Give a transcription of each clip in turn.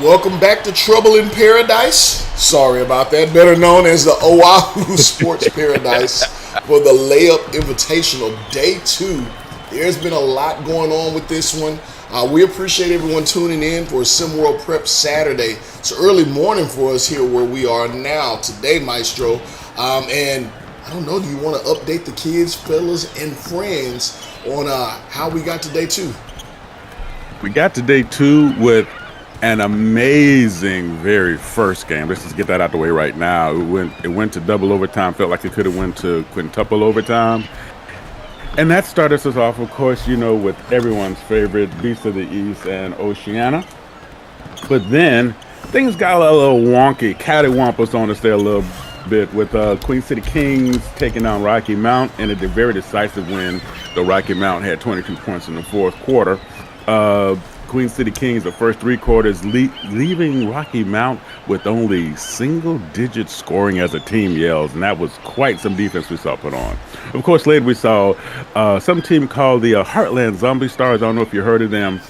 Welcome back to Trouble in Paradise. Sorry about that. Better known as the Oahu Sports Paradise for the Lei-Up Invitational Day 2. There's been a lot going on with this one. We appreciate everyone tuning in for SimWorld Prep Saturday. It's early morning for us here where we are now today, Maestro. And I don't know, do you want to update the kids, fellas, and friends on how we got to Day 2? We got to Day 2 with an amazing very first game. Let's just get that out the way right now. It went to double overtime. Felt like it could have went to quintuple overtime. And that started us off, of course, with everyone's favorite Beast of the East and Oceania. But then things got a little wonky, cattywampus on us there a little bit with Queen City Kings taking down Rocky Mount in a very decisive win. The Rocky Mount had 22 points in the fourth quarter. Queen City Kings, the first three quarters, leaving Rocky Mount with only single-digit scoring as a team yells, and that was quite some defense we saw put on. Of course, later we saw some team called the Heartland Zombie Stars. I don't know if you heard of them.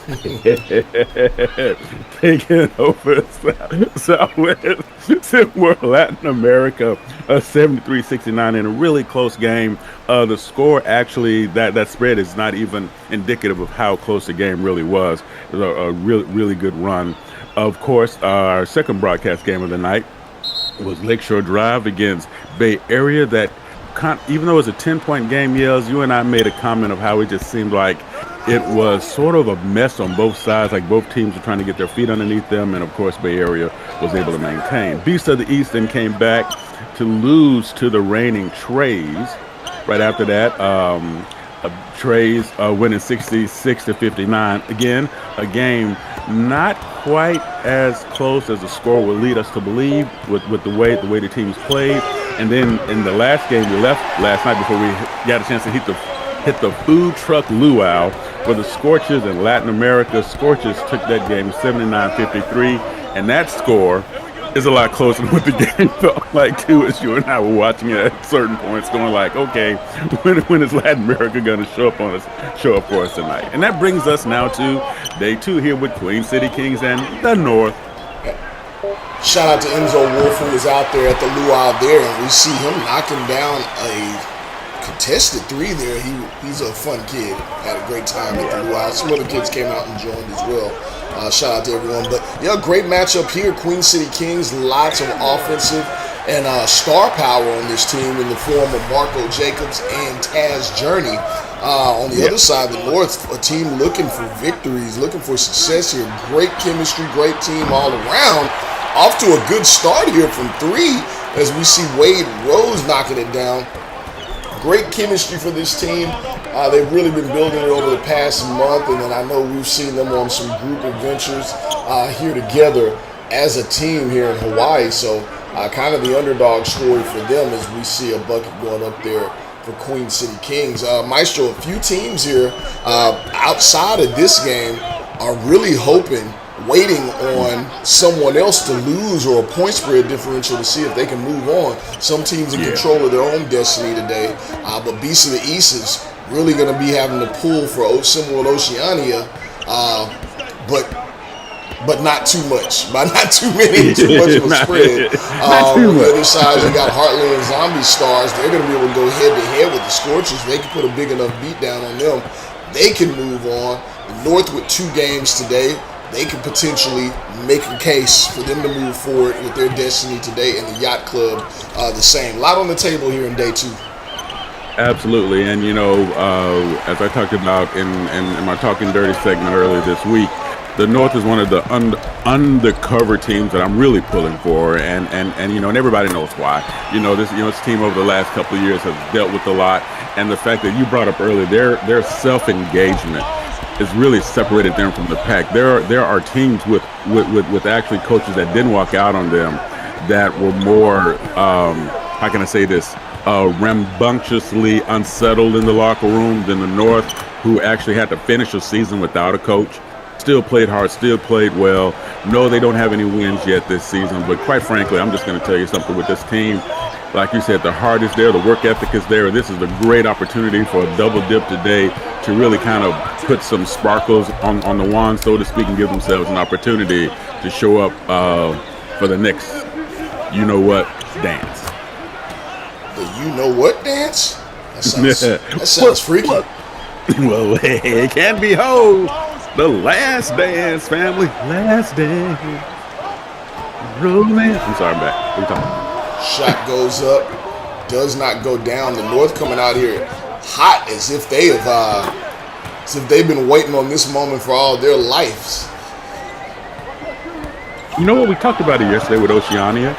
Taking over Southwest SimWorld Latin America, 73-69 in a really close game. The score actually, that spread is not even indicative of how close the game really was. It was a really good run. Of course, our second broadcast game of the night was Lakeshore Drive against Bay Area. That, even though it was a 10-point game, Yells, you and I made a comment of how it just seemed like it was sort of a mess on both sides, like both teams were trying to get their feet underneath them, and of course Bay Area was able to maintain. Beast of the East then came back to lose to the reigning Trays. Right after that, Trays winning 66-59. Again, a game not quite as close as the score would lead us to believe with the way the teams played. And then in the last game we left last night before we got a chance to hit the food truck luau for the Scorchers in Latin America. Scorchers took that game 79-53, and that score is a lot closer than what the game felt like too, as you and I were watching it at certain points, going like, okay, when is Latin America going to show up for us tonight? And that brings us now to Day 2 here with Queen City Kings and the North. Shout out to Enzo Wolf, who was out there at the luau there, and we see him knocking down a contested three there. He's a fun kid. Had a great time at the luau. Some other kids came out and joined as well. Shout out to everyone. But yeah, great matchup here. Queen City Kings, lots of offensive and star power on this team in the form of Marco Jacobs and Taz Journey. On the other side, the North, a team looking for victories, looking for success here. Great chemistry, great team all around. Off to a good start here from three as we see Wade Rose knocking it down. Great chemistry for this team. They've really been building it over the past month, and then I know we've seen them on some group adventures here together as a team here in Hawaii. So kind of the underdog story for them as we see a bucket going up there for Queen City Kings. Maestro, a few teams here outside of this game are really waiting on someone else to lose or a point spread differential to see if they can move on. Some teams in control of their own destiny today, but Beast of the East is really going to be having to pull for SimWorld Oceania, but not too much. By not too many, too much of a spread. On the other side, you got Heartland Zombie Stars. They're going to be able to go head-to-head with the Scorchers. They can put a big enough beat down on them. They can move on. The North with 2 games today. They could potentially make a case for them to move forward with their destiny today, and the Yacht Club the same. A lot on the table here in Day 2. Absolutely, and as I talked about in my Talking Dirty segment earlier this week, the North is one of the undercover teams that I'm really pulling for, and everybody knows why. This team over the last couple of years has dealt with a lot, and the fact that you brought up earlier, their self-engagement has really separated them from the pack. There are teams with actually coaches that didn't walk out on them that were more, how can I say this, rambunctiously unsettled in the locker room than the North, who actually had to finish a season without a coach. Still played hard, still played well. No, they don't have any wins yet this season, but quite frankly, I'm just going to tell you something with this team. Like you said, the heart is there, the work ethic is there. This is a great opportunity for a double dip today to really kind of put some sparkles on the wand, so to speak, and give themselves an opportunity to show up for the next you-know-what dance. The you-know-what dance? That sounds freaky. Well, it can behold the last dance, family. Last dance. Romance. I'm sorry, I'm back. What are you talking about? Shot goes up, does not go down. The North coming out here hot as if they've been waiting on this moment for all their lives. You know what? We talked about it yesterday with Oceania.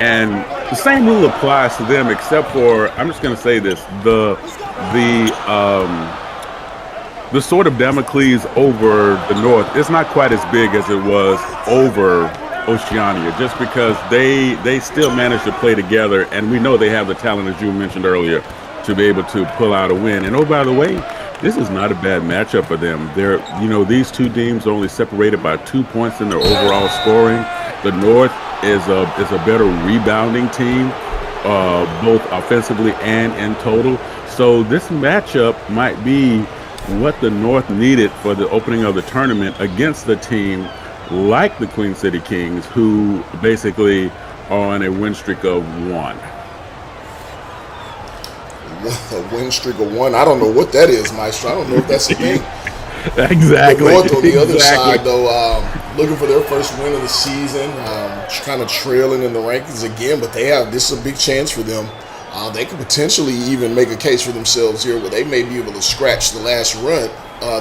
And the same rule applies to them, except for, I'm just going to say this, the sword of Damocles over the North is not quite as big as it was over Oceania, just because they still manage to play together, and we know they have the talent, as you mentioned earlier, to be able to pull out a win. And oh, by the way, this is not a bad matchup for them. These two teams are only separated by 2 points in their overall scoring. The North is a better rebounding team, both offensively and in total. So this matchup might be what the North needed for the opening of the tournament against the team like the Queen City Kings, who basically are on a win streak of 1. A win streak of 1. I don't know what that is, Maestro. I don't know if that's a thing. Exactly. The North on the other side, though, looking for their first win of the season, kind of trailing in the rankings again, but this is a big chance for them. They could potentially even make a case for themselves here, where they may be able to scratch the last run,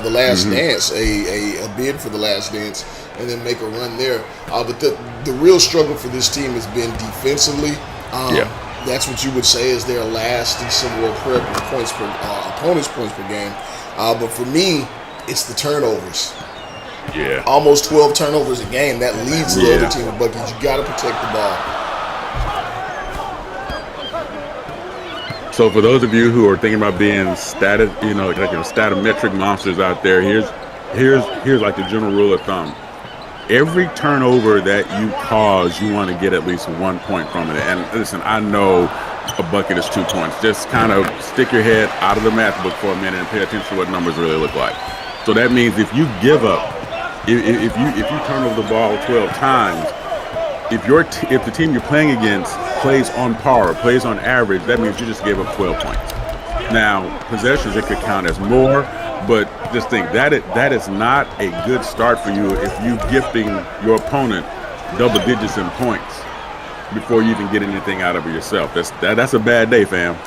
the last dance, a bid for the last dance, and then make a run there. But the real struggle for this team has been defensively. That's what you would say is their last in SimWorld Prep in opponents' points per game. But for me, it's the turnovers. Yeah. Almost 12 turnovers a game. That leads the other team to buckets. You got to protect the ball. So for those of you who are thinking about being statometric monsters out there, here's like the general rule of thumb. Every turnover that you cause, you want to get at least 1 point from it. And listen, I know a bucket is 2 points. Just kind of stick your head out of the math book for a minute and pay attention to what numbers really look like. So that means if you give up, if you turn over the ball 12 times, if the team you're playing against plays on par, plays on average, that means you just gave up 12 points. Now, possessions, it could count as more, but just think that is not a good start for you if you gifting your opponent double digits in points before you even get anything out of it yourself. That's a bad day, fam.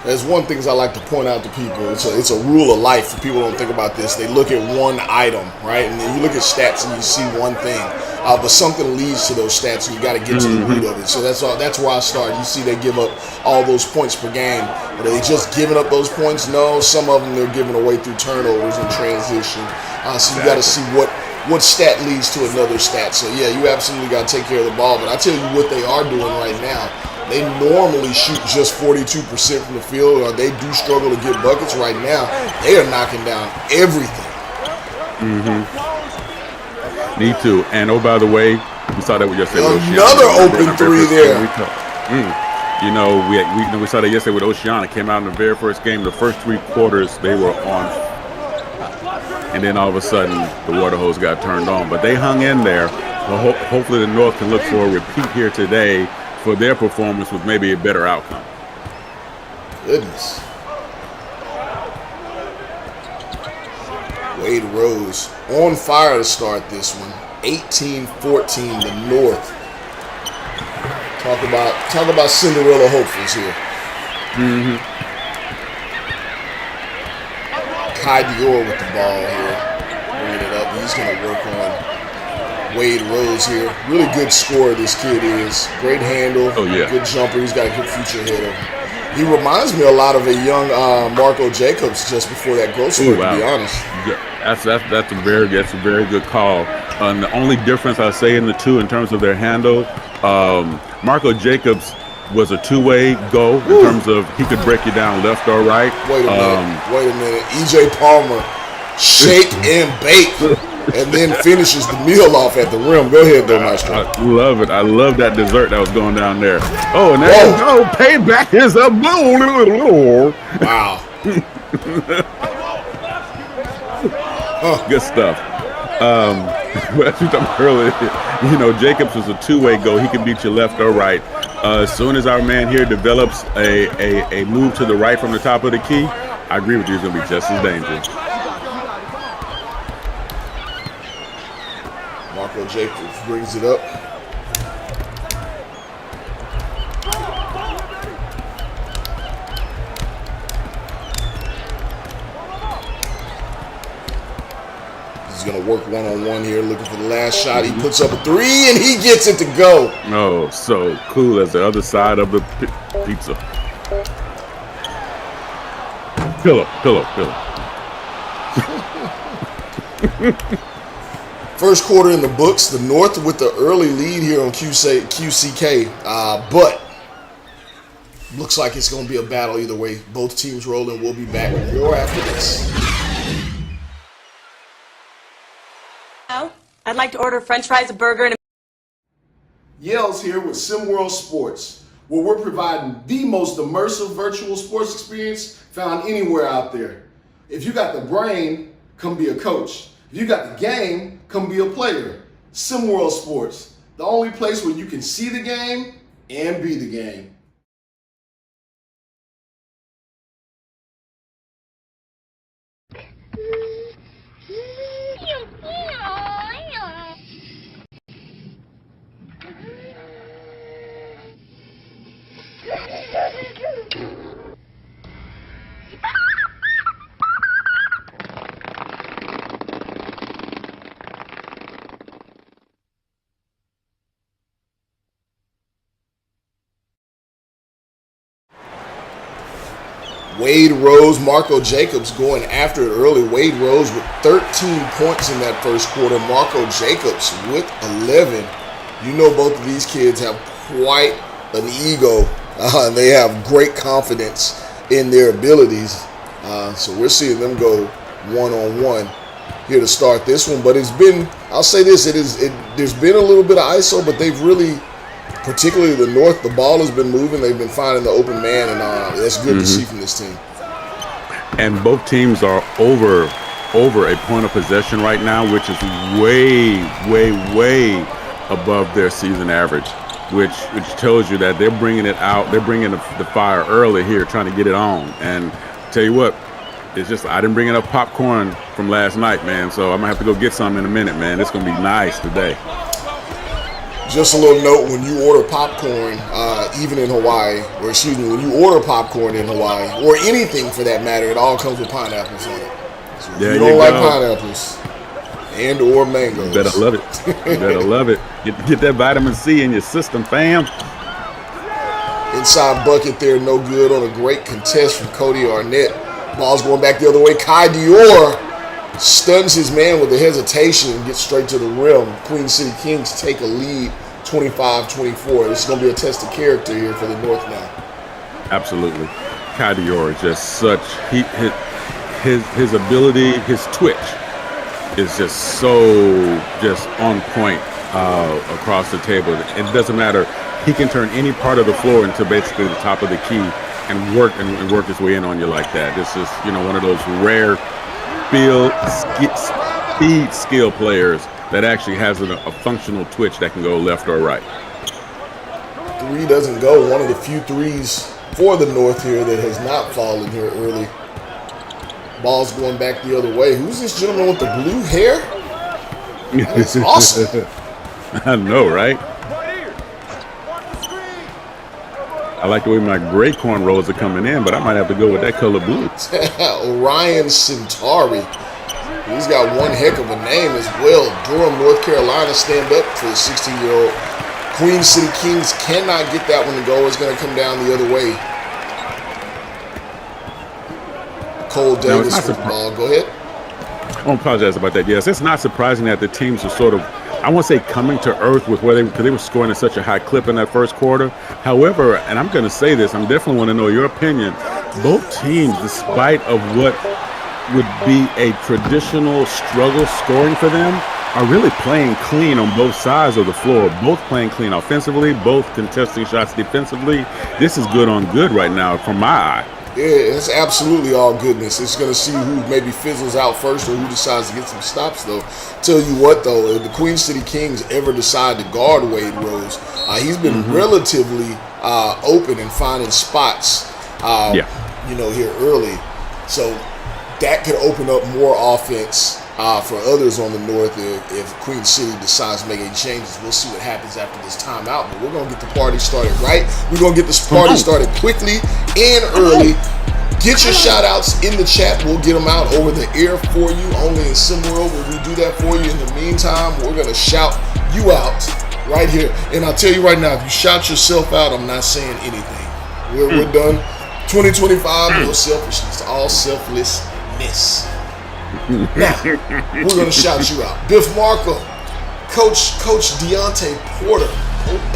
There's one thing I like to point out to people. It's a rule of life. If people don't think about this, they look at one item, right? And then you look at stats and you see one thing. But something leads to those stats, and you got to get to the root of it. So that's where I start. You see they give up all those points per game. But are they just giving up those points? No. Some of them they're giving away through turnovers and transition. So you got to see what stat leads to another stat. So, yeah, you absolutely got to take care of the ball. But I tell you what they are doing right now. They normally shoot just 42% from the field, or they do struggle to get buckets right now. They are knocking down everything. Me too. And oh, by the way, we saw that with yesterday. Another open three there. We saw that yesterday with Oceana. Came out in the very first game. The first 3 quarters, they were on. And then all of a sudden, the water hose got turned on. But they hung in there. Well, hopefully the North can look for a repeat here today for their performance with maybe a better outcome. Goodness. Wade Rose on fire to start this one. 18-14, the North. Talk about Cinderella hopefuls here. Kai Dior with the ball here. Bringing it up. He's going to work on Wade Rose here. Really good scorer this kid is. Great handle. Oh, yeah. Good jumper. He's got a good future ahead of him. He reminds me a lot of a young Marco Jacobs just before that growth spurt, to be honest. Yeah, that's a very good call. The only difference I say in the two in terms of their handle, Marco Jacobs was a two-way go in terms of he could break you down left or right. Wait a minute. E.J. Palmer, shake and bake. and then finishes the meal off at the rim. Go ahead, though, Maestro. I love it. I love that dessert that was going down there. Oh, and there you go. Payback is a blow. Wow. Good stuff. As you talked earlier, Jacobs is a two-way go. He can beat you left or right. As soon as our man here develops a move to the right from the top of the key, I agree with you. He's going to be just as dangerous. Marco Jacobs brings it up. He's going to work one-on-one here, looking for the last shot. He puts up a three, and he gets it to go. Oh, so cool as the other side of the pizza. Pillow. First quarter in the books. The North with the early lead here on QCK. But looks like it's going to be a battle either way. Both teams rolling. We'll be back with more after this. I'd like to order french fries, a burger, and a... Yells here with SimWorld Sports, where we're providing the most immersive virtual sports experience found anywhere out there. If you got the brain, come be a coach. If you got the game, come be a player. SimWorld Sports, the only place where you can see the game and be the game. Wade Rose, Marco Jacobs going after it early. Wade Rose with 13 points in that first quarter. Marco Jacobs with 11. You know both of these kids have quite an ego. And they have great confidence in their abilities. So we're seeing them go one-on-one here to start this one. But it's been, I'll say this, there's been a little bit of ISO, but they've really, particularly the North, the ball has been moving. They've been finding the open man, and that's good to see from this team. And both teams are over a point of possession right now, which is way above their season average, which tells you that they're bringing it out. They're bringing the fire early here, trying to get it on. And tell you what, it's just I didn't bring enough popcorn from last night, man. So I'm gonna have to go get some in a minute, man. It's gonna be nice today. Just a little note, when you order popcorn, even in Hawaii, or excuse me, when you order popcorn in Hawaii, or anything for that matter, it all comes with pineapples on it. So if you don't like pineapples and or mangoes, you better love it. You better love it. Get that vitamin C in your system, fam. Inside bucket there, no good on a great contest from Cody Arnett. Ball's going back the other way. Kai Dior stuns his man with a hesitation and gets straight to the rim. Queen City Kings take a lead 25-24. This is going to be a test of character here for the North now. Absolutely. Kai Dior is just such, his ability, his twitch is just so just on point across the table. It doesn't matter. He can turn any part of the floor into basically the top of the key and work his way in on you like that. This is, one of those rare speed skill players that actually has a functional twitch that can go left or right. Three doesn't go. One of the few threes for the North here that has not fallen here early. Ball's going back the other way. Who's this gentleman with the blue hair? That's awesome. I know, right? I like the way my gray cornrows are coming in, but I might have to go with that color blue. Orion Centauri. He's got one heck of a name as well. Durham, North Carolina, stand up for the 16-year-old. Queen City Kings cannot get that one to go. It's going to come down the other way. Cole Davis with the ball. Go ahead. I apologize about that. Yes, it's not surprising that the teams are sort of, I won't say coming to earth with where because they were scoring at such a high clip in that first quarter. However, and I'm going to say this, I definitely want to know your opinion. Both teams, despite of what would be a traditional struggle scoring for them are really playing clean on both sides of the floor, both playing clean offensively, both contesting shots defensively. This is good on good right now from my eye. Yeah, it's absolutely all goodness. It's going to see who maybe fizzles out first or who decides to get some stops, though. Tell you what, though, if the Queen City Kings ever decide to guard Wade Rose, he's been relatively open and finding spots, here early. So that could open up more offense for others on the north if Queen City decides to make any changes. We'll see what happens after this timeout, but we're going to get the party started right. We're going to get this party started quickly and early. Get your shout-outs in the chat. We'll get them out over the air for you. Only in SimWorld will we do that for you. In the meantime, we're going to shout you out right here. And I'll tell you right now, if you shout yourself out, I'm not saying anything. We're done. 2025, no selfishness, all selflessness. Now, we're going to shout you out. Biff Markham, Coach Deontay Porter,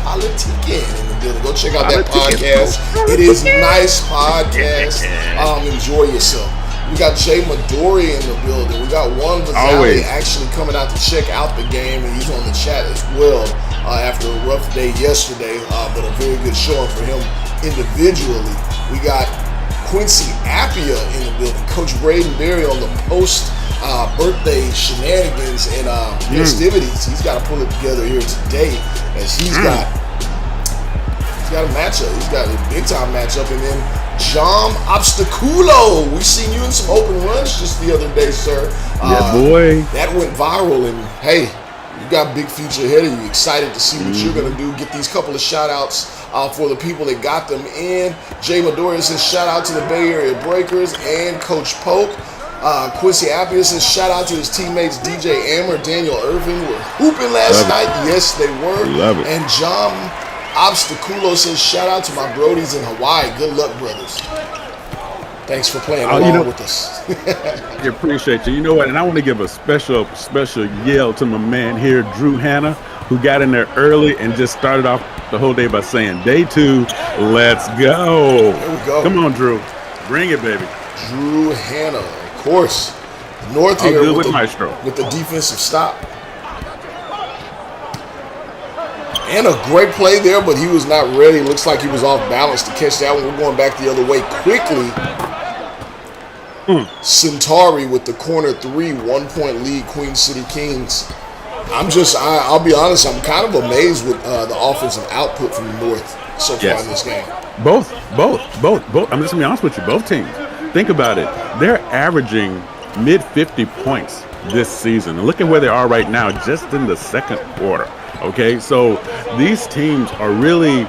Politicking in the building. Go check out that podcast. It is a nice podcast. Enjoy yourself. We got Jay Midori in the building. We got Juan Vazali actually coming out to check out the game, and he's on the chat as well after a rough day yesterday, but a very good showing for him individually. We got Quincy Appia in the building. Coach Braden Berry on the post-birthday shenanigans and festivities. He's got to pull it together here today as he's got a matchup. He's got a big-time matchup. And then John Obstaculo. We seen you in some open runs just the other day, sir. Yeah, boy. That went viral. And, hey, you got a big future ahead of you. Excited to see what you're going to do. Get these couple of shout-outs for the people that got them in. Jay Midori says shout out to the Bay Area Breakers and Coach Polk. Quincy Appia says shout out to his teammates DJ Ammer, Daniel Irvin were hooping last night. Yes, they were. Love it. And John Obstaculo says shout out to my Brodies in Hawaii. Good luck, brothers. Thanks for playing along with us. I appreciate you. You know what? And I want to give a special yell to my man here, Drew Hanna, who got in there early and just started off the whole day by saying, day 2, let's go. There we go. Come on, Drew. Bring it, baby. Drew Hanna, of course. North here with Maestro. With the defensive stop. And a great play there, but he was not ready. Looks like he was off balance to catch that one. We're going back the other way quickly. Centauri with the corner 3, 1-point lead, Queen City Kings. I'll be honest, I'm kind of amazed with the offensive output from the North so far in this game. Both. I'm just going to be honest with you, both teams. Think about it. They're averaging mid-50 points this season. And look at where they are right now, just in the second quarter. Okay, so these teams are really,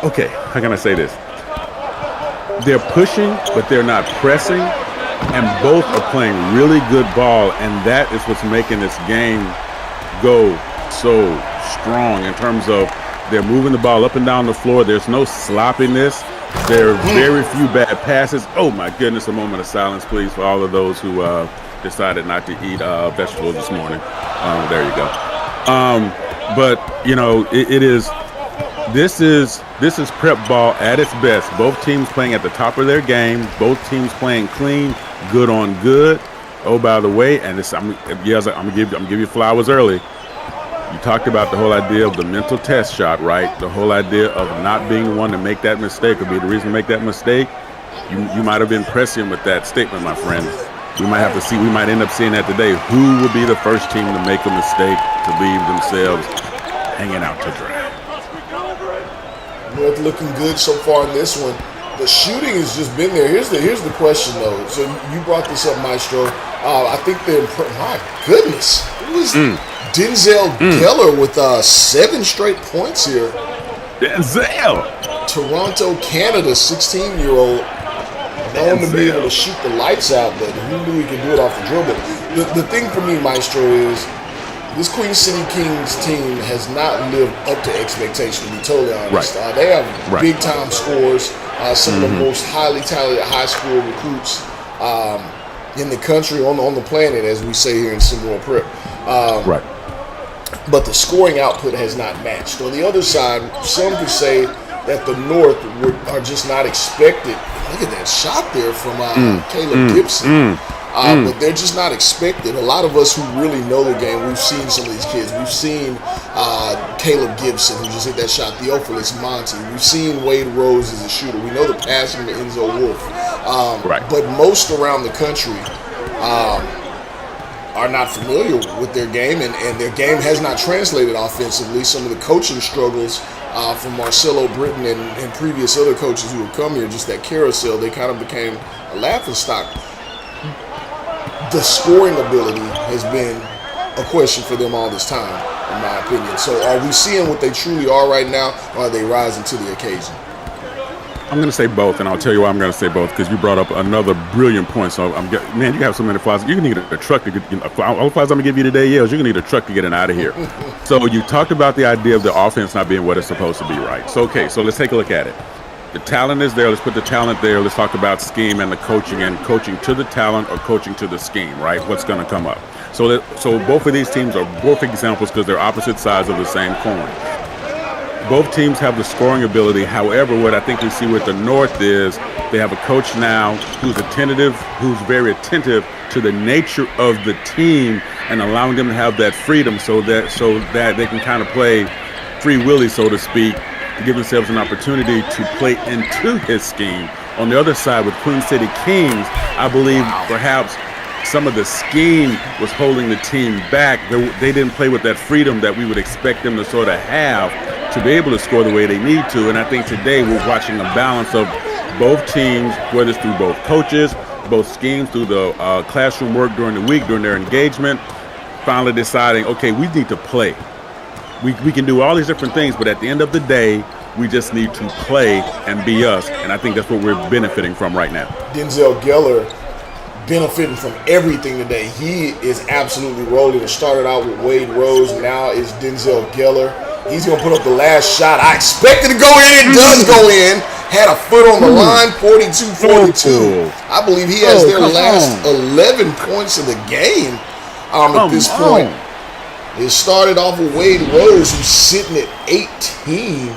okay, how can I say this? They're pushing, but they're not pressing, and both are playing really good ball, and that is what's making this game go so strong in terms of they're moving the ball up and down the floor. There's no sloppiness. There are very few bad passes. Oh, my goodness, a moment of silence, please, for all of those who decided not to eat vegetables this morning. There you go. But you know, this is prep ball at its best. Both teams playing at the top of their game. Both teams playing clean, good on good. Oh, by the way, and I'm gonna give you flowers early. You talked about the whole idea of the mental test shot, right? The whole idea of not being the one to make that mistake or be the reason to make that mistake. You might have been prescient with that statement, my friend. We might have to see. We might end up seeing that today. Who will be the first team to make a mistake, to leave themselves hanging out to dry? North looking good so far in this one. The shooting has just been there. Here's the question though. So you brought this up, Maestro. I think my goodness, it was Denzel Geller with 7 straight points here. Denzel, Toronto, Canada, 16-year-old. Known to be able to shoot the lights out, but who knew he could do it off the dribble? The thing for me, Maestro, is this Queen City Kings team has not lived up to expectation, to be totally honest. Right. They have big-time scores, some of the most highly talented high school recruits in the country, on the planet, as we say here in SimWorld Prep. But the scoring output has not matched. On the other side, some could say that the North are just not expected. Look at that shot there from Caleb Gibson. But they're just not expected. A lot of us who really know the game, we've seen some of these kids. We've seen Caleb Gibson, who just hit that shot, Theophilus Monty. We've seen Wade Rose as a shooter. We know the passing to Enzo Wolf. But most around the country are not familiar with their game, and their game has not translated offensively. Some of the coaching struggles from Marcelo Britton and previous other coaches who have come here, just that carousel, they kind of became a laughingstock. The scoring ability has been a question for them all this time, in my opinion. So are we seeing what they truly are right now, or are they rising to the occasion? I'm going to say both, and I'll tell you why I'm going to say both, because you brought up another brilliant point. So, man, you have so many flies. You're going to need a truck to get, all the flies I'm going to give you today, you're going to need a truck to get it out of here. So you talked about the idea of the offense not being what it's supposed to be, right? So, okay, so let's take a look at it. The talent is there. Let's put the talent there. Let's talk about scheme and the coaching, and coaching to the talent or coaching to the scheme, right? What's going to come up? So both of these teams are both examples because they're opposite sides of the same coin. Both teams have the scoring ability. However, what I think we see with the North is they have a coach now who's very attentive to the nature of the team and allowing them to have that freedom so that they can kind of play free willy, so to speak, to give themselves an opportunity to play into his scheme. On the other side, with Queen City Kings, I believe perhaps some of the scheme was holding the team back. They didn't play with that freedom that we would expect them to sort of have to be able to score the way they need to. And I think today we're watching a balance of both teams, whether it's through both coaches, both schemes, through the classroom work during the week, during their engagement, finally deciding, okay, we need to play. We can do all these different things, but at the end of the day, we just need to play and be us. And I think that's what we're benefiting from right now. Denzel Geller benefiting from everything today. He is absolutely rolling. It started out with Wade Rose. Now is Denzel Geller. He's going to put up the last shot. I expected to go in. It does go in. Had a foot on the line, 42-42. I believe he has their last 11 points of the game at this point. It started off with Wade Rose, who's sitting at 18.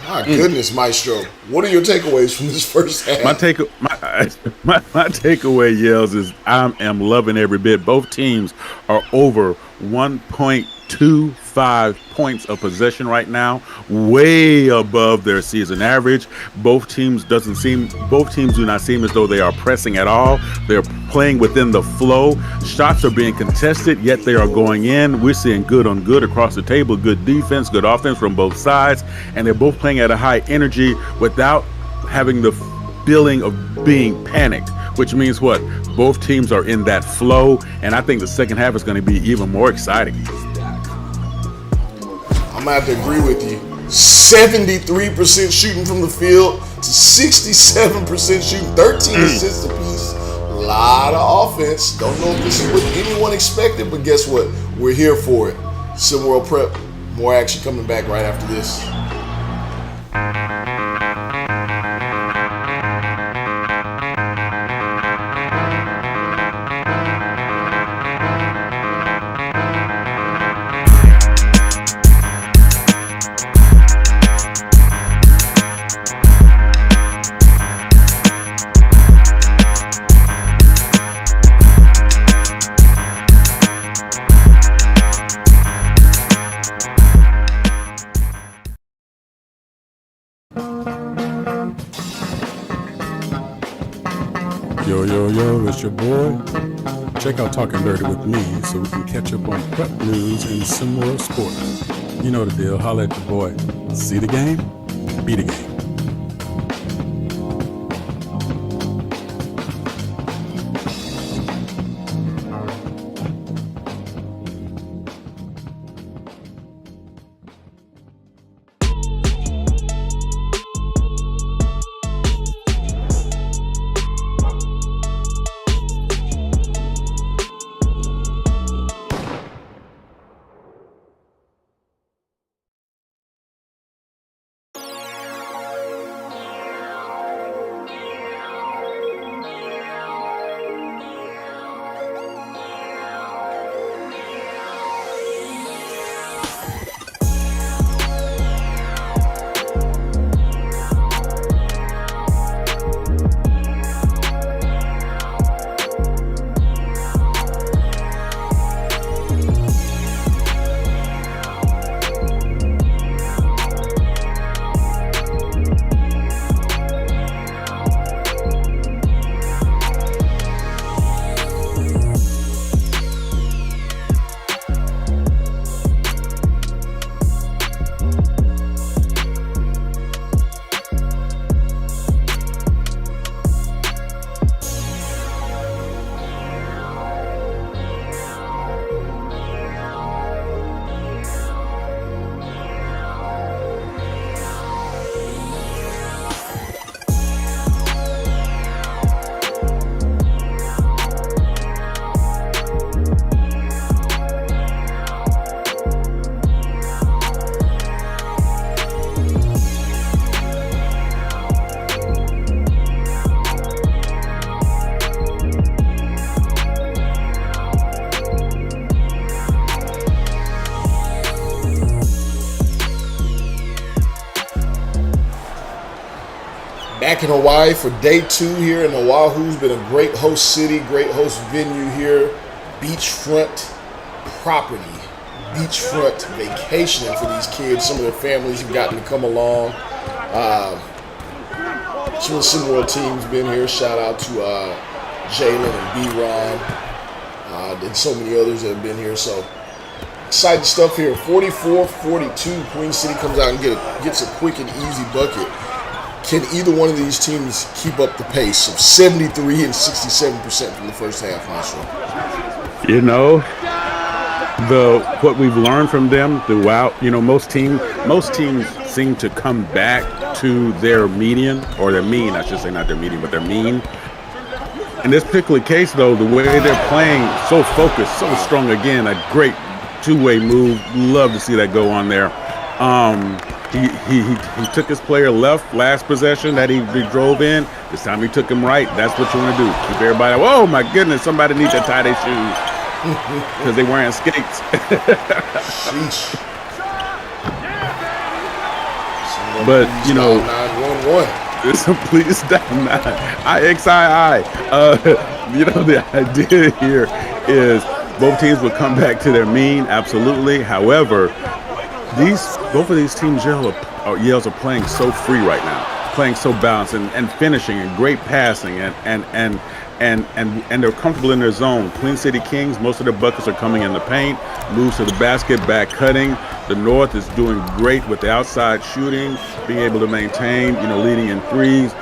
My goodness, Maestro. What are your takeaways from this first half? My takeaway, Yells, is I am loving every bit. Both teams are over 1.25 points of possession right now, way above their season average. Both teams do not seem as though they are pressing at all. They're playing within the flow. Shots are being contested, yet they are going in. We're seeing good on good across the table, good defense, good offense from both sides, and they're both playing at a high energy without having the feeling of being panicked, which means what? Both teams are in that flow, and I think the second half is going to be even more exciting. I'm going to have to agree with you. 73% shooting from the field to 67% shooting, 13 assists apiece. A lot of offense. Don't know if this is what anyone expected, but guess what? We're here for it. SimWorld Prep. More action coming back right after this. Yo, it's your boy. Check out Talking Dirty with me so we can catch up on prep news and SimWorld sports. You know the deal. Holla at your boy. See the game? Be the game. Back in Hawaii for day 2 here in Oahu's been a great host city, great host venue here. Beachfront property, beachfront vacationing for these kids. Some of their families have gotten to come along. Some of the SimWorld team's been here. Shout out to Jalen and B-Ron and so many others that have been here. So exciting stuff here. 44-42. Queen City comes out and gets a quick and easy bucket. Can either one of these teams keep up the pace of 73 and 67% from the first half, Maestro? You know, what we've learned from them throughout, most teams seem to come back to their median, or their mean, I should say, not their median, but their mean. In this particular case, though, the way they're playing, so focused, so strong, again, a great two-way move. Love to see that go on there. He took his player left last possession that he drove in. This time he took him right. That's what you want to do. Keep everybody, oh my goodness, somebody needs to tie their shoes because they're wearing skates. Sheesh. But, 911. it's a please down 9. IXII. The idea here is both teams will come back to their mean, absolutely. However, both of these teams yells are playing so free right now, playing so balanced and finishing and great passing and they're comfortable in their zone. Queen City Kings, most of their buckets are coming in the paint, moves to the basket, back cutting. The North is doing great with the outside shooting, being able to maintain, leading in threes.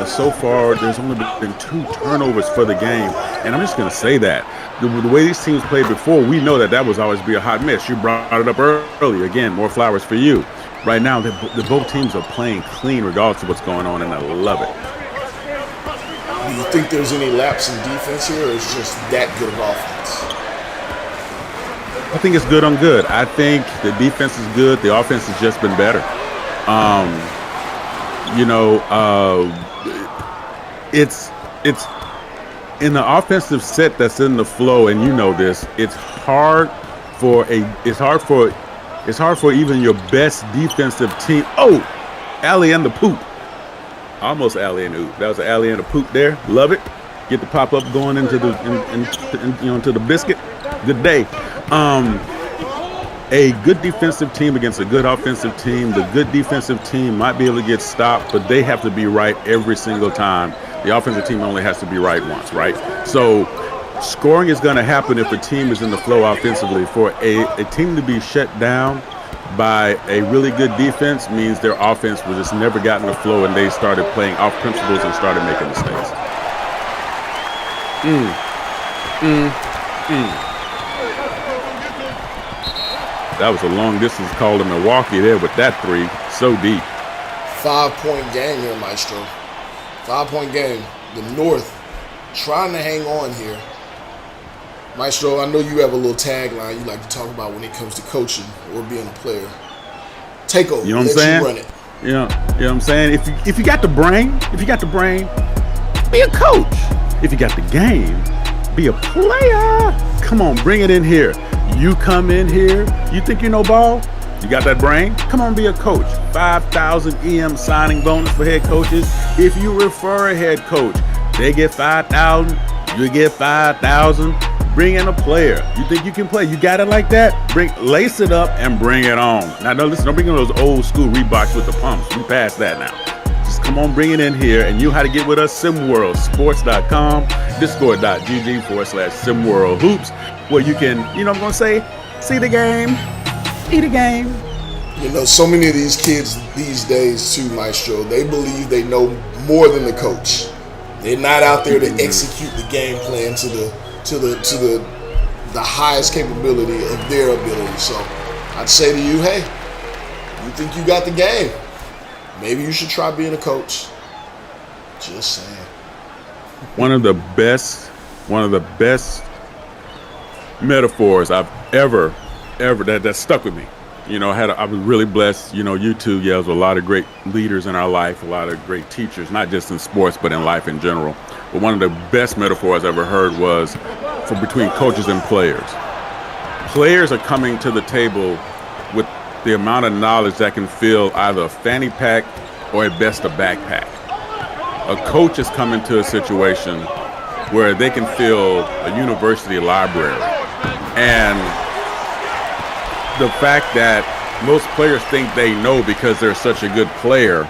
So far, there's only been 2 turnovers for the game, and I'm just going to say that. The way these teams played before, we know that was always be a hot miss. You brought it up earlier. Again, more flowers for you. Right now, both teams are playing clean regardless of what's going on, and I love it. Do you think there's any lapse in defense here, or is it just that good of offense? I think it's good on good. I think the defense is good. The offense has just been better. It's in the offensive set that's in the flow, and this. It's hard for even your best defensive team. Oh, alley and the poop. Almost alley and oop. That was an alley and a poop there. Love it. Get the pop up going into the biscuit. Good day. A good defensive team against a good offensive team. The good defensive team might be able to get stopped, but they have to be right every single time. The offensive team only has to be right once, right? So scoring is going to happen if a team is in the flow offensively. For a team to be shut down by a really good defense means their offense was just never gotten the flow, and they started playing off principles and started making mistakes. That was a long distance call to Milwaukee there with that 3. So deep. 5-point game here, Maestro. 5-point game. The North trying to hang on here. Maestro, I know you have a little tagline you like to talk about when it comes to coaching or being a player. Take over. You know what I'm saying? Run it. You know what I'm saying? If you got the brain, be a coach. If you got the game, be a player. Come on, bring it in here. You come in here, you think you know ball? You got that brain? Come on, be a coach. 5,000 EM signing bonus for head coaches. If you refer a head coach, they get 5,000, you get 5,000. Bring in a player. You think you can play? You got it like that? Lace it up and bring it on. Now, listen, don't bring in those old school Reeboks with the pumps. We passed that now. Just come on, bring it in here, and you know how to get with us. SimWorldSports.com, Discord.gg/SimWorld Hoops, where you can, I'm going to say, see the game, eat a game. So many of these kids these days too, Maestro, they believe they know more than the coach. They're not out there to execute the game plan to the highest capability of their ability. So I'd say to you, hey, you think you got the game? Maybe you should try being a coach. Just saying. One of the best metaphors I've ever that stuck with me. I was really blessed. You two yells with a lot of great leaders in our life, a lot of great teachers, not just in sports, but in life in general. But one of the best metaphors I ever heard was for between coaches and players. Players are coming to the table with the amount of knowledge that can fill either a fanny pack or at best a backpack. a coach has come into a situation where they can fill a university library. And the fact that most players think they know because they're such a good player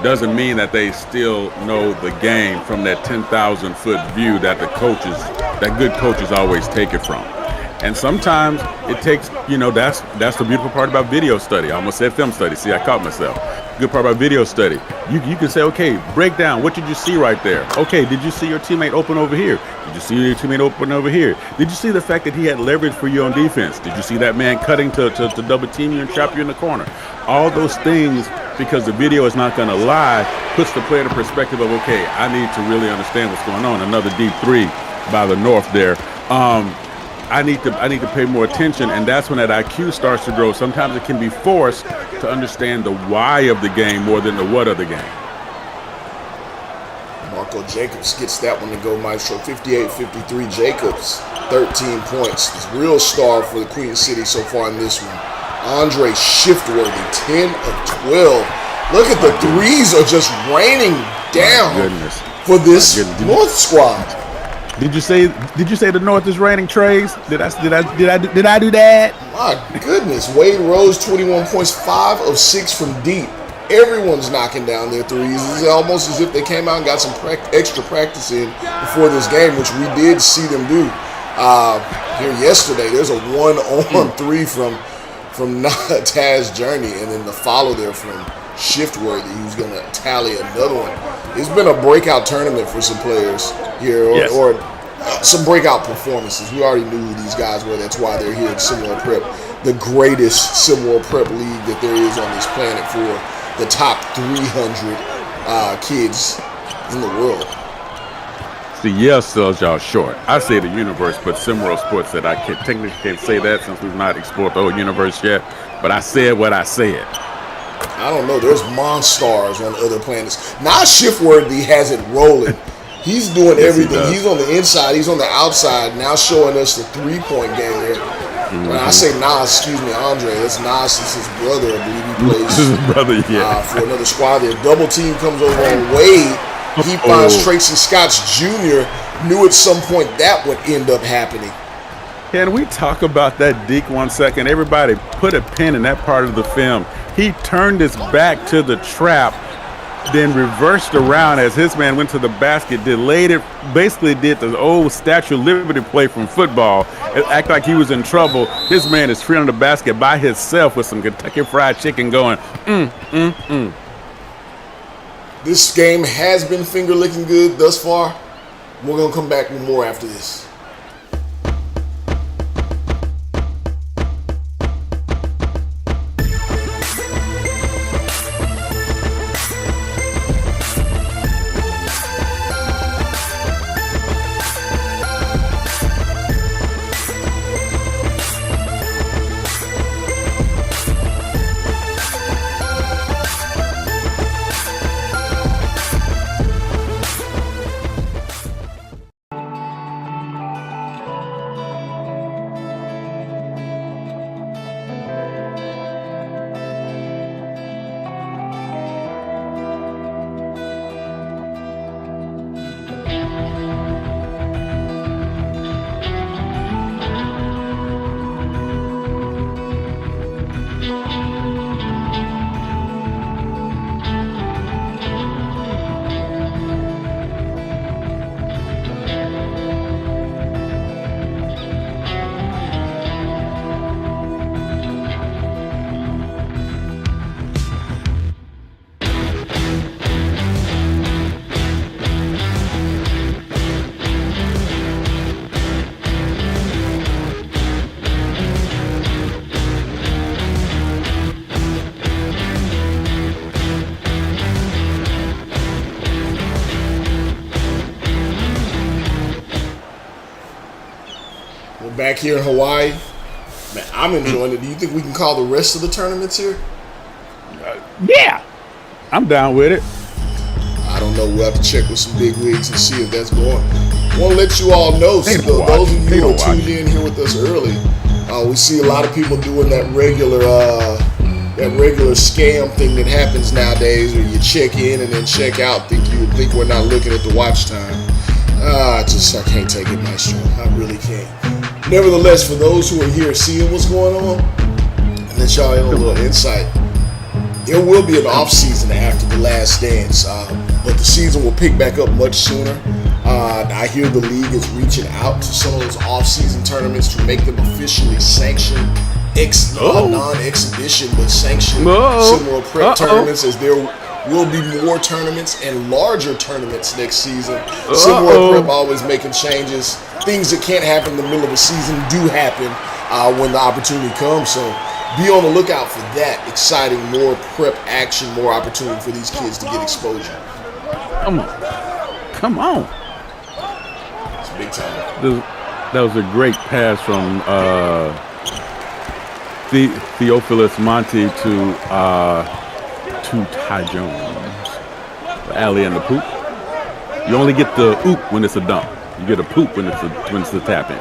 doesn't mean that they still know the game from that 10,000-foot view that good coaches always take it from. And sometimes it takes, that's the beautiful part about video study. I almost said film study. See, I caught myself. Good part about video study. You can say, okay, break down. What did you see right there? Okay, did you see your teammate open over here? Did you see your teammate open over here? Did you see the fact that he had leverage for you on defense? Did you see that man cutting to double team you and trap you in the corner? All those things, because the video is not going to lie, puts the player in the perspective of, okay, I need to really understand what's going on. Another deep three by the North there. I need to pay more attention, and that's when that IQ starts to grow. Sometimes it can be forced to understand the why of the game more than the what of the game. Marco Jacobs gets that one to go, Maestro. 58-53. Jacobs, 13 points. The real star for the Queen City so far in this one. Andre Shiftworthy, 10 of 12. Look at the threes are just raining down for this North squad. Did you say the North is raining trays? Did I do that? My goodness. Wade Rose, 21 points, 5 of 6 from deep. Everyone's knocking down their threes. It's almost as if they came out and got some extra practice in before this game, which we did see them do here yesterday. There's a 1-on-3 from Taz Journey, and then the follow there from Shiftworthy, who's going to tally another one. It's been a breakout tournament for some players here, or some breakout performances. We already knew who these guys were. That's why they're here at SimWorld Prep, the greatest SimWorld Prep league that there is on this planet for the top 300 kids in the world. See, yes, sells y'all short. I say the universe, but SimWorld Sports said I technically can't say that since we've not explored the whole universe yet, but I said what I said. I don't know. There's monsters on other planets. Now Shiftworthy has it rolling. He's doing everything. He's on the inside. He's on the outside. Now showing us the three-point game there. When I say Nas, excuse me, Andre, that's Nas. It's his brother. I believe he plays his brother, for another squad there. Double team comes over on Wade. He finds Tracy Scotts Jr. Knew at some point that would end up happening. Can we talk about that deke 1 second? Everybody put a pin in that part of the film. He turned his back to the trap, then reversed around as his man went to the basket, delayed it, basically did the old Statue of Liberty play from football. It act like he was in trouble. His man is free on the basket by himself with some Kentucky Fried Chicken going, This game has been finger-licking good thus far. We're going to come back with more after this. Back here in Hawaii, man, I'm enjoying it. Do you think we can call the rest of the tournaments here? Yeah, I'm down with it. I don't know. We'll have to check with some big wigs and see if that's going. I want to let you all know, so those of you who are tuned in here with us early, we see a lot of people doing that regular that regular scam thing that happens nowadays where you check in and then check out, think we're not looking at the watch time. I can't take it, Maestro. I really can't. Nevertheless, for those who are here seeing what's going on, and let y'all in a little insight, there will be an off season after the Last Dance, but the season will pick back up much sooner. I hear the league is reaching out to some of those off-season tournaments to make them officially sanctioned, non-exhibition, but sanctioned SimWorld Prep tournaments, as there will be more tournaments and larger tournaments next season. SimWorld Prep always making changes. Things that can't happen in the middle of a season do happen when the opportunity comes. So be on the lookout for that. Exciting, more prep action, more opportunity for these kids to get exposure. Come on. It's big time. That was a great pass from Theophilus Monty to Ty Jones. The alley and the poop. You only get the oop when it's a dunk. You get a poop when it's a tap in.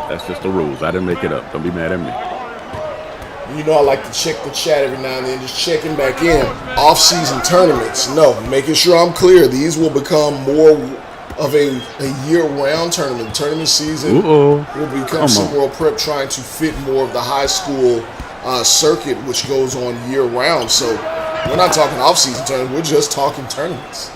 That's just the rules. I didn't make it up. Don't be mad at me. You know I like to check the chat every now and then, just checking back in. Off-season tournaments, no, making sure I'm clear. These will become more of a year-round tournament. Tournament season will become SimWorld Prep trying to fit more of the high school circuit, which goes on year-round. So we're not talking off-season tournaments. We're just talking tournaments.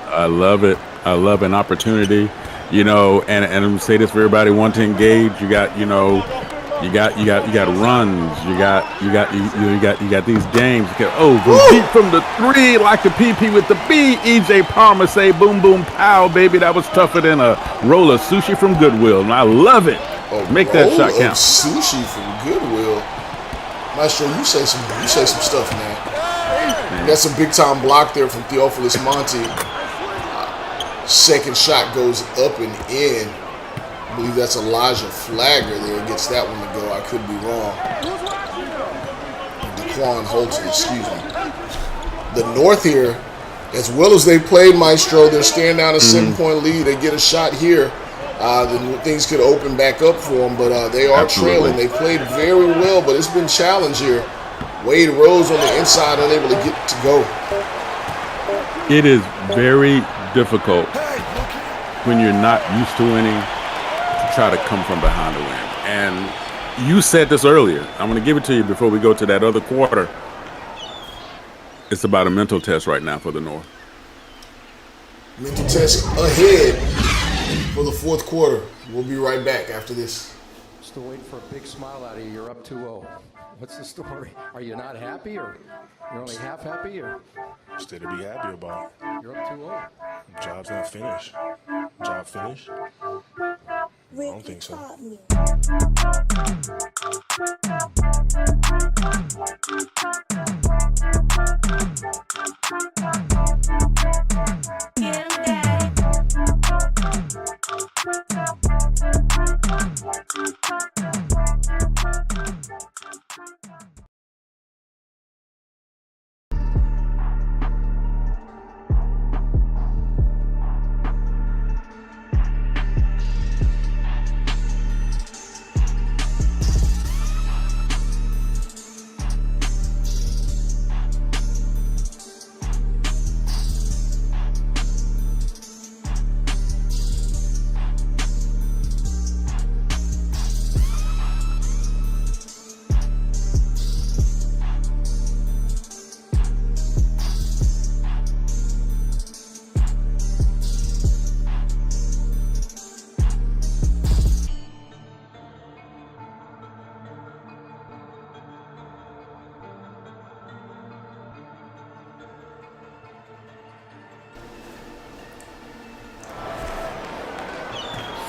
I love it. I love an opportunity, and I'm gonna say this for everybody want to engage. You got runs. You got these games. Go deep from the three like the PP with the B. EJ Palmer say boom boom pow, baby. That was tougher than a roll of sushi from Goodwill, and I love it. Make that shot count. Sushi from Goodwill. Maestro, you say some stuff, man. That's a big time block there from Theophilus Monty. Second shot goes up and in. I believe that's Elijah Flagger there. Gets that one to go. I could be wrong. DeQuan Holton, excuse me. The North here, as well as they played, Maestro, they're staring down a 7-point lead. They get a shot here. Then things could open back up for them, but they are trailing. They played very well, but it's been challenged here. Wade Rose on the inside, unable to get to go. It is very difficult when you're not used to winning to try to come from behind to win. And you said this earlier. I'm going to give it to you before we go to that other quarter. It's about a mental test right now for the North. Mental test ahead for the fourth quarter. We'll be right back after this. Still waiting for a big smile out of you. You're up 2-0. What's the story? Are you not happy, or you're only half happy, or? Still to be happy about. You're up 2-0. Job's not finished. Job finished? I don't think so.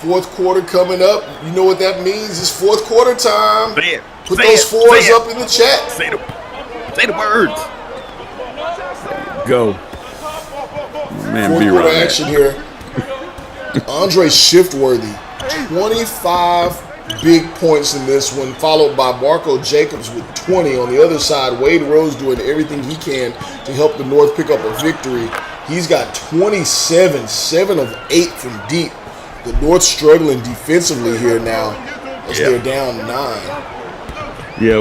Fourth quarter coming up. You know what that means? It's fourth quarter time. Put those fours up in the chat. Say the words. Go. Man, fourth be quarter right action here. Andre Shiftworthy, 25 big points in this one, followed by Marco Jacobs with 20. On the other side, Wade Rose doing everything he can to help the North pick up a victory. He's got 27, 7 of 8 from deep. The North struggling defensively here now as they're down 9. Yeah,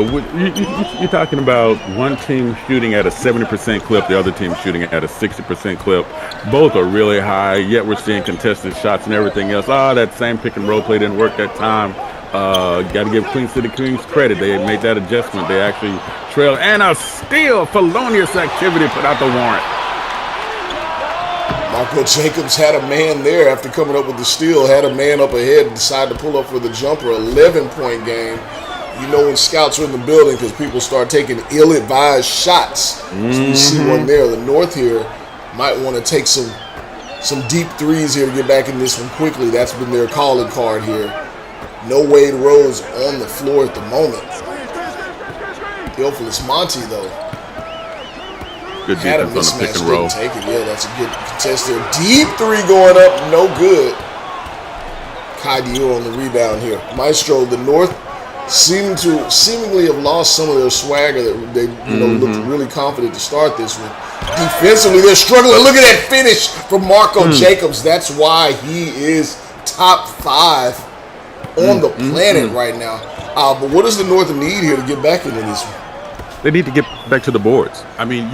you're talking about one team shooting at a 70% clip, the other team shooting at a 60% clip. Both are really high, yet we're seeing contested shots and everything else. That same pick and roll play didn't work that time. Got to give Queen City Kings credit. They made that adjustment. They actually trailed. And a steal, felonious activity put out the warrant. Marco Jacobs had a man there after coming up with the steal, had a man up ahead and decided to pull up for the jumper. 11-point game. You know when scouts are in the building because people start taking ill-advised shots. So you see one there. The North here might want to take some deep threes here to get back in this one quickly. That's been their calling card here. No Wade Rose on the floor at the moment. Theophilus Monty, though, Good had a defense on the mismatch, pick and roll. didn't take it. Yeah, that's a good contest there. Deep three going up, no good. Kai Dior on the rebound here. Maestro, the North seemingly have lost some of their swagger that they looked really confident to start this with. Defensively, they're struggling. Look at that finish from Marco Jacobs. That's why he is top 5 on the planet right now. But what does the North need here to get back into this one? They need to get back to the boards. I mean,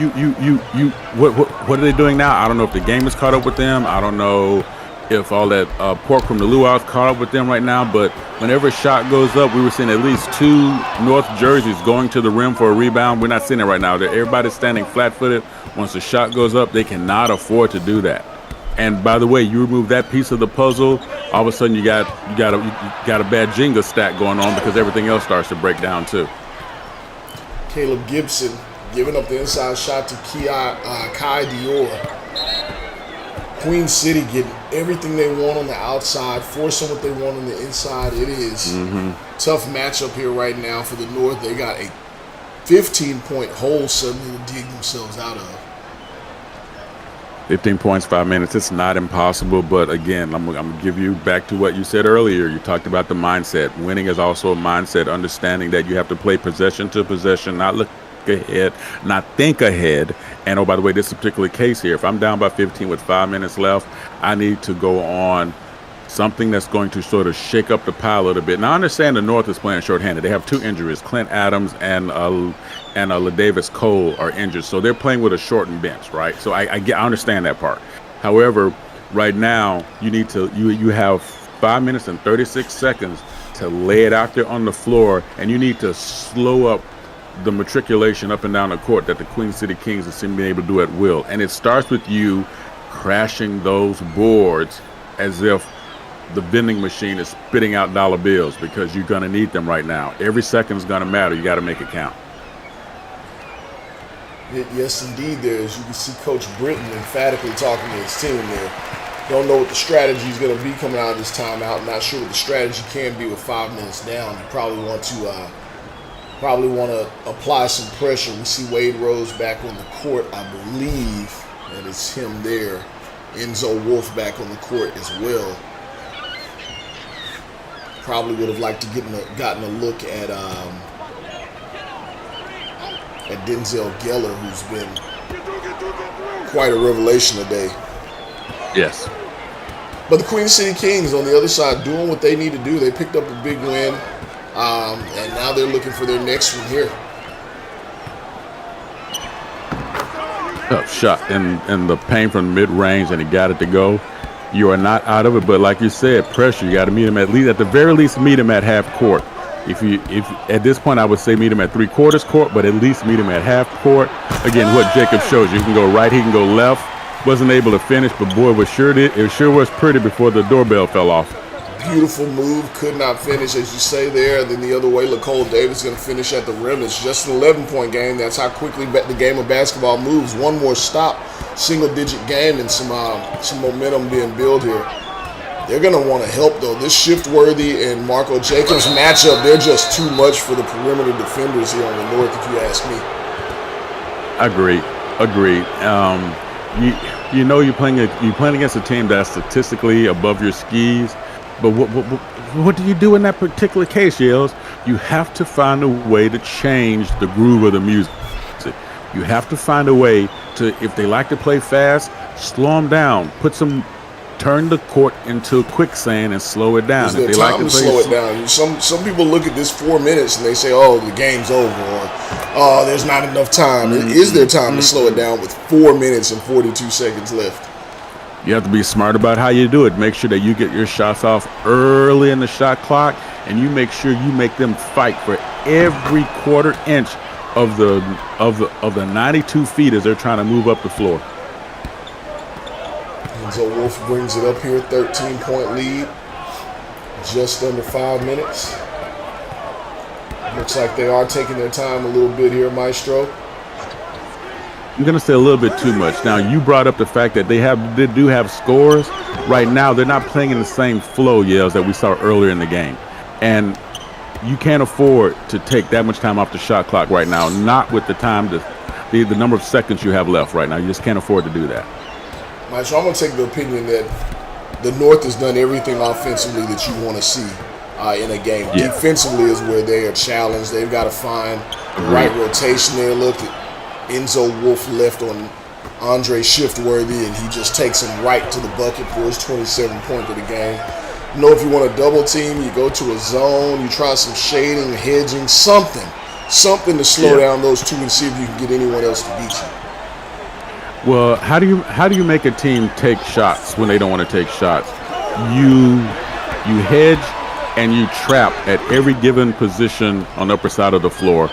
what are they doing now? I don't know if the game is caught up with them. I don't know if all that pork from the luau is caught up with them right now. But whenever a shot goes up, we were seeing at least 2 North jerseys going to the rim for a rebound. We're not seeing it right now. Everybody's standing flat-footed. Once the shot goes up, they cannot afford to do that. And by the way, you remove that piece of the puzzle, all of a sudden you got a bad Jenga stack going on because everything else starts to break down too. Caleb Gibson giving up the inside shot to Kai Dior. Queen City getting everything they want on the outside, forcing what they want on the inside. It is tough matchup here right now for the North. They got a 15-point hole suddenly to dig themselves out of. 15 points, 5 minutes. It's not impossible, but again, I'm going to give you back to what you said earlier. You talked about the mindset. Winning is also a mindset, understanding that you have to play possession to possession, not look ahead, not think ahead. And oh, by the way, this is a particular case here. If I'm down by 15 with 5 minutes left, I need to go on something that's going to sort of shake up the pile a little bit. Now, I understand the North is playing shorthanded. They have 2 injuries. Clint Adams and LaDavis Cole are injured. So they're playing with a shortened bench, right? So I understand that part. However, right now, you have 5 minutes and 36 seconds to lay it out there on the floor, and you need to slow up the matriculation up and down the court that the Queen City Kings are seem to be able to do at will. And it starts with you crashing those boards as if the vending machine is spitting out dollar bills, because you're going to need them right now. Every second is going to matter. You got to make it count. Yes, indeed, there. As you can see Coach Britton emphatically talking to his team there. Don't know what the strategy is going to be coming out of this timeout. Not sure what the strategy can be with 5 minutes down. You probably want to apply some pressure. We see Wade Rose back on the court. I believe that it's him there. Enzo Wolf back on the court as well. Probably would have liked to gotten a look at Denzel Geller, who's been quite a revelation today. Yes. But the Queen City Kings on the other side doing what they need to do. They picked up a big win, and now they're looking for their next one here. Tough shot in the paint from the mid-range, and he got it to go. You are not out of it, but like you said, pressure. You got to meet him at the very least, meet him at half court. If at this point, I would say meet him at 3/4 court, but at least meet him at half court. Again, what Jacob shows you can go right, he can go left. Wasn't able to finish, but boy, it sure was pretty before the doorbell fell off. Beautiful move, could not finish, as you say there. Then the other way, LaCole Davis is going to finish at the rim. It's just an 11-point game. That's how quickly the game of basketball moves. One more stop, single-digit game, and some momentum being built here. They're going to want to help, though. This Shift-Worthy and Marco Jacobs matchup, they're just too much for the perimeter defenders here on the North, if you ask me. Agreed. You're playing against a team that's statistically above your skis. But what do you do in that particular case, Yales? You have to find a way to change the groove of the music. You have to find a way to, if they like to play fast, slow them down. Put some turn the court into quicksand and slow it down. Is there If they time like to to play slow it down? Some people look at this 4 minutes and they say, "Oh, the game's over," or "Oh, there's not enough time." Is there time to slow it down with 4 minutes and 42 seconds left? You have to be smart about how you do it. Make sure that you get your shots off early in the shot clock, and you make sure you make them fight for every quarter inch of the 92 feet as they're trying to move up the floor. So Wolf brings it up here, 13-point lead, just under 5 minutes. Looks like they are taking their time a little bit here, Maestro. I'm going to say a little bit too much. Now, you brought up the fact that they do have scores. Right now, they're not playing in the same flow, Yells, that we saw earlier in the game. And you can't afford to take that much time off the shot clock right now, not with the number of seconds you have left right now. You just can't afford to do that. Maestro, I'm going to take the opinion that the North has done everything offensively that you want to see in a game. Yeah. Defensively is where they are challenged. They've got to find the right rotation there. Look, Enzo Wolf left on Andre Shiftworthy, and he just takes him right to the bucket for his 27th point of the game. You know, if you want a double team, you go to a zone, you try some shading, hedging, something to slow down those two and see if you can get anyone else to beat you. Well, how do you make a team take shots when they don't want to take shots? You hedge and you trap at every given position on the upper side of the floor.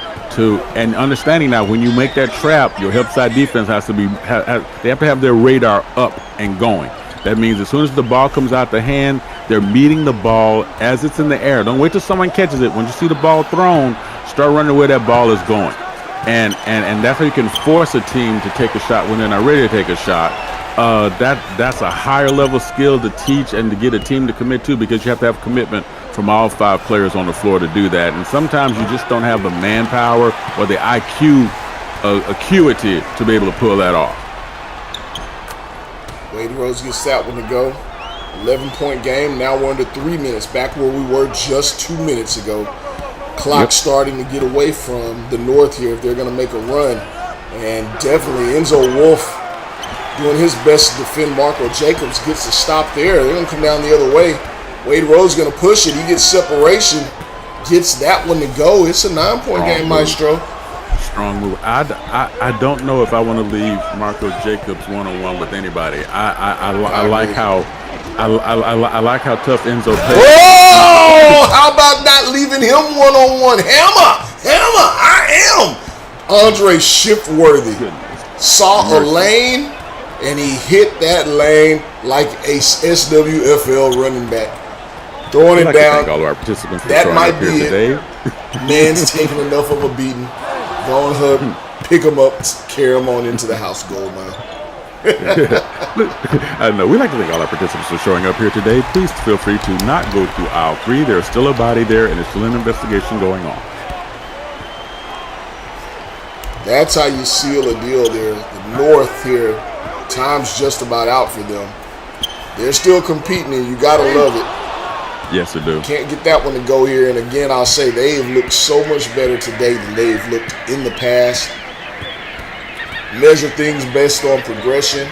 And understanding now, when you make that trap, your help side defense has to be they have to have their radar up and going. That means as soon as the ball comes out the hand, they're meeting the ball as it's in the air. Don't wait till someone catches it. When you see the ball thrown, start running where that ball is going. And that's how you can force a team to take a shot when they're not ready to take a shot. That's a higher level skill to teach and to get a team to commit to, because you have to have commitment from all 5 players on the floor to do that. And sometimes you just don't have the manpower or the acuity to be able to pull that off. Wade Rose gets that one to go. 11-point game. Now we're under 3 minutes, back where we were just 2 minutes ago. Clock starting to get away from the North here if they're going to make a run. And definitely Enzo Wolf doing his best to defend Marco Jacobs. Gets a stop there. They're going to come down the other way. Wade Rose going to push it. He gets separation. Gets that one to go. It's a 9-point game, Maestro. Strong move. I don't know if I want to leave Marco Jacobs one-on-one with anybody. I like how tough Enzo plays. Oh, how about not leaving him one-on-one? Hammer, I am. Andre Shiftworthy saw a lane, and he hit that lane like a SWFL running back. Throwing it down. Thank all of our participants for that showing might up here be today. Man's taking enough of a beating. Go on, hub, pick him up, carry him on into the house, gold mine. I know. We'd like to thank all our participants for showing up here today. Please feel free to not go to aisle 3. There's still a body there, and there's still an investigation going on. That's how you seal a deal there. The North here, time's just about out for them. They're still competing, and you got to love it. Yes, I do. Can't get that one to go here. And again, I'll say they have looked so much better today than they've looked in the past. Measure things based on progression.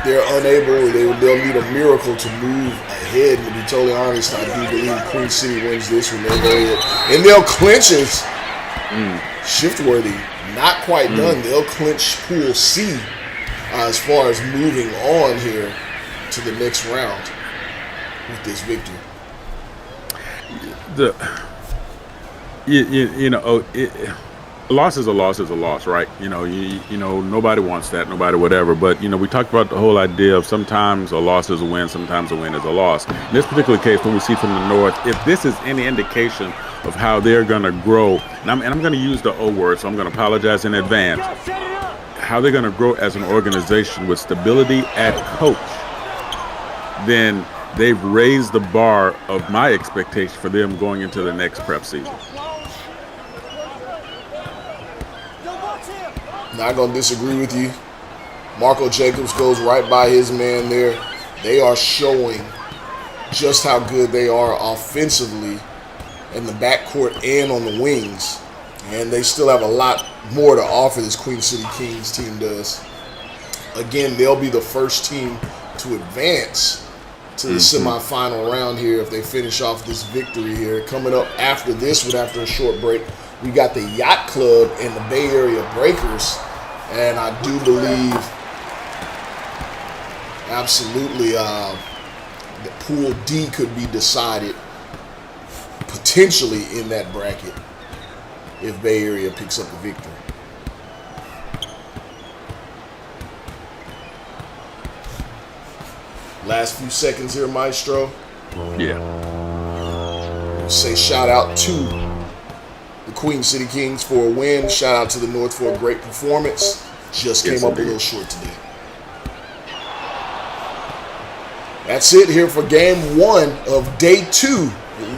They're unable, they'll need a miracle to move ahead. And to be totally honest, I do believe Queen City wins this one. And they'll clinch it. Shiftworthy, not quite done. They'll clinch Pool C as far as moving on here to the next round with this victory. A loss is a loss, right? You know, nobody wants that, nobody whatever. But we talked about the whole idea of sometimes a loss is a win, sometimes a win is a loss. In this particular case, when we see from the North, if this is any indication of how they're going to grow, and I'm going to use the O word, so I'm going to apologize in advance. How they're going to grow as an organization with stability at coach, then they've raised the bar of my expectation for them going into the next prep season. Not going to disagree with you. Marco Jacobs goes right by his man there. They are showing just how good they are offensively in the backcourt and on the wings. And they still have a lot more to offer, this Queen City Kings team does. Again, they'll be the first team to advance to the semifinal round here if they finish off this victory here. Coming up after this one, after a short break, we got the Yacht Club and the Bay Area Breakers. And I do believe absolutely that Pool D could be decided potentially in that bracket if Bay Area picks up a victory. Last few seconds here, Maestro. Yeah. Say shout out to the Queen City Kings for a win. Shout out to the North for a great performance. Just came up a little short today. That's it here for game 1 of day 2,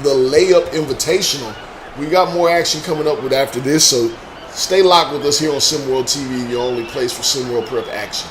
the Lei-Up Invitational. We got more action coming up with after this, so stay locked with us here on SimWorld TV, your only place for SimWorld Prep action.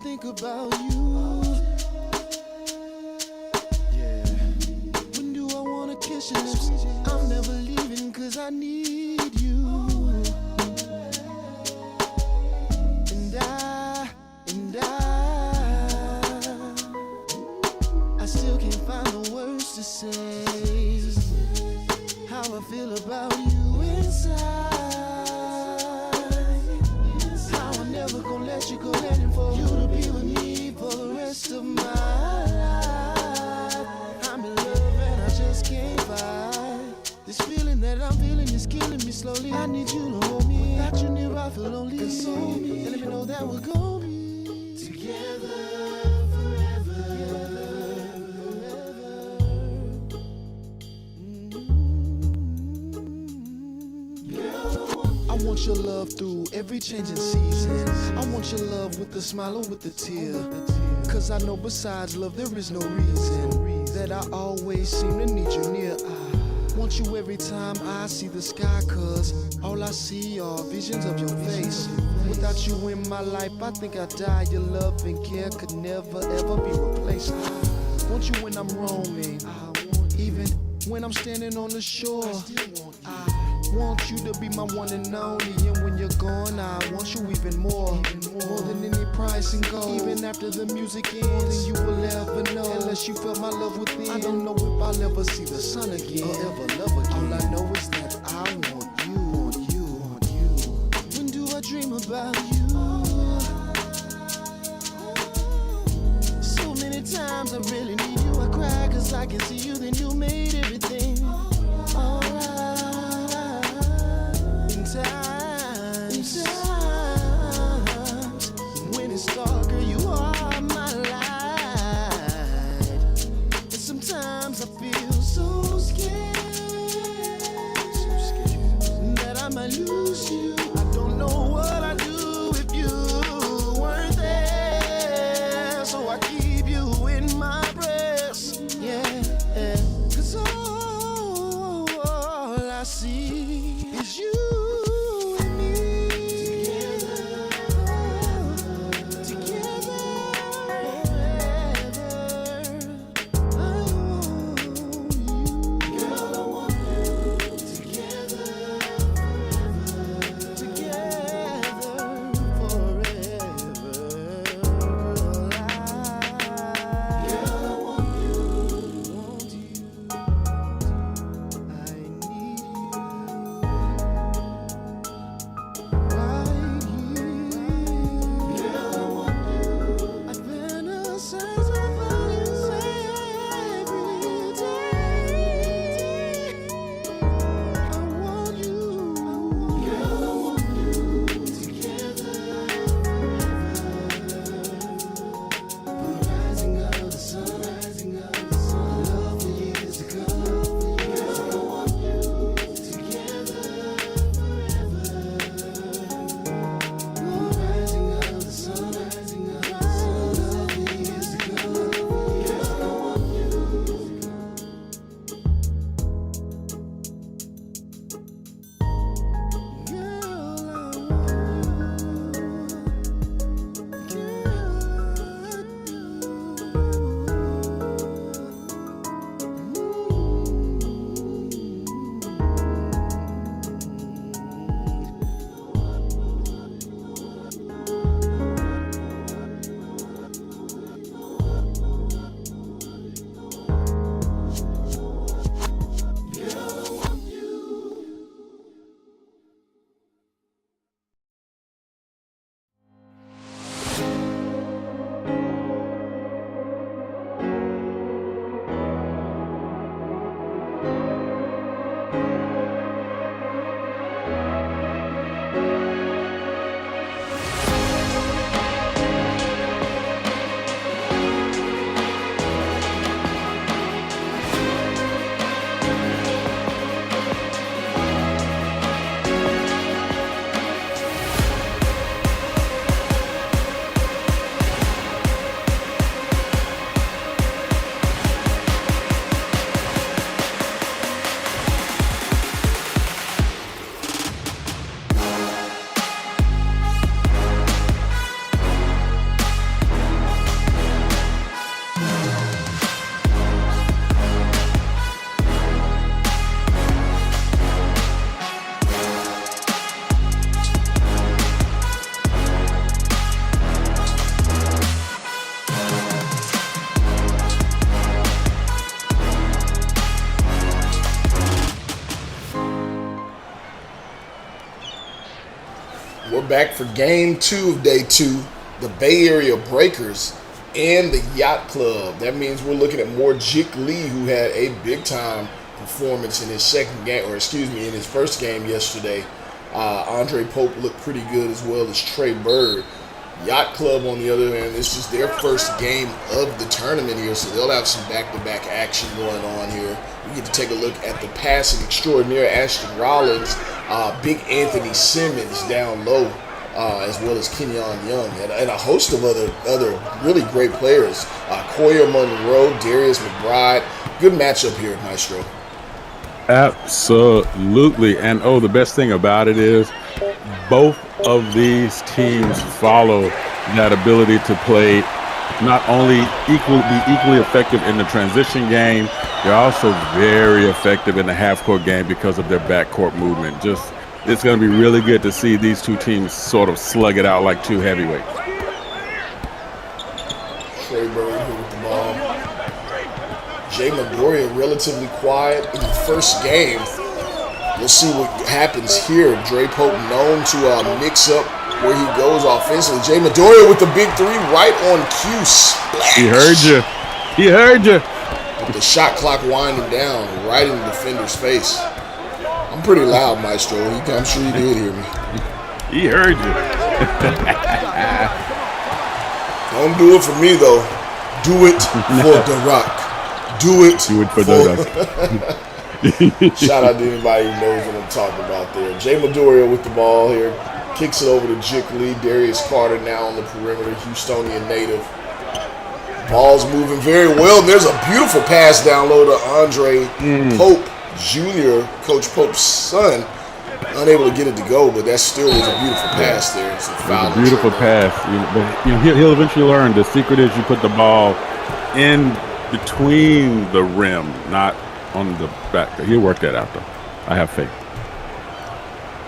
think about you. Yeah. When do I wanna kiss your lips? I'm never leaving 'cause I need you. And I about you inside. How I'm never gonna let you go, heading for you to be with me for the rest of my life. I'm in love and I just can't fight. This feeling that I'm feeling is killing me slowly. I need you to hold me. Without you near, I feel lonely. Console me and let me know that we're gonna be together forever. I want your love through every changing season. I want your love with the smile or with the tear. Cause I know besides love there is no reason that I always seem to need you near. I want you every time I see the sky, cause all I see are visions of your face. Without you in my life, I think I die. Your love and care could never ever be replaced. I want you when I'm roaming, even when I'm standing on the shore. I want you to be my one and only, and when you're gone, I want you even more than any price and gold. Even after the music ends, more than you will ever know. Unless you felt my love within, I don't know if I'll ever see the sun again or ever love again. All I know is that I want you, want you, want you. When do I dream about you? So many times I really need you. I cry cause I can see you, then you made everything alright. Times when it's dark, girl, you are my light. And sometimes I feel so scared that I might lose you. I don't know what I'd do if you weren't there, so I keep you in my breast, yeah. Cause all I see is you. We're back for game 2 of day 2. The Bay Area Breakers and the Yacht Club. That means we're looking at more Jik Lee, who had a big-time performance in his in his first game yesterday. Andre Pope looked pretty good, as well as Trey Bird. Yacht Club, on the other hand, this is their first game of the tournament here, so they'll have some back-to-back action going on here. We get to take a look at the passing extraordinaire, Ashton Rollins, Big Anthony Simmons down low, as well as Kenyon Young, and a host of other really great players. Koya Monroe, Darius McBride. Good matchup here, Maestro. Absolutely. And the best thing about it is both of these teams follow that ability to play not only be equally effective in the transition game, they're also very effective in the half-court game because of their backcourt movement. It's going to be really good to see these two teams sort of slug it out like two heavyweights. Trey Bird here with the ball. Jay Midoriya relatively quiet in the first game. We'll see what happens here. Dre Pope known to mix up where he goes offensively. Jay Midoriya with the big 3 right on cue. Splash. He heard you. He heard you. With the shot clock winding down right in the defender's face. I'm pretty loud, Maestro. I'm sure you did hear me. He heard you. Don't do it for me, though. Do it for The Rock. Do it for The Rock. Shout out to anybody who knows what I'm talking about there. Jay Midoriya with the ball here. Kicks it over to Jik Lee. Darius Carter now on the perimeter. Houstonian native. Ball's moving very well. There's a beautiful pass down low to Andre Pope Jr., Coach Pope's son. Unable to get it to go, but that still was a beautiful pass there. It's a foul. Beautiful pass. But he'll eventually learn. The secret is you put the ball in between the rim, not on the back. He'll work that out, though. I have faith.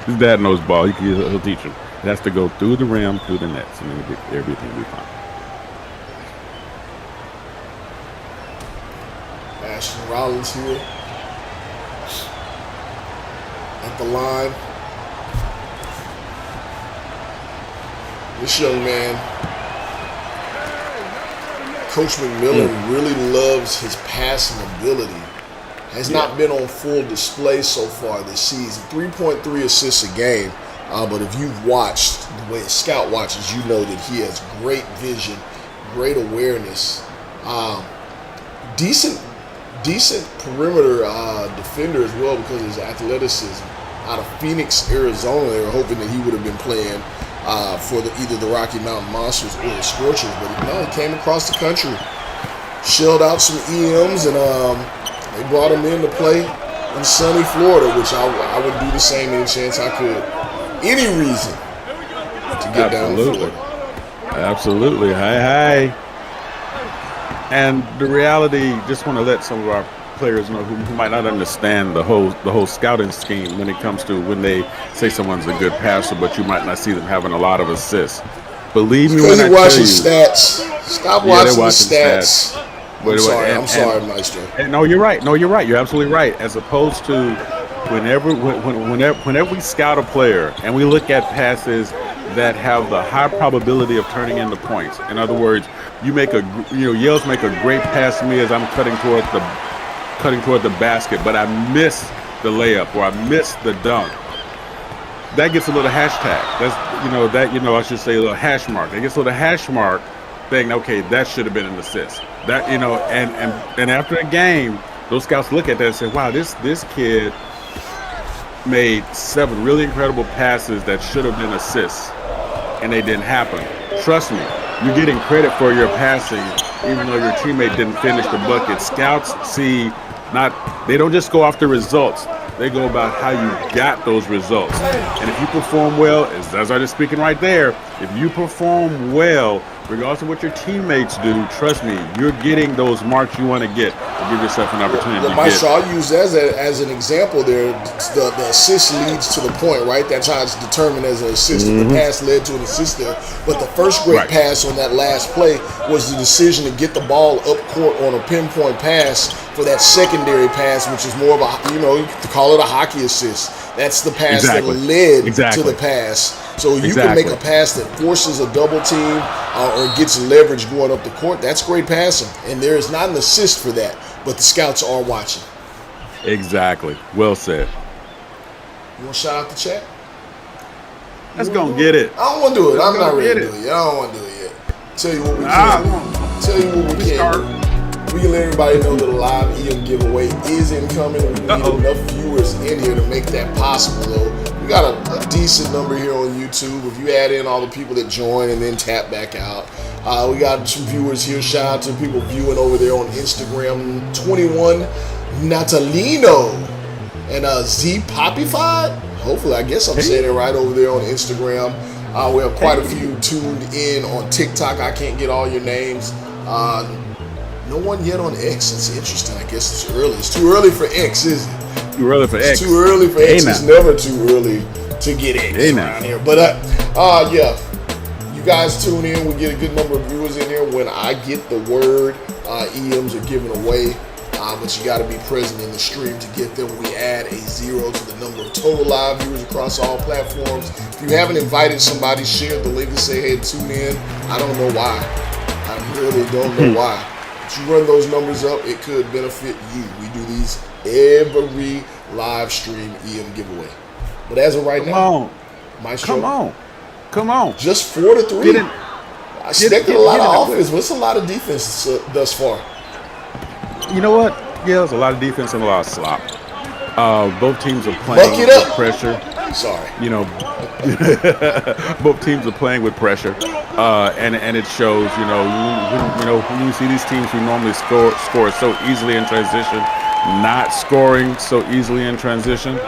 His dad knows ball. He'll teach him. It has to go through the rim, through the nets, and then everything will be fine. Ashton Rollins here at the line. This young man, Coach McMillan, really loves his passing ability. Has not been on full display so far this season. 3.3 assists a game. But if you've watched the way a scout watches, you know that he has great vision, great awareness. Decent perimeter defender as well because of his athleticism. Out of Phoenix, Arizona, they were hoping that he would have been playing for either the Rocky Mountain Monsters or the Scorchers. But he came across the country, shelled out some EMs, and they brought him in to play in sunny Florida, which I would do the same any chance I could. Any reason to get down to Florida. Absolutely. Hi. And the reality, just want to let some of our players know who might not understand the whole scouting scheme when it comes to when they say someone's a good passer, but you might not see them having a lot of assists. Believe me when I tell you. Because you're watching stats. Stop watching the stats. I'm sorry, Maestro. No, you're right. You're absolutely right. As opposed to whenever we scout a player and we look at passes that have the high probability of turning into points. In other words, Yales make a great pass to me as I'm cutting toward the basket, but I miss the layup or I miss the dunk. That gets a little hashtag. I should say a little hash mark. It gets a little hash mark thing. Okay, that should have been an assist. That and after a game, those scouts look at that and say, "Wow, this kid made 7 really incredible passes that should have been assists, and they didn't happen." Trust me, you're getting credit for your passing, even though your teammate didn't finish the bucket. Scouts they don't just go off the results. They go about how you got those results. And if you perform well, as I was speaking right there, if you perform well, regardless of what your teammates do, trust me, you're getting those marks you want to get to give yourself an opportunity to get. I'll use that as an example there. The assist leads to the point, right? That's how it's determined as an assist. The pass led to an assist there. But the first great pass on that last play was the decision to get the ball up court on a pinpoint pass for that secondary pass, which is more of a, you could call it a hockey assist. That's the pass that led to the pass. So you can make a pass that forces a double team or gets leverage going up the court. That's great passing. And there is not an assist for that, but the scouts are watching. Exactly. Well said. You want to shout out the chat? Let's go get it. I don't want to do it. I'm not ready to do it yet. I don't want to do it yet. Tell you what we can. Tell you what we can. We can let everybody know that a live EM giveaway is incoming. We need enough viewers in here to make that possible, though. We got a decent number here on YouTube. If you add in all the people that join and then tap back out, we got some viewers here. Shout out to people viewing over there on Instagram. 21 Natalino and Z Poppyfied. Hopefully, I guess I'm saying it right over there on Instagram. We have quite a few tuned in on TikTok. I can't get all your names. No one yet on X. It's interesting. I guess it's early. It's too early for X, is it? Too early for X. It's too early for X. It's never too early to get X around here. But yeah, you guys tune in. We get a good number of viewers in here. When I get the word, EMs are given away. But you got to be present in the stream to get them. We add a 0 to the number of total live viewers across all platforms. If you haven't invited somebody, share the link and say, hey, tune in. I don't know why. I really don't know why. But you run those numbers up, it could benefit you. We do these every live stream EM giveaway. But as of right now, Maestro, come on. Just 4-3. I expected a lot of offense. What's a lot of defense thus far? You know what? Yeah, there's a lot of defense and a lot of slop. Both teams are playing with pressure. Sorry. Both teams are playing with pressure, and it shows. When you see these teams who normally score so easily in transition, not scoring so easily in transition.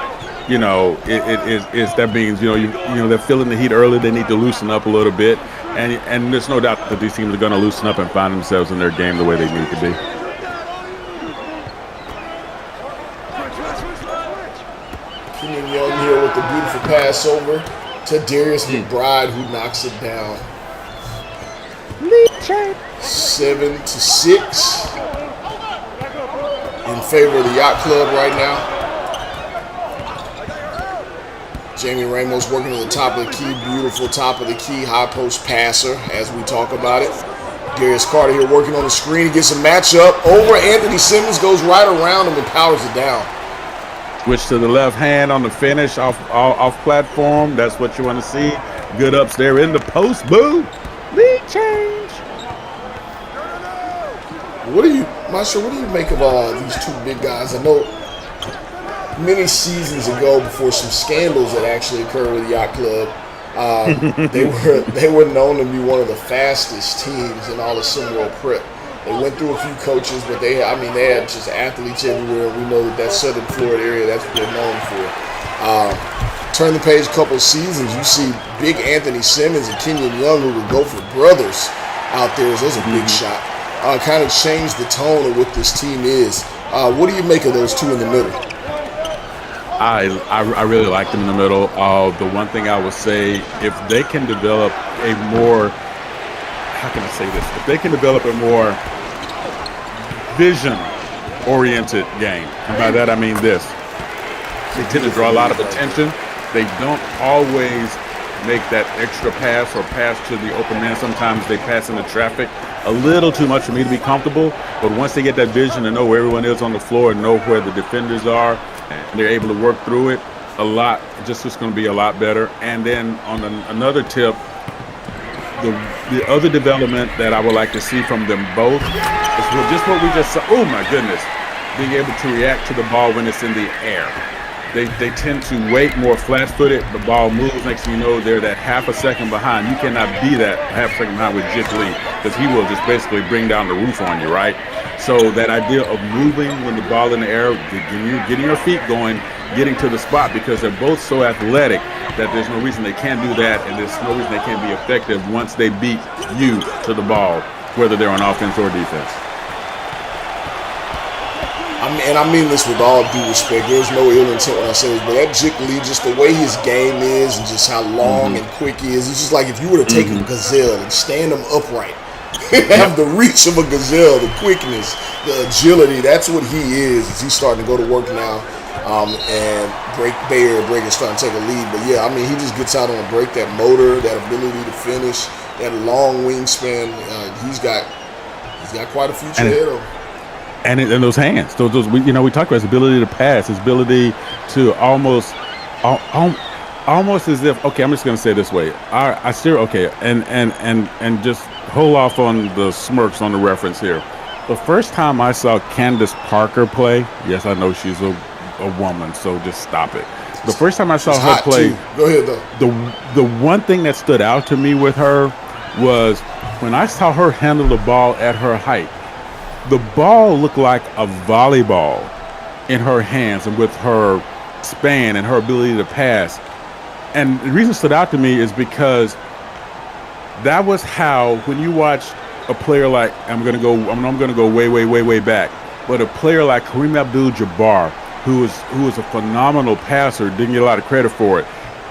That means they're feeling the heat early. They need to loosen up a little bit, and there's no doubt that these teams are going to loosen up and find themselves in their game the way they need to be. Kenyon Young here with the beautiful pass over to Darius McBride, who knocks it down. 7-6 in favor of the Yacht Club right now. Jamie Ramos working on the top of the key, beautiful top of the key, high post passer as we talk about it. Darius Carter here working on the screen. He gets a matchup over Anthony Simmons, goes right around him and powers it down. Switch to the left hand on the finish off platform. That's what you want to see. Good ups there in the post. Boom. Lead change. Maestro, what do you make of these two big guys? I know many seasons ago, before some scandals that actually occurred with the Yacht Club, they were known to be one of the fastest teams in all of SimWorld Prep. They went through a few coaches, but they had just athletes everywhere. We know that Southern Florida area, that's what they're known for. Turn the page a couple of seasons, you see big Anthony Simmons and Kenyon Young, who would go for brothers out there. There's a big shot. Kind of changed the tone of what this team is. What do you make of those two in the middle? I really like them in the middle. The one thing I would say, if they can develop a more, how can I say this? If they can develop a more vision-oriented game, and by that I mean this: they tend to draw a lot of attention. They don't always make that extra pass or pass to the open man. Sometimes they pass into traffic a little too much for me to be comfortable. But once they get that vision and know where everyone is on the floor and know where the defenders are, and they're able to work through it a lot, it's going to be a lot better. And then on another tip, the other development that I would like to see from them both is just what we just saw. Oh my goodness, being able to react to the ball when it's in the air. They tend to wait more flat-footed. The ball moves. Next thing you know, they're that half a second behind. You cannot be that half a second behind with Jip Lee, because he will just basically bring down the roof on you, right? So that idea of moving when the ball in the air, getting your feet going, getting to the spot, because they're both so athletic that there's no reason they can't do that, and there's no reason they can't be effective once they beat you to the ball, whether they're on offense or defense. And I mean this with all due respect. There's no ill intent when I say this, but that Jip Lee, just the way his game is and just how long and quick he is, it's just like if you were to take a gazelle and stand him upright have the reach of a gazelle, the quickness, the agility. That's what he is. He's starting to go to work now, and Bay Area Break is starting to take a lead. But yeah, I mean, he just gets out on a break. That motor, that ability to finish, that long wingspan. He's got quite a future ahead of him. And those hands, those we talked about his ability to pass, his ability to almost as if, okay, I'm just going to say it this way. I still, okay, and just hold off on the smirks on the reference here. The first time I saw Candace Parker play, yes, I know she's a woman, so just stop it. The first time I saw her play, go ahead though. The one thing that stood out to me with her was when I saw her handle the ball at her height. The ball looked like a volleyball in her hands and with her span and her ability to pass. And the reason it stood out to me is because that was how, when you watch a player like, I'm gonna go way back, but a player like Kareem Abdul-Jabbar, who was a phenomenal passer, didn't get a lot of credit for it.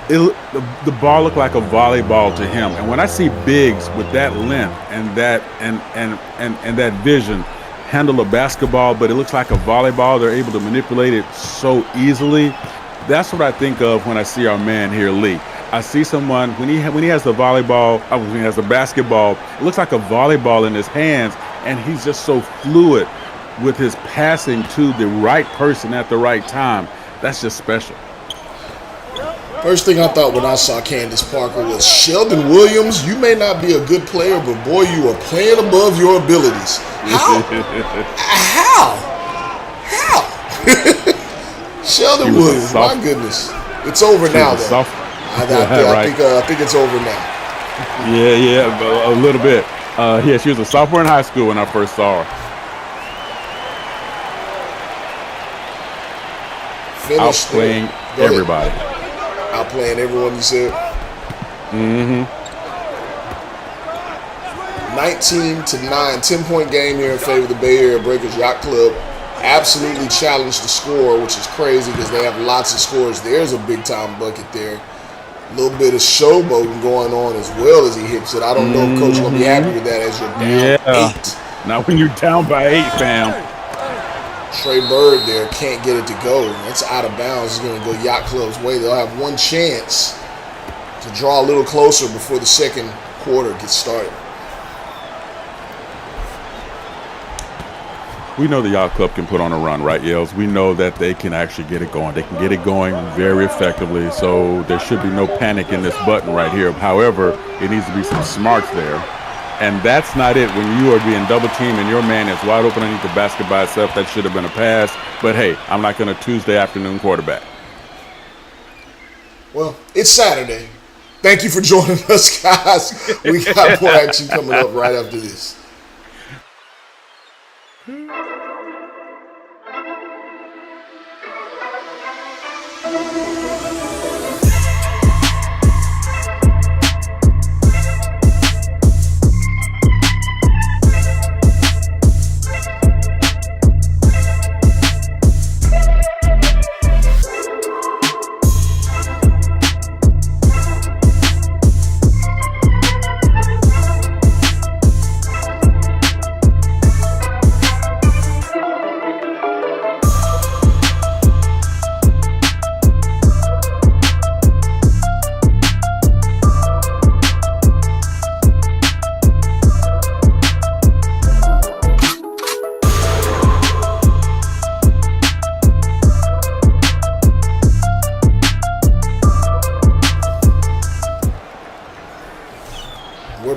The ball looked like a volleyball to him. And when I see bigs with that length and that vision handle a basketball, but it looks like a volleyball, they're able to manipulate it so easily. That's what I think of when I see our man here, Lee. I see someone when he has the volleyball, when he has the basketball, it looks like a volleyball in his hands, and he's just so fluid with his passing to the right person at the right time. That's just special. First thing I thought when I saw Candace Parker was, Sheldon Williams, you may not be a good player, but boy, you are playing above your abilities. How? Sheldon Williams, my goodness. It's over now, though. I think it's over now. Yeah, a little bit. Yeah, she was a sophomore in high school when I first saw her. Outplaying everybody. Outplaying everyone, you said? Mm-hmm. 19-9, 10-point game here in favor of the Bay Area Breakers Yacht Club. Absolutely challenged the score, which is crazy because they have lots of scores. There's a big-time bucket there. A little bit of showboating going on as well as he hits it. I don't know if Coach will be happy with that as you're down 8. Not when you're down by 8, fam. Trey Bird there can't get it to go. That's out of bounds. It's going to go Yacht Club's way. They'll have one chance to draw a little closer before the second quarter gets started. We know the Yacht Club can put on a run, right, Yels? We know that they can actually get it going. They can get it going very effectively, so there should be no panic in this button right here. However, it needs to be some smarts there. And that's not it. When you are being double teamed and your man is wide open underneath the basket by itself, that should have been a pass. But hey, I'm not going to Tuesday afternoon quarterback. Well, it's Saturday. Thank you for joining us, guys. We got more action coming up right after this.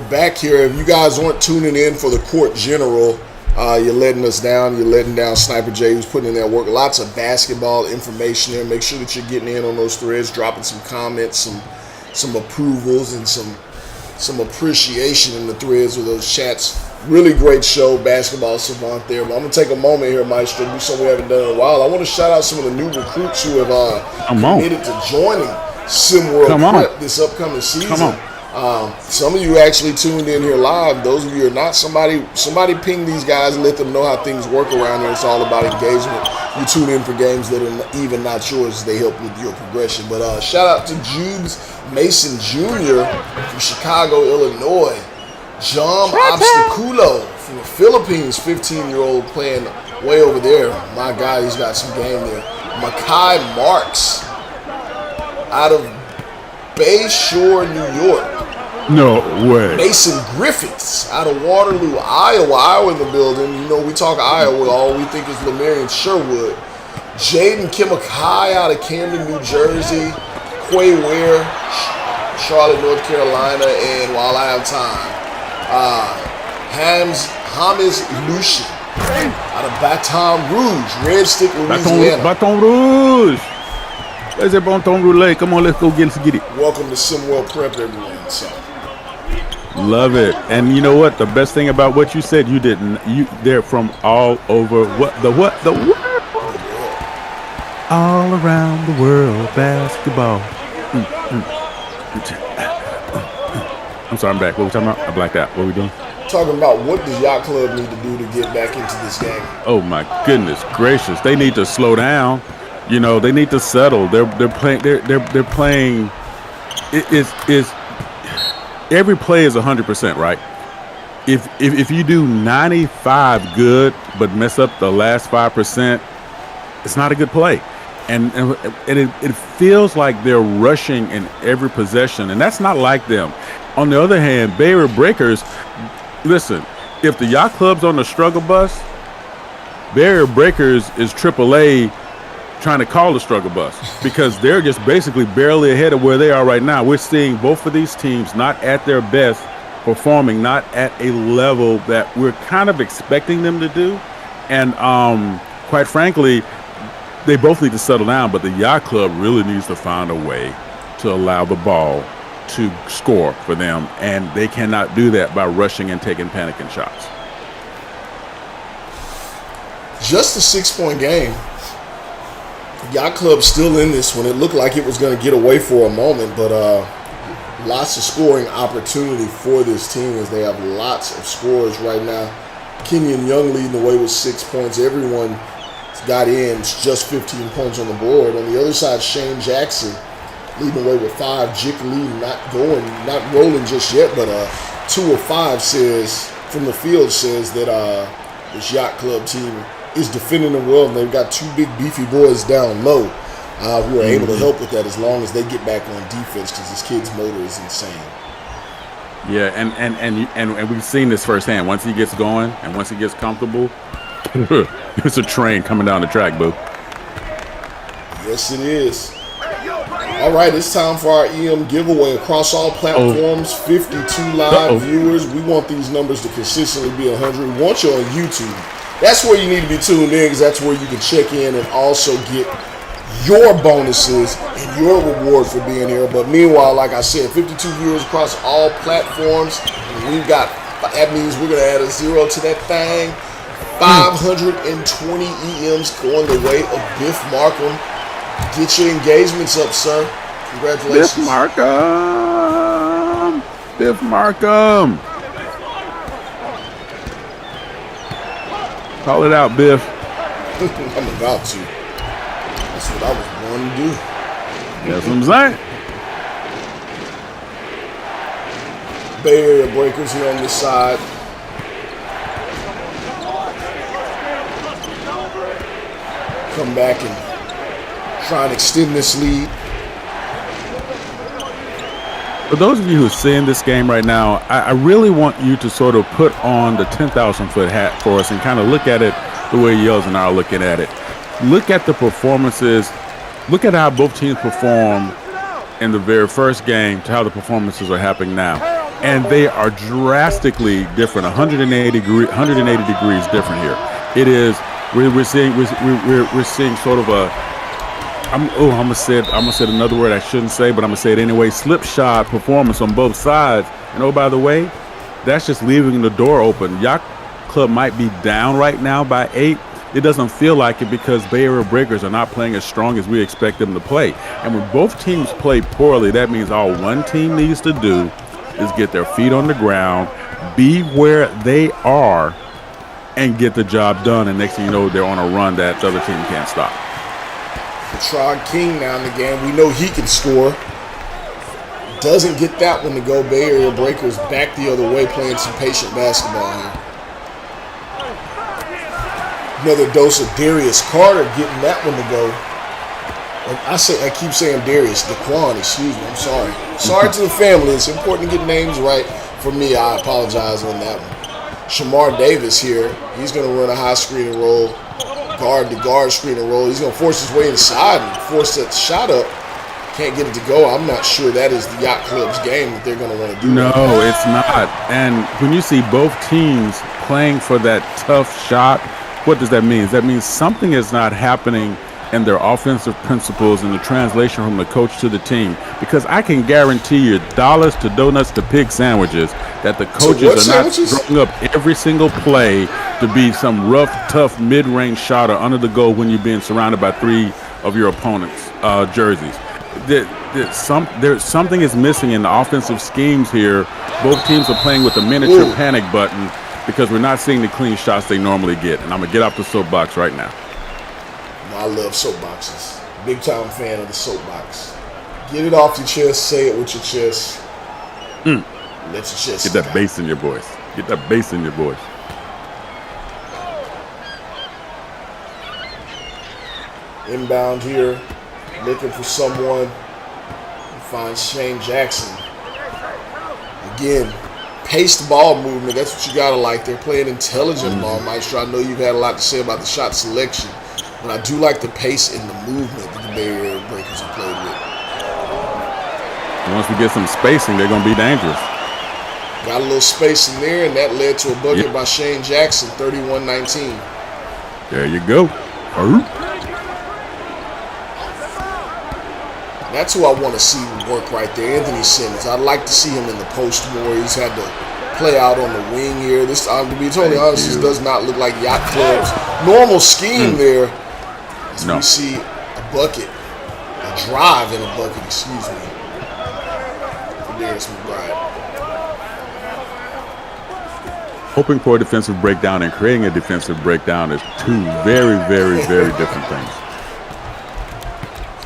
Back here, if you guys weren't tuning in for the Court General, you're letting us down. You're letting down Sniper J, who's putting in that work. Lots of basketball information there. Make sure that you're getting in on those threads, dropping some comments, some approvals, and some appreciation in the threads with those chats. Really great show, Basketball Savant there. But I'm going to take a moment here, Maestro, do something we haven't done in a while. I want to shout out some of the new recruits who have committed to joining SimWorld Prep this upcoming season. Some of you actually tuned in here live. Those of you who are not, somebody ping these guys and let them know how things work around here. It's all about engagement. You tune in for games that are even not yours. They help with your progression. But shout out to Jubes Mason Jr. from Chicago, Illinois. Jom Obstaculo from the Philippines, 15-year-old playing way over there. My God, he's got some game there. Makai Marks out of Bayshore, New York. No way. Mason Griffiths out of Waterloo, Iowa. Iowa in the building. You know, we talk Iowa, all we think is Lemarian Sherwood. Jaden Kimakai out of Camden, New Jersey. Quay Ware, Charlotte, North Carolina. And while I have time, Hamis Lucian out of Baton Rouge, Red Stick, Louisiana. Baton Rouge. Where's that Baton Rouge? Come on, let's get it. Welcome to SimWorld Prep, everyone. So. Love it. And you know what? The best thing about what you said, they're from all over the world. All around the world, basketball. I'm sorry, I'm back. What are we talking about? I blacked out. What are we doing? Talking about what does Yacht Club need to do to get back into this game? Oh my goodness gracious! They need to slow down. You know, they need to settle. They're playing. They're playing. It's every play is 100%, right? If you do 95 good but mess up the last 5%, it's not a good play. And it feels like they're rushing in every possession, and that's not like them. On the other hand, Bay Area Breakers, listen, if the Yacht Club's on the struggle bus, Bay Area Breakers is AAA trying to call the struggle bus because they're just basically barely ahead of where they are right now. We're seeing both of these teams not at their best, performing not at a level that we're kind of expecting them to do. And quite frankly, they both need to settle down, but the Yacht Club really needs to find a way to allow the ball to score for them, and they cannot do that by rushing and taking panicking shots. Just a 6-point game. Yacht Club still in this one. It looked like it was going to get away for a moment, but lots of scoring opportunity for this team as they have lots of scores right now. Kenyon Young leading the way with 6 points. Everyone got in. It's just 15 points on the board. On the other side, Shane Jackson leading the way with 5. Jick Lee not rolling just yet, but 2 of 5 says from the field says that this Yacht Club team is defending them well, and they've got 2 big beefy boys down low who are able to help with that as long as they get back on defense because this kid's motor is insane. Yeah, and we've seen this firsthand. Once he gets going and once he gets comfortable, it's a train coming down the track, boo. Yes, it is. All right, it's time for our EM giveaway across all platforms. 52 live viewers. We want these numbers to consistently be 100. We want you on YouTube. That's where you need to be tuned in because that's where you can check in and also get your bonuses and your reward for being here. But meanwhile, like I said, 52 viewers across all platforms. And that means we're going to add a 0 to that thing. 520 EMs going the way of Biff Markham. Get your engagements up, sir. Congratulations. Biff Markham. Call it out, Biff. I'm about to. That's what I was born to do. That's what I'm saying. Bay Area Breakers here on this side. Come back and try and extend this lead. For those of you who are seeing this game right now, I really want you to sort of put on the 10,000-foot hat for us and kind of look at it the way Yells and I are looking at it. Look at the performances. Look at how both teams performed in the very first game to how the performances are happening now. And they are drastically different, 180 degrees different here. It is, we're seeing sort of a, I'm gonna say another word I shouldn't say, but I'm gonna say it anyway. Slipshod performance on both sides. And oh, by the way, that's just leaving the door open. Yacht Club might be down right now by 8. It doesn't feel like it because Bay Area Breakers are not playing as strong as we expect them to play. And when both teams play poorly, that means all one team needs to do is get their feet on the ground, be where they are, and get the job done. And next thing you know, they're on a run that the other team can't stop. Trog King now in the game. We know he can score. Doesn't get that one to go. Bay Area Breakers back the other way, playing some patient basketball here. Another dose of Darius Carter getting that one to go. I keep saying Darius, Daquan, excuse me. I'm sorry. Sorry to the family. It's important to get names right. For me, I apologize on that one. Shamar Davis here. He's going to run a high screen and roll. Guard to guard screen and roll. He's going to force his way inside and force that shot up. Can't get it to go. I'm not sure that is the Yacht Club's game that they're going to want to do. No, it's not. And when you see both teams playing for that tough shot, what does that mean? That means something is not happening in their offensive principles and the translation from the coach to the team. Because I can guarantee you dollars to donuts to pig sandwiches that the coaches are not throwing up every single play to be some rough, tough, mid-range shot or under the goal when you're being surrounded by three of your opponents' jerseys. There's something is missing in the offensive schemes here. Both teams are playing with a miniature panic button because we're not seeing the clean shots they normally get. And I'm going to get off the soapbox right now. I love soapboxes. Big time fan of the soapbox. Get it off your chest. Say it with your chest. Let your chest get that bass in your voice. Get that bass in your voice. Inbound here. Looking for someone. Find Shane Jackson. Again, paced ball movement. That's what you got to like. They're playing intelligent ball, Maestro. I know you've had a lot to say about the shot selection. But I do like the pace and the movement that the Bay Area Breakers have played with. Once we get some spacing, they're going to be dangerous. Got a little space in there, and that led to a bucket by Shane Jackson, 31-19. There you go. That's who I want to see work right there, Anthony Simmons. I'd like to see him in the post more. He's had to play out on the wing here. This, to be totally honest, this does not look like Yacht Club's normal scheme there. As we see a bucket, a drive in a bucket, excuse me, for Darius McBride. Hoping for a defensive breakdown and creating a defensive breakdown is two very, very, very different things.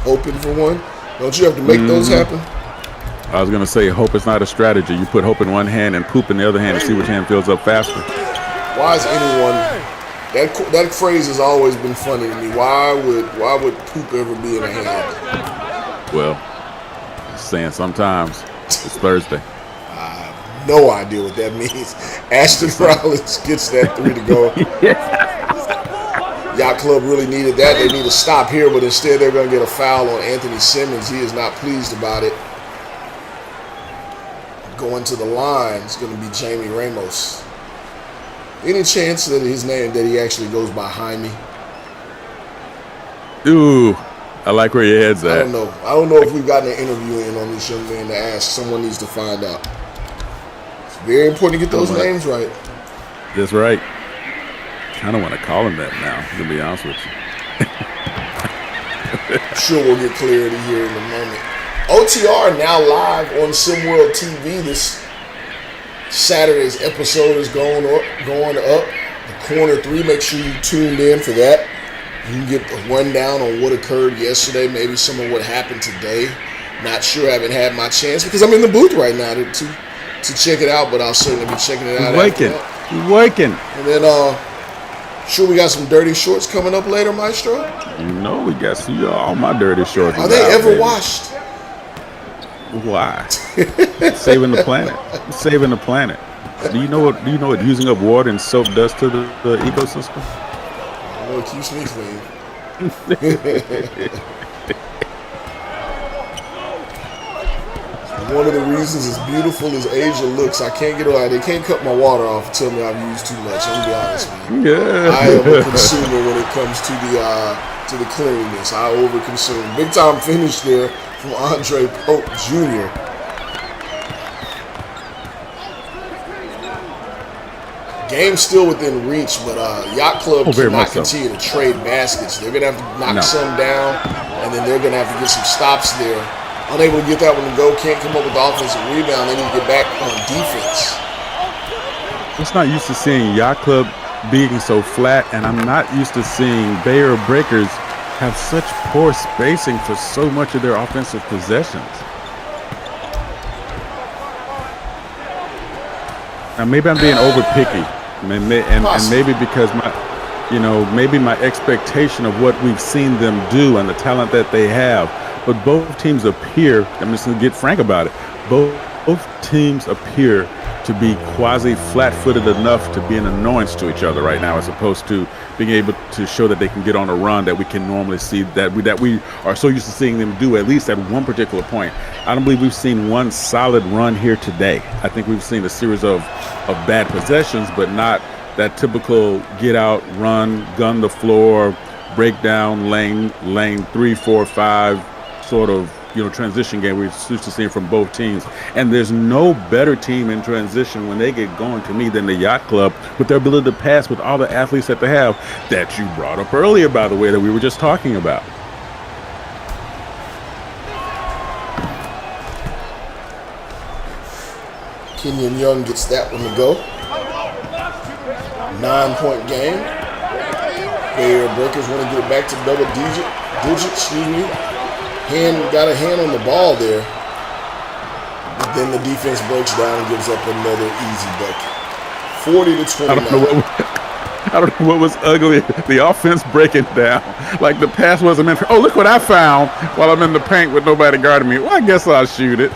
Hoping for one? Don't you have to make those happen? I was going to say, hope is not a strategy. You put hope in one hand and poop in the other hand and see which hand fills up faster. Why is anyone... That phrase has always been funny to me. Why would poop ever be in a hand? Well, just saying sometimes it's Thursday. I have no idea what that means. Ashton Rollins gets that three to go. Yacht Club really needed that. They need to stop here, but instead they're going to get a foul on Anthony Simmons. He is not pleased about it. Going to the line is going to be Jamie Ramos. Any chance that he actually goes behind me? Ooh, I like where your head's at. I don't know if we've gotten an interview in on this young man to ask. Someone needs to find out. It's very important to get those names right. That's right. I don't want to call him that now, to be honest with you. I'm sure we'll get clarity here in a moment. OTR now live on SimWorld TV. This Saturday's episode is going up. The corner three, make sure you tuned in for that. You can get a rundown on what occurred yesterday, maybe some of what happened today. Not sure, I haven't had my chance because I'm in the booth right now to check it out, but I'll certainly be checking it out. He's working. And then, sure we got some dirty shorts coming up later, Maestro? You know we got all my dirty shorts. Are they ever washed? Why? Saving the planet. Saving the planet. Do you know what using up water and soap does to the ecosystem? I know it keeps me clean. One of the reasons as beautiful as Asia looks, I can't get away. They can't cut my water off and tell me I've used too much. I'm gonna be honest, man. Yeah. I am a consumer when it comes to the cleanliness. I overconsume. Big time finish there from Andre Pope Jr. Game still within reach, but Yacht Club cannot continue to trade baskets. They're going to have to knock some down, and then they're going to have to get some stops there. Unable to get that one to go, can't come up with the offensive rebound. They need to get back on defense. I'm just not used to seeing Yacht Club being so flat, and I'm not used to seeing Bay Area Breakers have such poor spacing for so much of their offensive possessions. Now maybe I'm being over picky, and maybe because maybe my expectation of what we've seen them do and the talent that they have. But both teams appear, I'm just going to get frank about it, both teams appear to be quasi-flat-footed enough to be an annoyance to each other right now, as opposed to being able to show that they can get on a run that we can normally see, that we are so used to seeing them do, at least at one particular point. I don't believe we've seen one solid run here today. I think we've seen a series of bad possessions, but not that typical get out, run, gun the floor, break down, lane 3, 4, 5 sort of transition game we're used to seeing from both teams. And there's no better team in transition when they get going to me than the Yacht Club, with their ability to pass with all the athletes that they have, that you brought up earlier, by the way, that we were just talking about. Kenyon Young gets that one to go. 9-point game. Bay Area Breakers want to get it back to double digits. Got a hand on the ball there. But then the defense breaks down and gives up another easy bucket. 40-29. I don't know what was ugly. The offense breaking down. Like the pass wasn't meant for, oh, look what I found while I'm in the paint with nobody guarding me. Well, I guess I'll shoot it.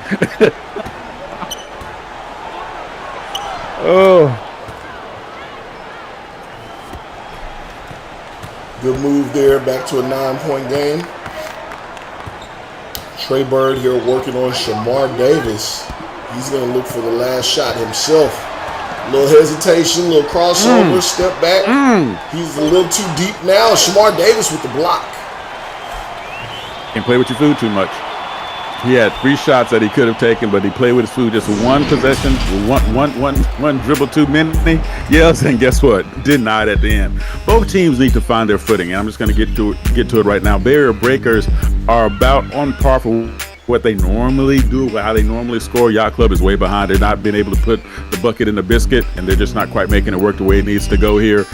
Oh. Good move there. Back to a 9-point game. Trey Bird here working on Shamar Davis. He's going to look for the last shot himself. A little hesitation, a little crossover, step back. He's a little too deep now. Shamar Davis with the block. Can't play with your food too much. He had 3 shots that he could have taken, but he played with his food. Just one possession, one dribble too many. Yes, and guess what? Denied at the end. Both teams need to find their footing, and I'm just going to get to it right now. Bay Area Breakers are about on par for what they normally do, how they normally score. Yacht Club is way behind. They're not being able to put the bucket in the biscuit, and they're just not quite making it work the way it needs to go here.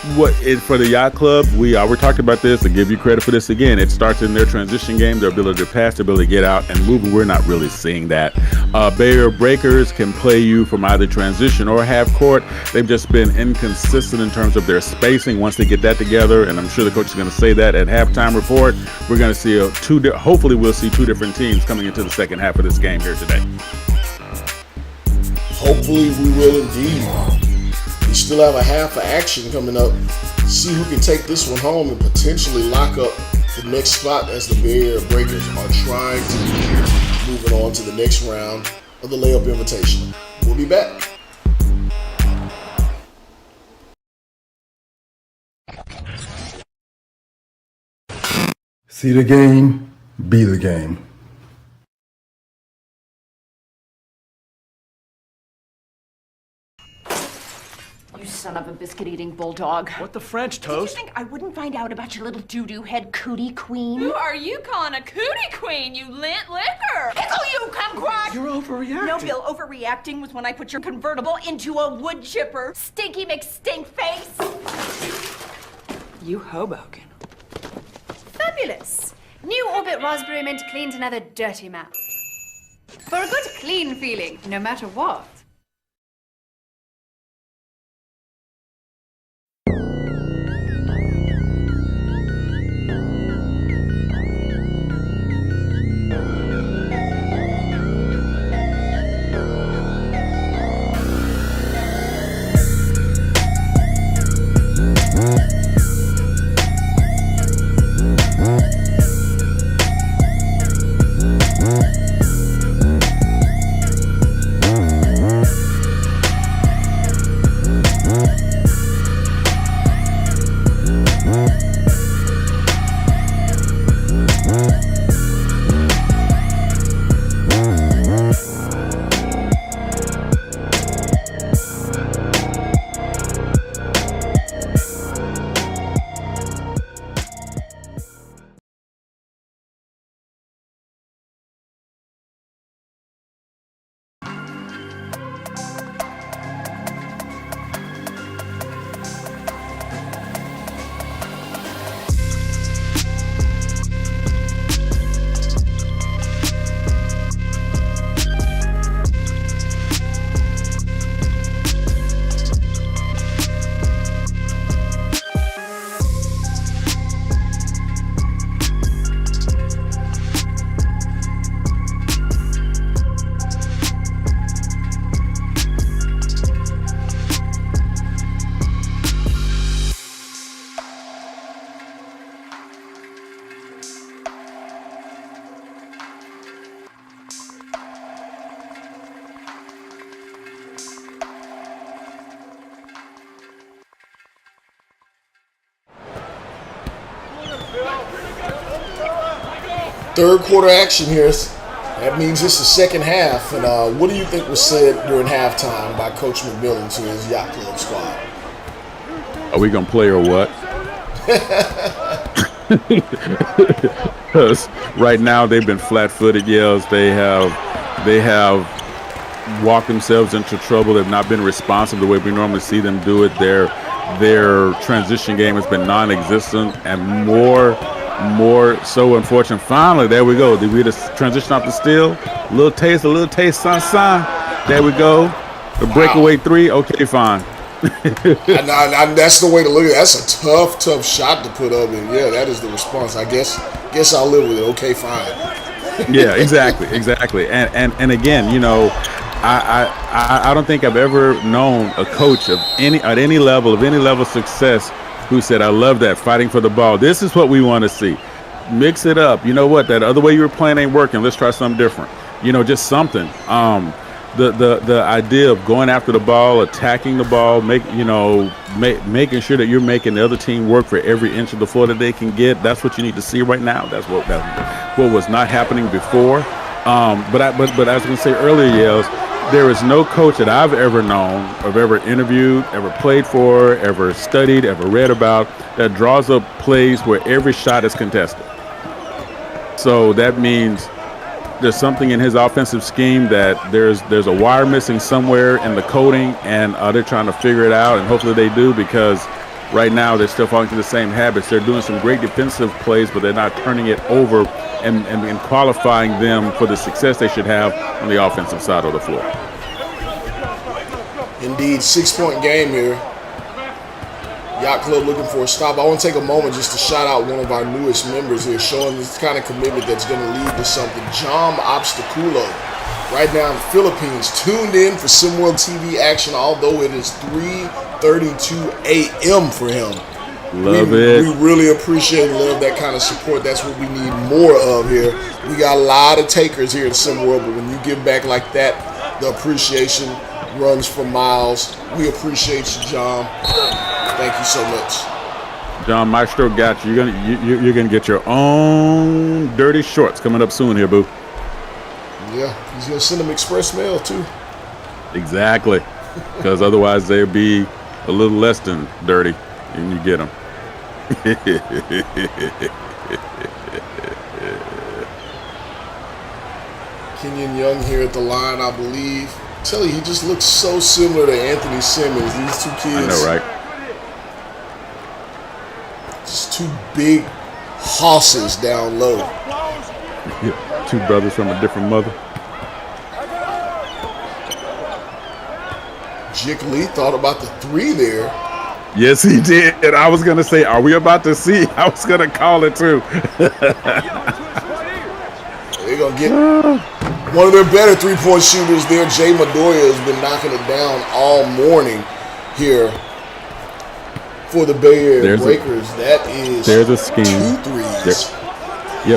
For the Yacht Club, we talked about this, to give you credit for this again. It starts in their transition game, their ability to pass, their ability to get out and move. We're not really seeing that. Bay Area Breakers can play you from either transition or half court. They've just been inconsistent in terms of their spacing. Once they get that together, and I'm sure the coach is going to say that at halftime report, we're going to see hopefully we'll see 2 different teams coming into the second half of this game here today. Hopefully we will indeed. We still have a half of action coming up. See who can take this one home and potentially lock up the next spot, as the Bay Area Breakers are trying to be moving on to the next round of the Lay-Up Invitational. We'll be back. See the game, be the game. You son of a biscuit-eating bulldog. What the French, Did you Toast? think I wouldn't find out about your little doo-doo head cootie queen? Who are you calling a cootie queen, you lint liquor? Pickle you, kumquat! You're overreacting. No, Bill, overreacting was when I put your convertible into a wood chipper. Stinky McStink face! You Hoboken. Fabulous! New Orbit Raspberry Mint cleans another dirty mouth. For a good clean feeling, no matter what. Third quarter action here. That means it's the second half. And what do you think was said during halftime by Coach McMillan to his Yacht Club squad? Are we gonna play or what? Because right now they've been flat-footed yells. They have walked themselves into trouble. They've not been responsive the way we normally see them do it. Their transition game has been non-existent and more so unfortunate. Finally, there we go. Did we just transition off the steal? A little taste, son. There we go. The breakaway three. Okay, fine. and that's the way to look at it. That's a tough shot to put up, and yeah, that is the response. I guess I'll live with it. Okay, fine. Yeah, exactly. And again, you know, I don't think I've ever known a coach at any level of success who said, "I love that, fighting for the ball. This is what we want to see. Mix it up. You know what? That other way you were playing ain't working. Let's try something different. You know, just something." The idea of going after the ball, attacking the ball, making sure that you're making the other team work for every inch of the floor that they can get. That's what you need to see right now. That's what was not happening before. But as I was going to say earlier, Yells, there is no coach that I've ever known, or ever interviewed, ever played for, ever studied, ever read about that draws up plays where every shot is contested. So that means there's something in his offensive scheme that there's a wire missing somewhere in the coding, and they're trying to figure it out, and hopefully they do, because right now they're still falling to the same habits. They're doing some great defensive plays, but they're not turning it over and qualifying them for the success they should have on the offensive side of the floor. Indeed, 6-point game here. Yacht Club looking for a stop. I want to take a moment just to shout out one of our newest members here, showing this kind of commitment that's going to lead to something. John Obstaculo, right now in the Philippines, tuned in for SimWorld TV action, although it is 3:32 a.m. for him. We really appreciate and love that kind of support. That's what we need more of here. We got a lot of takers here at SimWorld, but when you give back like that, the appreciation runs for miles. We appreciate you, John. Thank you so much. John Maestro got you. You're gonna get your own dirty shorts coming up soon here, boo. Yeah, he's gonna send them express mail too. Exactly, because otherwise they'll be a little less than dirty, and you get them. Kenyon Young here at the line, I believe. I tell you, he just looks so similar to Anthony Simmons. These two kids. I know, right? Just two big hosses down low. Yeah, two brothers from a different mother. Jick Lee thought about the three there. Yes, he did. And I was going to say, are we about to see? I was going to call it too. They're going to get one of their better three-point shooters there. Jay Madoya has been knocking it down all morning here for the Bay Area Breakers. There's a scheme. 2 threes.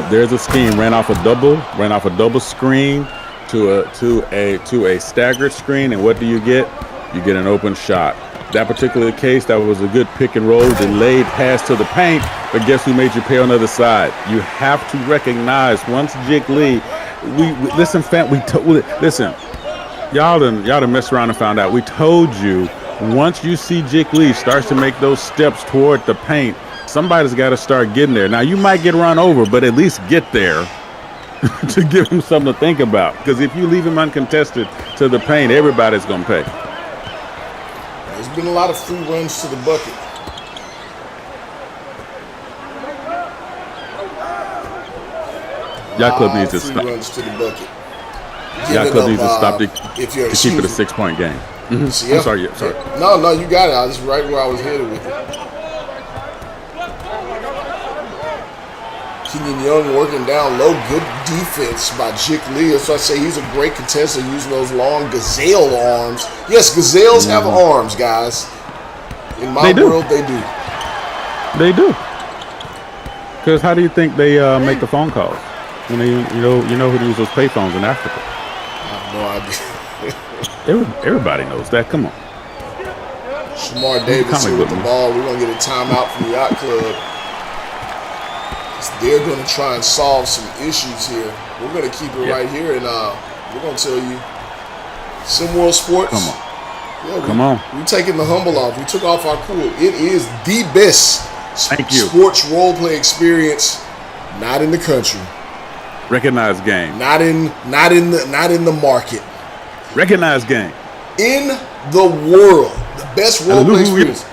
There's a scheme. Ran off a double screen to a staggered screen, and what do you get? You get an open shot. That particular case, that was a good pick and roll, delayed pass to the paint, but guess who made you pay on the other side? You have to recognize once Jick Lee, listen, y'all done messed around and found out. We told you, once you see Jick Lee starts to make those steps toward the paint, somebody's got to start getting there. Now, you might get run over, but at least get there to give him something to think about. Because if you leave him uncontested to the paint, everybody's going to pay. There's been a lot of free runs to the bucket. Yacht Club needs to stop. Runs to the bucket. Yacht Club needs to stop to keep it a 6-point game. Mm-hmm. So, yeah. I'm sorry. No, you got it. I was right where I was headed with it. Kenyon Young working down low. Good defense by Jick Lee. So I say he's a great contestant using those long gazelle arms. Yes, gazelles have arms, guys. In my world, they do. They do. Because how do you think they make the phone calls? When they, you know who use those payphones in Africa? I have no idea. Everybody knows that. Come on. Shamar Davis here with the ball. We're going to get a timeout from the Yacht Club. they're going to try and solve some issues here. We're going to keep it right here, and we're going to tell you, SimWorld Sports. Come on. Yeah, Come on. We're taking the humble off. We took off our cool. It is the best sports role-play experience, not in the country. Recognized game. Not in the market. Recognized game. In the world. The best role-play experience.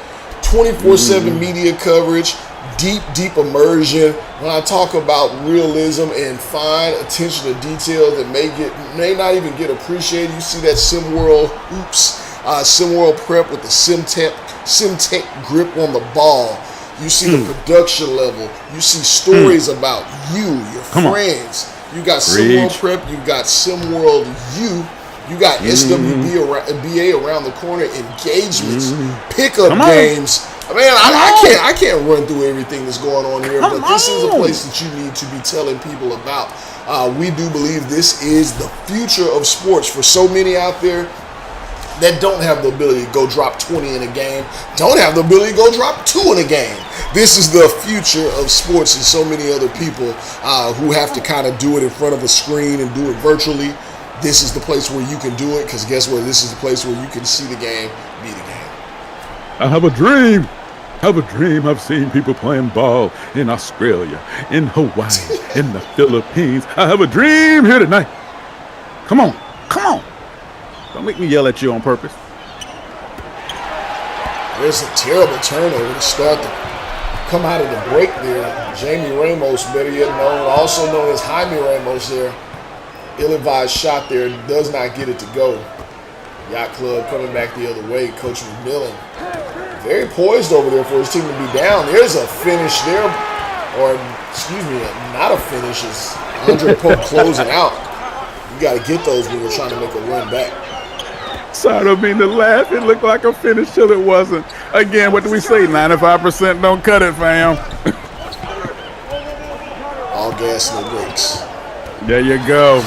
24/7 media coverage. Deep immersion. When I talk about realism and fine attention to detail that may not even get appreciated, you see that SimWorld Hoops, SimWorld Prep with the SimTech grip on the ball. You see the production level. You see stories about you, your friends. You got SimWorld Prep. You got SimWorld U. You got SWBA around the corner, engagements, pickup games. Man, I can't run through everything that's going on here, but this is a place that you need to be telling people about. We do believe this is the future of sports for so many out there that don't have the ability to go drop 20 in a game, don't have the ability to go drop 2 in a game. This is the future of sports, and so many other people who have to kind of do it in front of a screen and do it virtually. This is the place where you can do it, because guess what? This is the place where you can see the game, be the game. I have a dream. I've seen people playing ball in Australia, in Hawaii, in the Philippines. I have a dream here tonight. Come on. Don't make me yell at you on purpose. There's a terrible turnover to start to come out of the break there. Jamie Ramos, better yet known, also known as Jaime Ramos there. Ill-advised shot there, does not get it to go. Yacht Club coming back the other way. Coach McMillan very poised over there for his team to be down. There's a finish there, or excuse me, not a finish. It's Andre Pope closing out. You got to get those when you're trying to make a run back. Sorry, I don't mean to laugh. It looked like a finish till it wasn't. Again, what do we say? 95% don't cut it, fam. All gas, no brakes. There you go.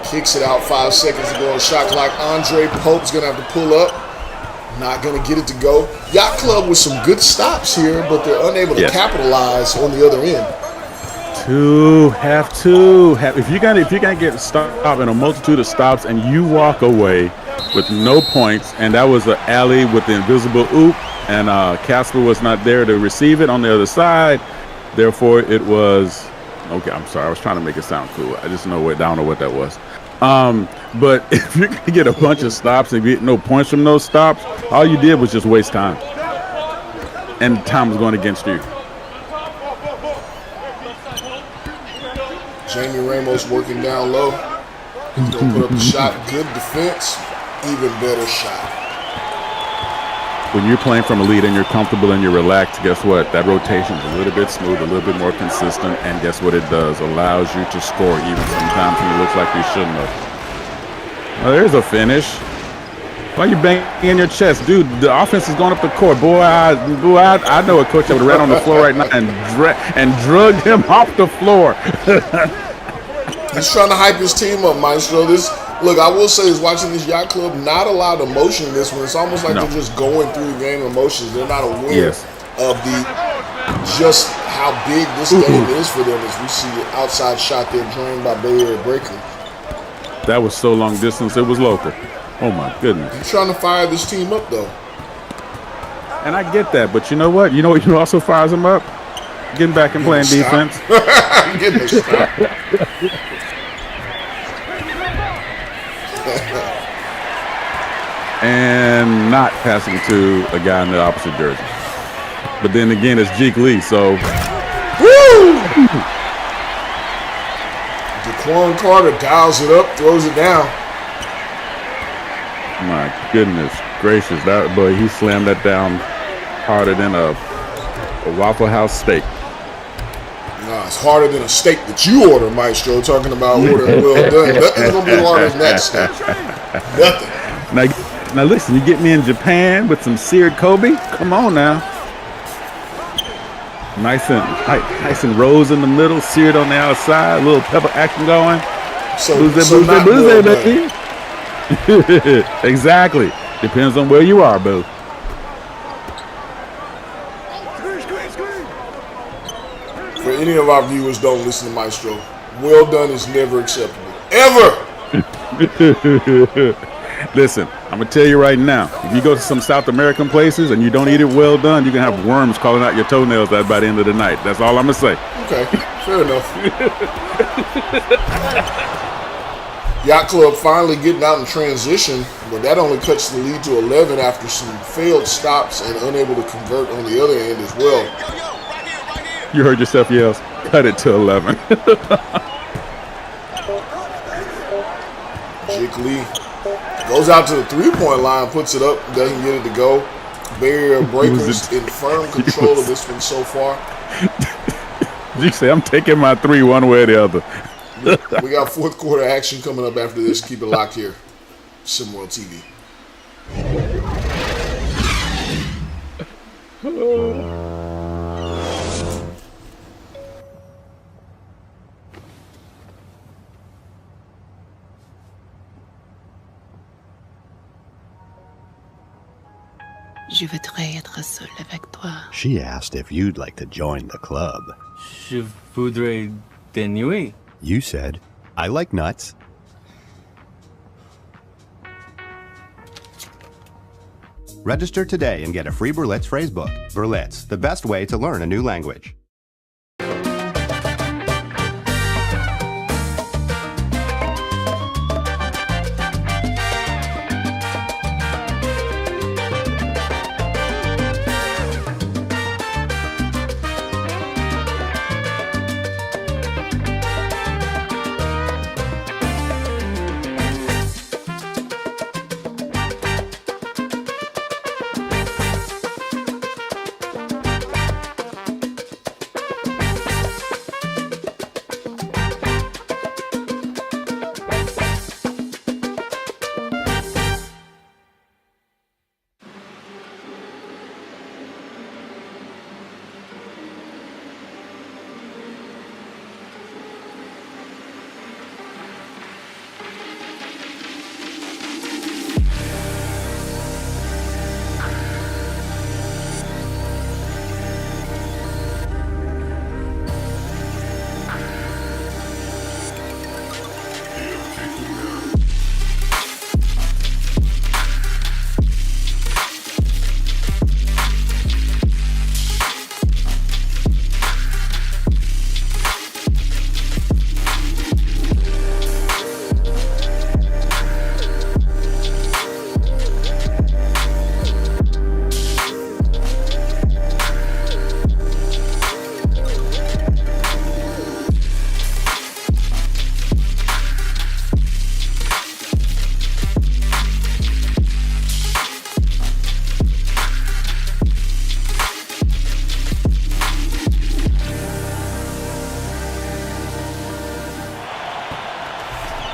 Kicks it out, 5 seconds to go on shot clock. Andre Pope's going to have to pull up. Not going to get it to go. Yacht Club with some good stops here, but they're unable to capitalize on the other end. If you're gonna get stopped in a multitude of stops and you walk away with no points, and that was an alley with the invisible oop, and Casper was not there to receive it on the other side, therefore it was okay. I'm sorry, I was trying to make it sound cool. I don't know what that was. But if you're gonna get a bunch of stops and get no points from those stops, all you did was just waste time, and time was going against you. Jamie Ramos working down low. He's going to put up the shot. Good defense. Even better shot. When you're playing from a lead and you're comfortable and you're relaxed, guess what? That rotation is a little bit smooth, a little bit more consistent, and guess what it does? Allows you to score even sometimes when it looks like you shouldn't have. Well, there's a finish. Why are you banging your chest? Dude, the offense is going up the court. Boy, I know a coach that would have ran on the floor right now and drugged him off the floor. He's trying to hype his team up, Maestro. Look, I will say is watching this Yacht Club, not a lot of emotion in this one. It's almost like they're just going through the game emotions. They're not aware of just how big this game is for them, as we see the outside shot there drained by Bay Area Breaker. That was so long distance, it was local. Oh my goodness. He's trying to fire this team up though. And I get that, but you know what? You know what also fires them up? Getting back and playing defense. Getting a stop. And not passing to a guy in the opposite jersey. But then again, it's Jeek Lee, so. Woo! Daquan Carter dials it up, throws it down. My goodness gracious, that boy, he slammed that down harder than a Waffle House steak. No, it's harder than a steak that you order, Maestro. Talking about ordering well done. Nothing's gonna be harder than that steak. Nothing. Now listen, you get me in Japan with some seared Kobe. Come on now. Nice and rose in the middle, seared on the outside, a little pepper action going. Booze, baby. Exactly. Depends on where you are, boo. For any of our viewers, don't listen to Maestro. Well done is never acceptable. Ever! Listen, I'm going to tell you right now, if you go to some South American places and you don't eat it well done, you can have worms calling out your toenails by the end of the night. That's all I'm going to say. Okay, fair enough. Yacht Club finally getting out in transition, but that only cuts the lead to 11 after some failed stops and unable to convert on the other end as well. You heard yourself yells, cut it to 11. Jake Lee goes out to the three-point line, puts it up, doesn't get it to go. Barrier Breakers in firm control of this one so far. Did you say I'm taking my three one way or the other? We got fourth quarter action coming up after this. Keep it locked here. SimWorld TV. Je voudrais être seule avec toi. She asked if you'd like to join the club. Je voudrais des nuits. You said, I like nuts. Register today and get a free Berlitz phrasebook. Berlitz, the best way to learn a new language.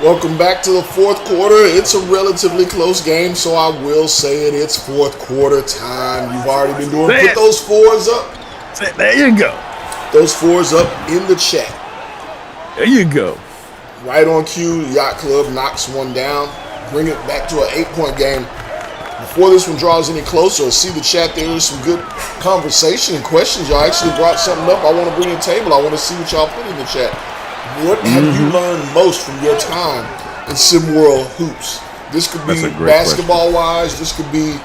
Welcome back to the fourth quarter. It's a relatively close game, so I will say it. It's fourth quarter time. You've already been doing. Put those fours up. There you go. Those fours up in the chat. There you go. Right on cue, Yacht Club knocks one down. Bring it back to an 8-point game. Before this one draws any closer, see the chat. There's some good conversation and questions. Y'all actually brought something up I want to bring to the table. I want to see what y'all put in the chat. What have you learned most from your time in SimWorld Hoops? This could be basketball-wise. This could be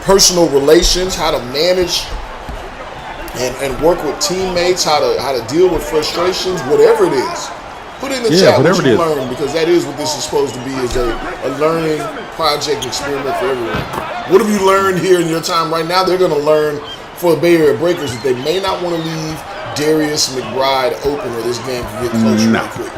personal relations, how to manage and work with teammates, how to deal with frustrations, whatever it is. Put in the chat what you learned, because that is what this is supposed to be, is a learning project experiment for everyone. What have you learned here in your time right now? They're going to learn for the Bay Area Breakers that they may not want to leave Darius McBride open, or this game can get closer really quick.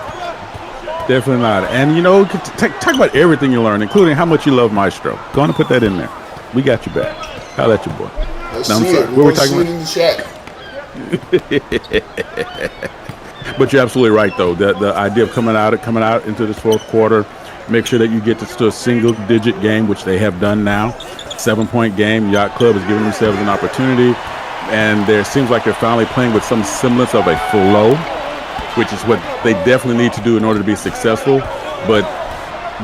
Definitely not. And, you know, talk about everything you learned, including how much you love Maestro. Go on and put that in there. We got you back. Holla at your boy. Let's see it. We're talking about in the chat. But you're absolutely right, though. The idea of coming out into this fourth quarter, make sure that you get to a single-digit game, which they have done now. 7-point game. Yacht Club is giving themselves an opportunity. And there seems like they're finally playing with some semblance of a flow, which is what they definitely need to do in order to be successful. But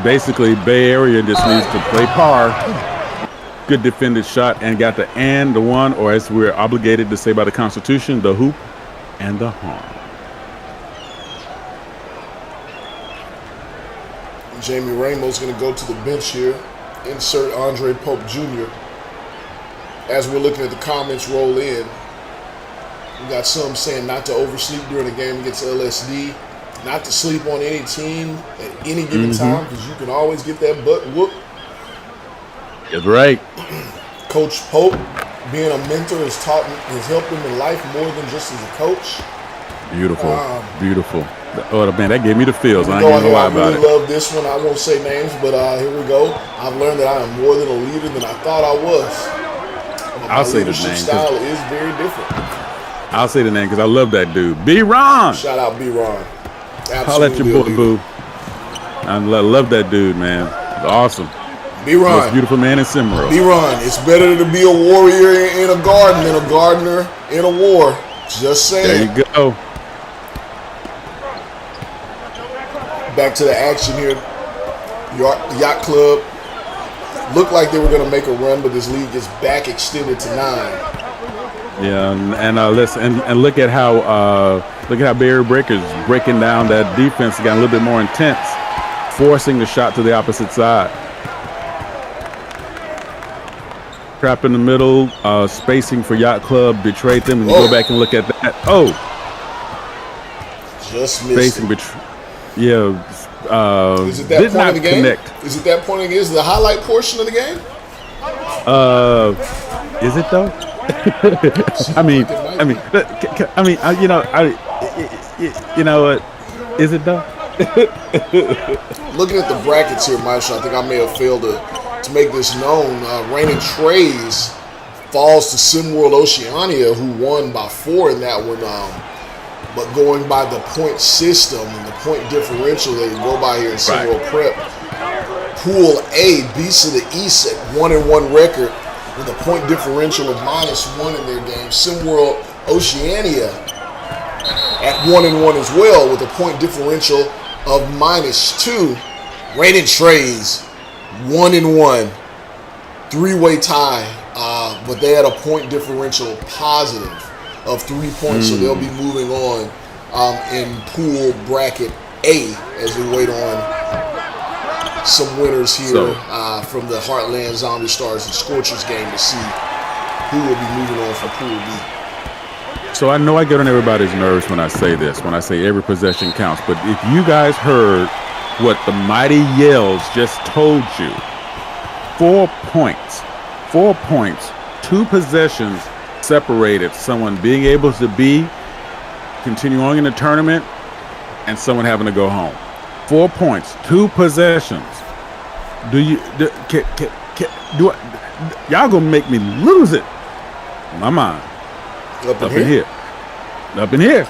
basically, Bay Area just needs to play par good defended shot and got the one, or as we're obligated to say by the Constitution, the hoop and the horn. Jamie Ramos going to go to the bench here. Insert Andre Pope Jr. As we're looking at the comments roll in, we got some saying not to oversleep during a game against LSD, not to sleep on any team at any given time, because you can always get that butt whooped. That's right. Coach Pope, being a mentor, has helped him in life more than just as a coach. Beautiful, beautiful. Oh man, that gave me the feels. I ain't gonna lie about it. I really love this one. I won't say names, but here we go. I've learned that I am more than a leader than I thought I was. I'll say the name. Style is very different. I'll say the name because I love that dude. B-Ron. Shout out B-Ron. Holla at your boy, boo. I love that dude, man. Awesome. B-Ron. Most beautiful man in SimWorld. B-Ron. It's better to be a warrior in a garden than a gardener in a war. Just saying. There you go. Back to the action here. Yacht Club looked like they were going to make a run, but this lead gets back extended to 9. Yeah, and listen, and look at how Bay Area Breakers breaking down that defense, got a little bit more intense, forcing the shot to the opposite side. Trapped in the middle, spacing for Yacht Club betrayed them. And you go back and look at that. Oh, just missed it. Yeah, is it that did point not of the game? Connect. Is it that point of the game? Is it the highlight portion of the game? Is it though? Is it though? Looking at the brackets here, Maestro, I think I may have failed to make this known. Raymond Trays falls to SimWorld Oceania, who won by 4 in that one. But going by the point system and the point differential that you go by here in SimWorld Prep, Pool A, Beasts of the East at 1-1 record with a point differential of -1 in their game. SimWorld Oceania at 1-1 as well with a point differential of -2. Raiden Trays 1-1, 3-way tie, but they had a point differential positive of 3 points, so they'll be moving on in pool bracket A as we wait on some winners here from the Heartland Zombie Stars and Scorchers game to see who will be moving on from pool B. So I know I get on everybody's nerves when I say this, when I say every possession counts, but if you guys heard what the Mighty Yells just told you, 4 points, 2 possessions separated someone being able to continue on in the tournament and someone having to go home. 4 points, 2 possessions. Y'all gonna make me lose it? My mind. Up in here.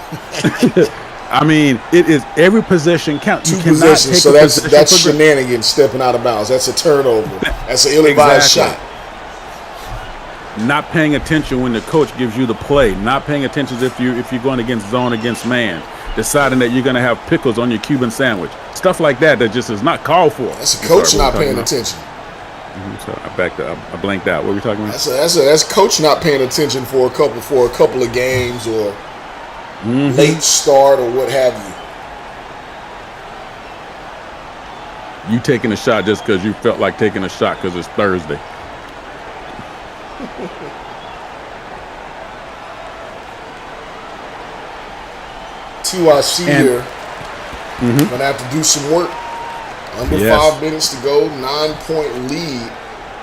I mean, it is every possession count. 2 possessions, so that's shenanigans stepping out of bounds. That's a turnover. That's an ill-advised shot. Not paying attention when the coach gives you the play. Not paying attention if you're going against zone against man. Deciding that you're going to have pickles on your Cuban sandwich. Stuff like that just is not called for. That's a coach not paying attention. So I blanked out. What were we talking about? That's coach not paying attention for a couple of games or late start or what have you. You taking a shot just because you felt like taking a shot because it's Thursday. TYC here. Gonna have to do some work. Under 5 minutes to go, 9-point lead.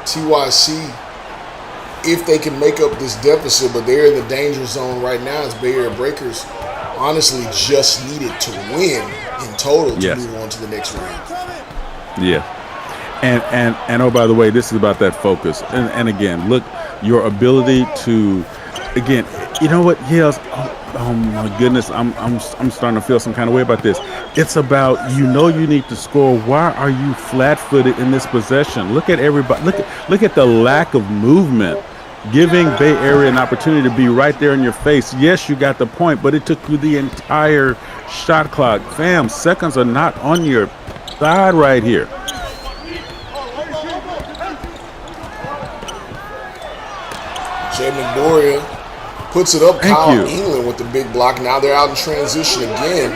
TYC, if they can make up this deficit, but they're in the danger zone right now as Bay Area Breakers honestly just needed to win in total to move on to the next round. Yeah. And oh, by the way, this is about that focus. And again, look, your ability to, again, you know what? Yes. Oh my goodness, I'm starting to feel some kind of way about this. It's about you need to score. Why are you flat-footed in this possession? Look at everybody. Look at the lack of movement, giving Bay Area an opportunity to be right there in your face. Yes, you got the point, but it took you the entire shot clock. Fam, seconds are not on your side right here. Jay Midoriya puts it up. Thank Kyle you. England with the big block. Now they're out in transition again.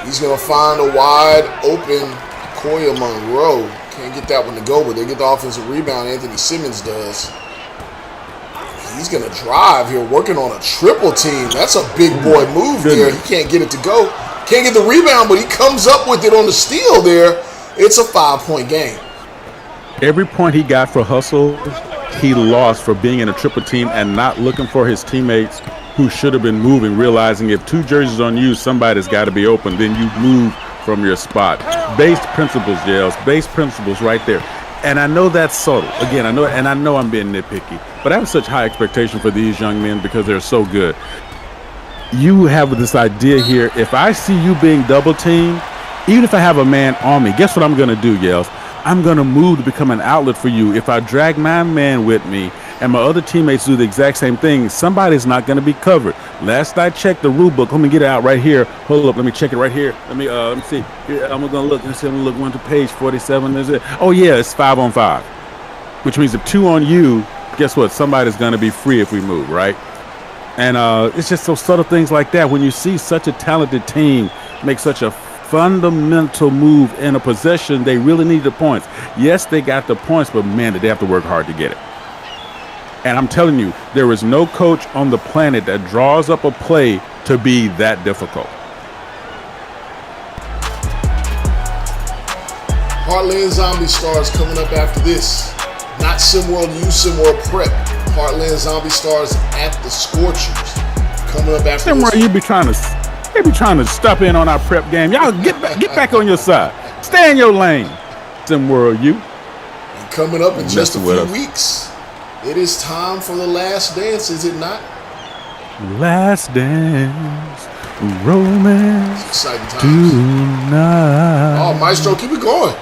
He's going to find a wide open Koya Monroe. Can't get that one to go, but they get the offensive rebound. Anthony Simmons does. He's going to drive here, working on a triple team. That's a big boy move there. He can't get it to go. Can't get the rebound, but he comes up with it on the steal there. It's a 5-point game. Every point he got for hustle, he lost for being in a triple team and not looking for his teammates who should have been moving, realizing if 2 jerseys on you, somebody's got to be open. Then you move from your spot. Base principles, Yales. Base principles right there. And I know that's subtle. Again, I know I'm being nitpicky, but I have such high expectation for these young men because they're so good. You have this idea here. If I see you being double teamed, even if I have a man on me, guess what I'm going to do, Yales? I'm going to move to become an outlet for you. If I drag my man with me and my other teammates do the exact same thing, somebody's not going to be covered. Last I checked the rule book, let me get it out right here. Hold up, let me check it right here. Let me see. Here, I'm going to look and see. I'm going to look one to page 47. Is it? Oh, yeah, it's 5-on-5, which means if 2 on you, guess what? Somebody's going to be free if we move, right? And it's just so subtle things like that. When you see such a talented team make such a fundamental move in a possession, they really need the points. Yes, they got the points, but man, did they have to work hard to get it. And I'm telling you, there is no coach on the planet that draws up a play to be that difficult. Heartland Zombie Stars coming up after this. Not SimWorld U, SimWorld Prep. Heartland Zombie Stars at the Scorchers. Coming up after SimWorld, this. They be trying to stop in on our prep game. Y'all get back on your side. Stay in your lane. SimWorld U. And coming up in just a few weeks, it is time for the last dance, is it not? Last dance, romance exciting times. Tonight. Oh, Maestro, keep it going.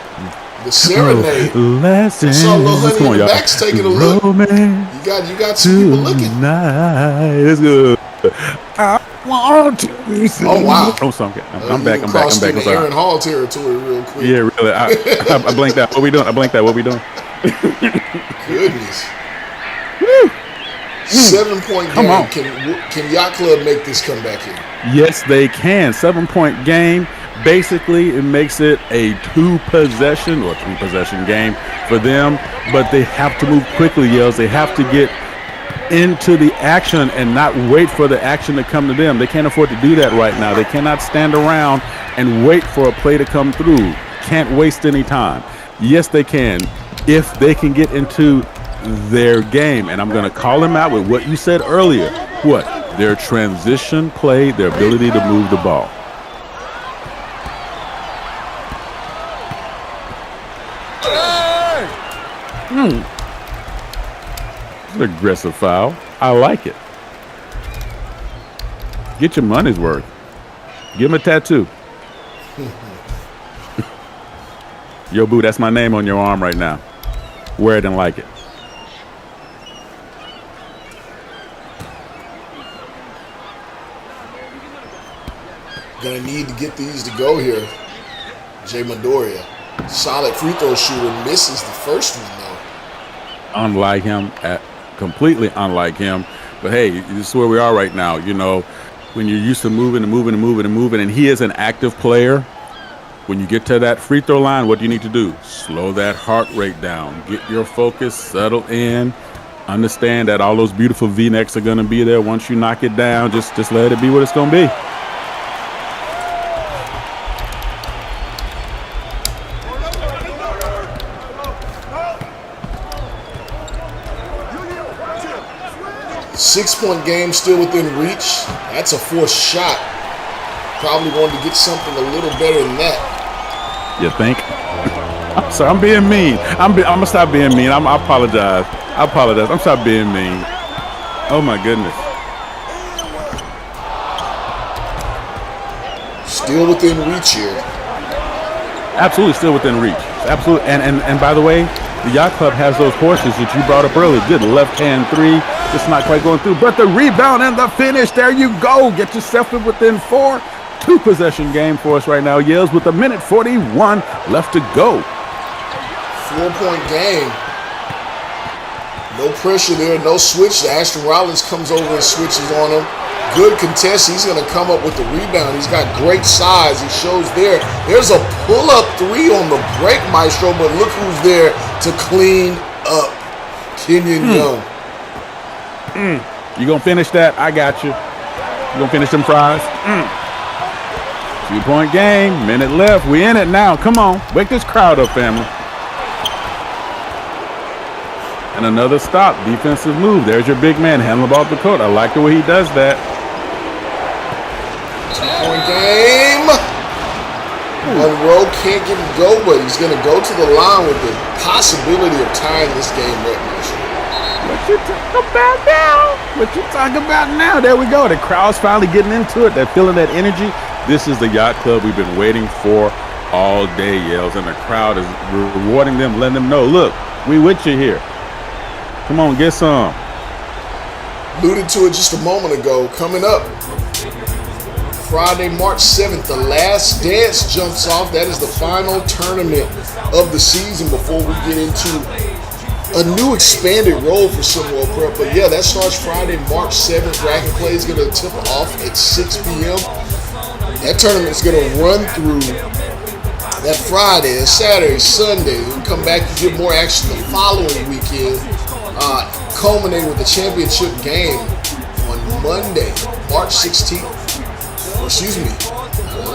The serenade. Last dance. I saw Lil Honey in the back's taking a look. Romance You got some people looking. It's good. I want to be seen. Oh, wow. Oh, so I'm back. I'm back. Into Aaron Hall territory real quick. Yeah, really. I blanked out. What we doing? I blanked out. What we doing? Goodness. Woo. 7-point game. Come on. Can Yacht Club make this comeback here? Yes, they can. 7-point game. Basically, it makes it a 2-possession or 3-possession game for them, but they have to move quickly, Yells. They have to get into the action and not wait for the action to come to them. They can't afford to do that right now. They cannot stand around and wait for a play to come through. Can't waste any time. Yes, they can if they can get into their game. And I'm going to call them out with what you said earlier. What? Their transition play, their ability to move the ball. It's an aggressive foul. I like it. Get your money's worth. Give him a tattoo. Yo, boo, that's my name on your arm right now. Wear it and like it. Gonna need to get these to go here. Jay Midoriya. Solid free throw shooter, misses the first one though. Unlike him, completely unlike him. But hey, this is where we are right now. You know, when you're used to moving, and he is an active player. When you get to that free throw line, what do you need to do? Slow that heart rate down. Get your focus, settle in. Understand that all those beautiful V-necks are going to be there once you knock it down. Just let it be what it's going to be. Six-point game still within reach. That's a forced shot. Probably going to get something a little better than that. You think? I'm sorry, I'm being mean. I'm gonna stop being mean. I apologize. I'm stop being mean. Oh my goodness. Still within reach here. Absolutely, still within reach. Absolutely. And by the way, the Yacht Club has those horses that you brought up earlier. Good left-hand three. Just not quite going through. But the rebound and the finish. There you go. Get yourself in within 4. 2-possession game for us right now. Yales with 1:41 left to go. 4-point game. No pressure there, no switch. Ashton Rollins comes over and switches on him. Good contest. He's going to come up with the rebound. He's got great size. He shows there. There's a pull-up three on the break, Maestro, but look who's there to clean up. Kenyon Young. You going to finish that? I got you. You going to finish them fries? 2-point game. Minute left. We in it now. Come on. Wake this crowd up, family. And another stop. Defensive move. There's your big man. Handle the ball up the court. I like the way he does that. 2-point game. Monroe can't get it go, but he's going to go to the line with the possibility of tying this game up. What you talking about now? What you talking about now? There we go. The crowd's finally getting into it. They're feeling that energy. This is the yacht club we've been waiting for all day, Yells, and the crowd is rewarding them, letting them know, look, we with you here. Come on, get some. Alluded to it just a moment ago. Coming up, Friday, March 7th, the Last Dance jumps off. That is the final tournament of the season before we get into a new expanded role for SimWorld Prep. But yeah, that starts Friday, March 7th. Bracket play is going to tip off at 6 p.m. That tournament is going to run through that Friday, and Saturday, Sunday. We'll come back and get more action the following weekend, culminating with the championship game on Monday, March 16th. Excuse me,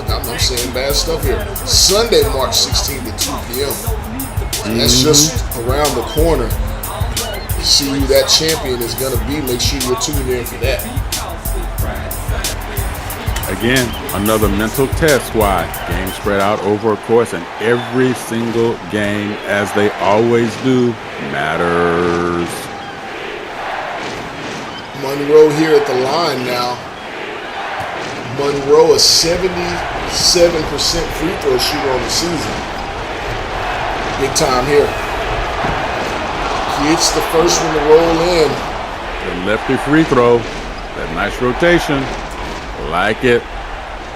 I'm saying bad stuff here. Sunday, March 16th at 2 p.m. And that's just around the corner. See who that champion is going to be. Make sure you're tuned in for that. Again, another mental test. Why? Game spread out over a course, and every single game, as they always do, matters. Monroe here at the line now. Monroe, a 77% free throw shooter on the season. Big time here. Gets the first one to roll in. The lefty free throw. That nice rotation. Like it.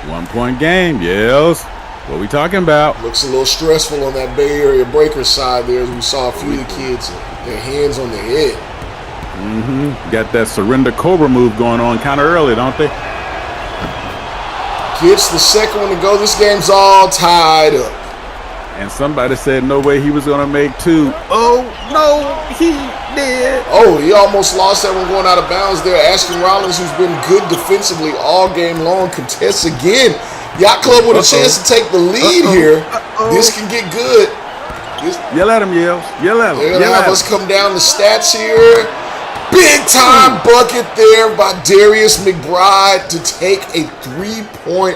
1-point game, Yells. What we talking about? Looks a little stressful on that Bay Area Breakers side there, as we saw a few of the kids, their hands on their head. Got that surrender cobra move going on kind of early, don't they? Gets the second one to go. This game's all tied up. And somebody said no way he was going to make two. Oh, no, he did. Oh, he almost lost that one going out of bounds there. Ashton Rollins, who's been good defensively all game long, contests again. Yacht Club with a chance to take the lead here. This can get good. Yell at him, Yells. Yell at him. They're going to have us come down the stats here. Big time bucket there by Darius McBride to take a 3-point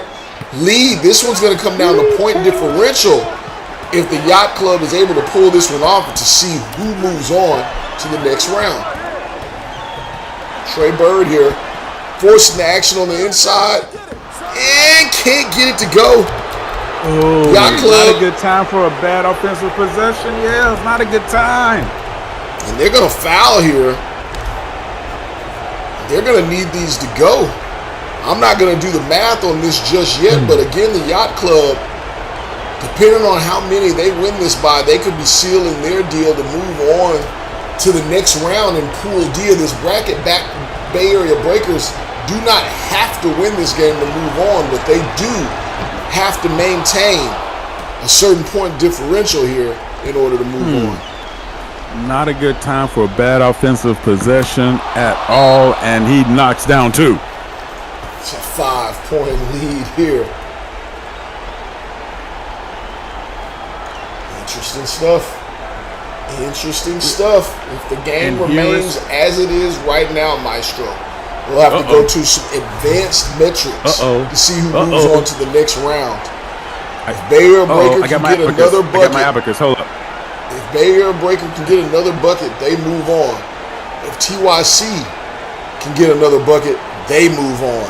lead. This one's going to come down to point differential if the Yacht Club is able to pull this one off to see who moves on to the next round. Trey Bird here, forcing the action on the inside and can't get it to go. Oh, Yacht Club. Not a good time for a bad offensive possession. Yeah, it's not a good time. And they're going to foul here. They're going to need these to go. I'm not going to do the math on this just yet, but again, the Yacht Club, depending on how many they win this by, they could be sealing their deal to move on to the next round in Pool D of this bracket. Back Bay Area Breakers do not have to win this game to move on, but they do have to maintain a certain point differential here in order to move on. Not a good time for a bad offensive possession at all, and he knocks down two. It's a 5-point lead here. Interesting stuff. Interesting stuff. If the game remains as it is right now, Maestro, we'll have to go to some advanced metrics to see who moves on to the next round. If Bay Area Breaker can get another bucket. I got my abacus. Hold up. If Bay Area Breaker can get another bucket, they move on. If TYC can get another bucket, they move on.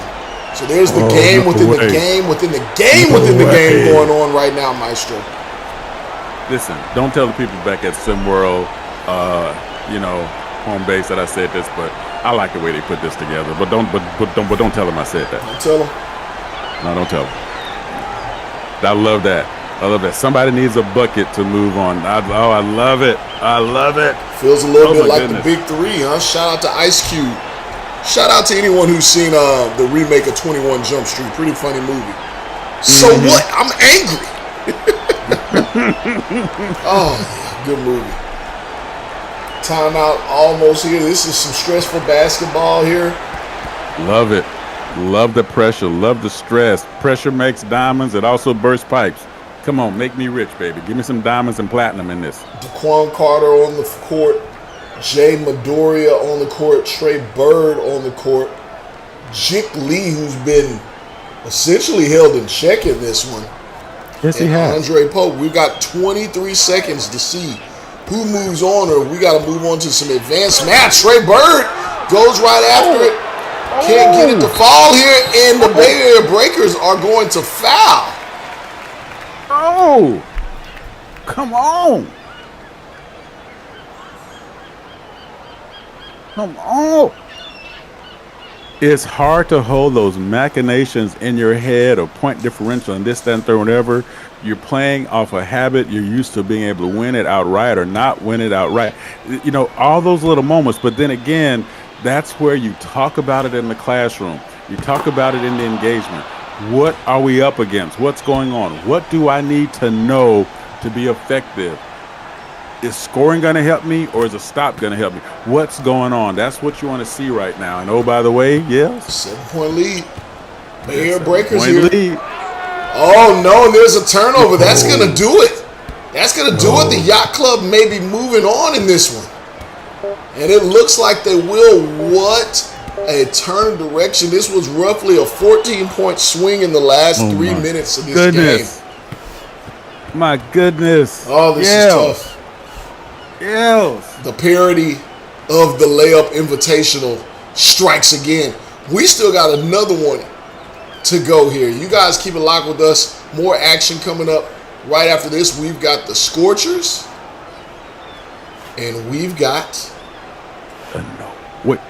So there's the game within the game within the game within the game going on right now, Maestro. Listen, don't tell the people back at SimWorld, home base that I said this, but I like the way they put this together. But don't tell them I said that. Don't tell them. No, don't tell them. I love that. I love that. Somebody needs a bucket to move on. I love it. I love it. Feels a little Oh, bit my like goodness. the Big Three, huh? Shout out to Ice Cube. Shout out to anyone who's seen the remake of 21 Jump Street. Pretty funny movie. So what? I'm angry. Oh, yeah, good movie. Timeout almost here. This is some stressful basketball here. Love it. Love the pressure. Love the stress. Pressure makes diamonds. It also bursts pipes. Come on, make me rich, baby. Give me some diamonds and platinum in this. Daquan Carter on the court. Jay Midoriya on the court. Trey Bird on the court. Jik Lee, who's been essentially held in check in this one. Yes, he and has. Andre Pope. We've got 23 seconds to see who moves on, or we got to move on to some advanced match. Trey Bird goes right after it. Can't get it to fall here, and the Bay Area Breakers are going to foul. Oh, come on. Come on. It's hard to hold those machinations in your head of point differential and this, that, and third, whatever. You're playing off a habit. You're used to being able to win it outright or not win it outright. You know, all those little moments. But then again, that's where you talk about it in the classroom. You talk about it in the engagement. What are we up against? What's going on? What do I need to know to be effective? Is scoring going to help me, or is a stop going to help me? What's going on? That's what you want to see right now. And oh, by the way, yes. 7-point lead. Bay Area Breakers here. Lead. Oh, no, and there's a turnover. That's going to do it. That's going to do it. The Yacht Club may be moving on in this one. And it looks like they will. What a turn of direction. This was roughly a 14-point swing in the last 3 minutes of this game. My goodness. Oh, this is tough. Yes. The parody of the Lei-Up Invitational strikes again. We still got another one to go here. You guys keep it locked with us. More action coming up right after this. We've got the Scorchers. And we've got... Wait.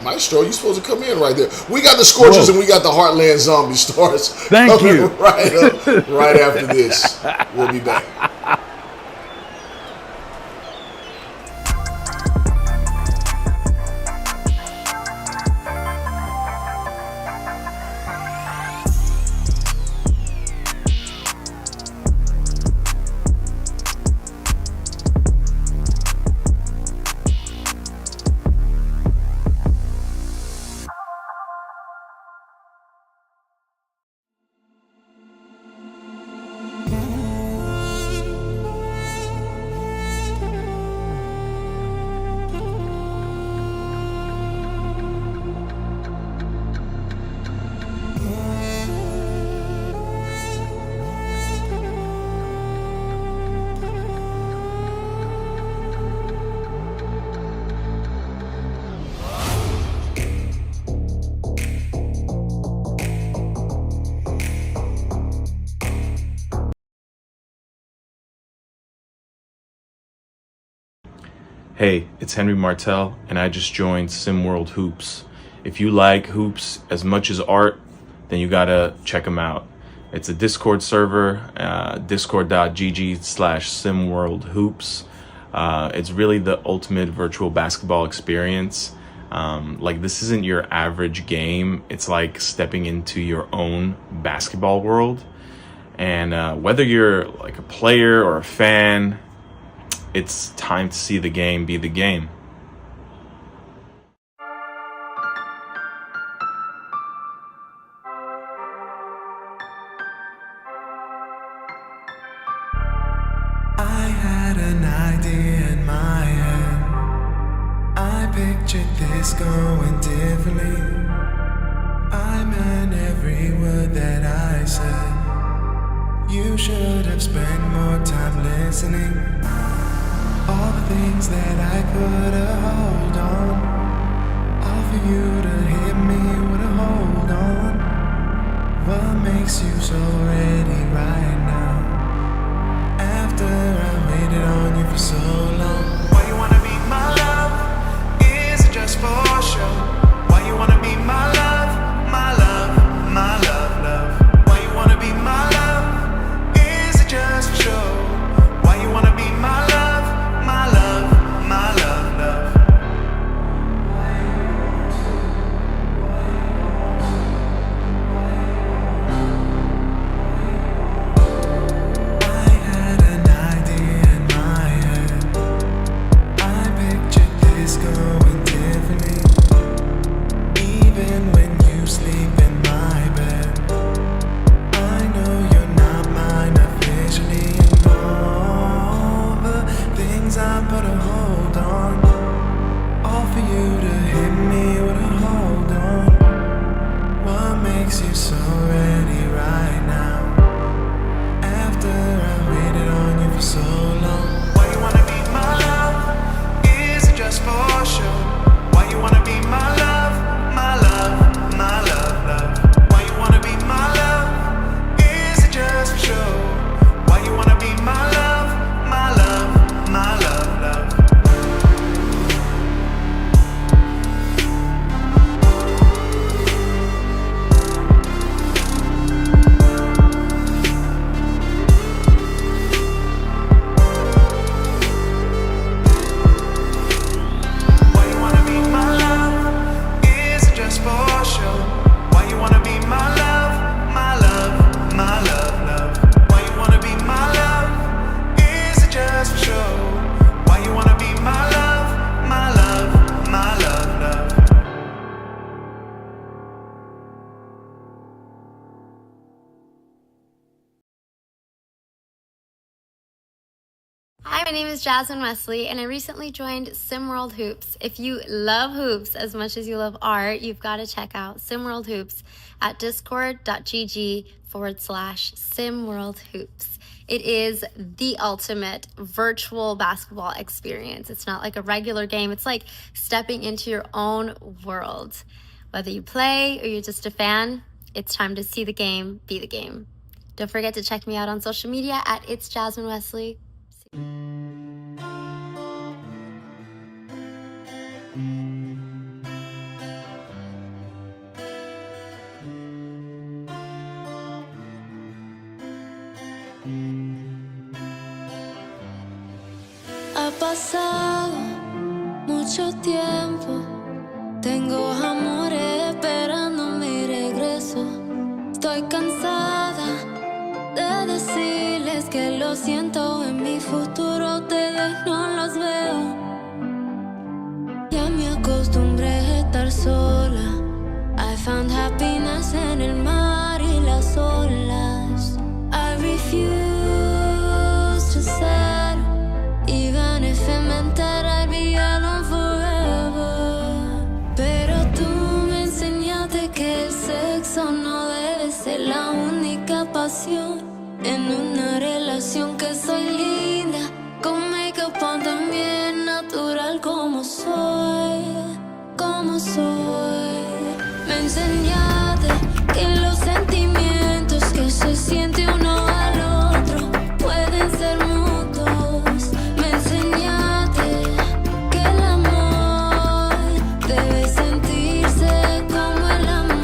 Maestro, you're supposed to come in right there. We got the Scorchers and we got the Heartland Zombie Stars. Thank you. Right up, right after this. We'll be back. Hey, it's Henry Martell, and I just joined SimWorld Hoops. If you like hoops as much as art, then you gotta check them out. It's a Discord server, discord.gg/SimWorld Hoops. It's really the ultimate virtual basketball experience. Like, this isn't your average game. It's like stepping into your own basketball world. And whether you're like a player or a fan, it's time to see the game be the game. I had an idea in my head. I pictured this going differently. I meant every word that I said. You should have spent more time listening. All the things that I could have hold on, all for you to hit me with a hold on. What makes you so ready right now? After I waited on you for so long. Why you wanna be my love? Is it just for show? Why you wanna be my love? My love, my love, love. Why you wanna be my love? Is it just for show? Why you wanna be my love? My love, my makes you so ready right now? After I waited on you for so long. Why you wanna be my love? Is it just for show? Why you wanna be my love? My love, my love, love. Why you wanna be my love? Is it just for show? Why you wanna be my love? My love, my love, love. Hi, my name is Jasmine Wesley, and I recently joined SimWorld Hoops. If you love hoops as much as you love art, you've got to check out SimWorld Hoops at discord.gg/SimWorld Hoops. It is the ultimate virtual basketball experience. It's not like a regular game. It's like stepping into your own world. Whether you play or you're just a fan, it's time to see the game, be the game. Don't forget to check me out on social media at It's Jasmine Wesley. Ha pasado mucho tiempo, tengo amores esperando mi regreso. Estoy cansada de decirles que lo siento, en mi futuro ustedes no los veo. Ya me acostumbré a estar sola. I found happiness en el mar y las olas. I refuse to settle, even if it meant that I'd be alone forever. Pero tú me enseñaste que el sexo no debe ser la única pasión en una relación, que soy linda con make-up on, también natural como soy, como soy. Me enseñaste que los sentimientos que se siente uno al otro pueden ser mutuos. Me enseñaste que el amor debe sentirse como el amor.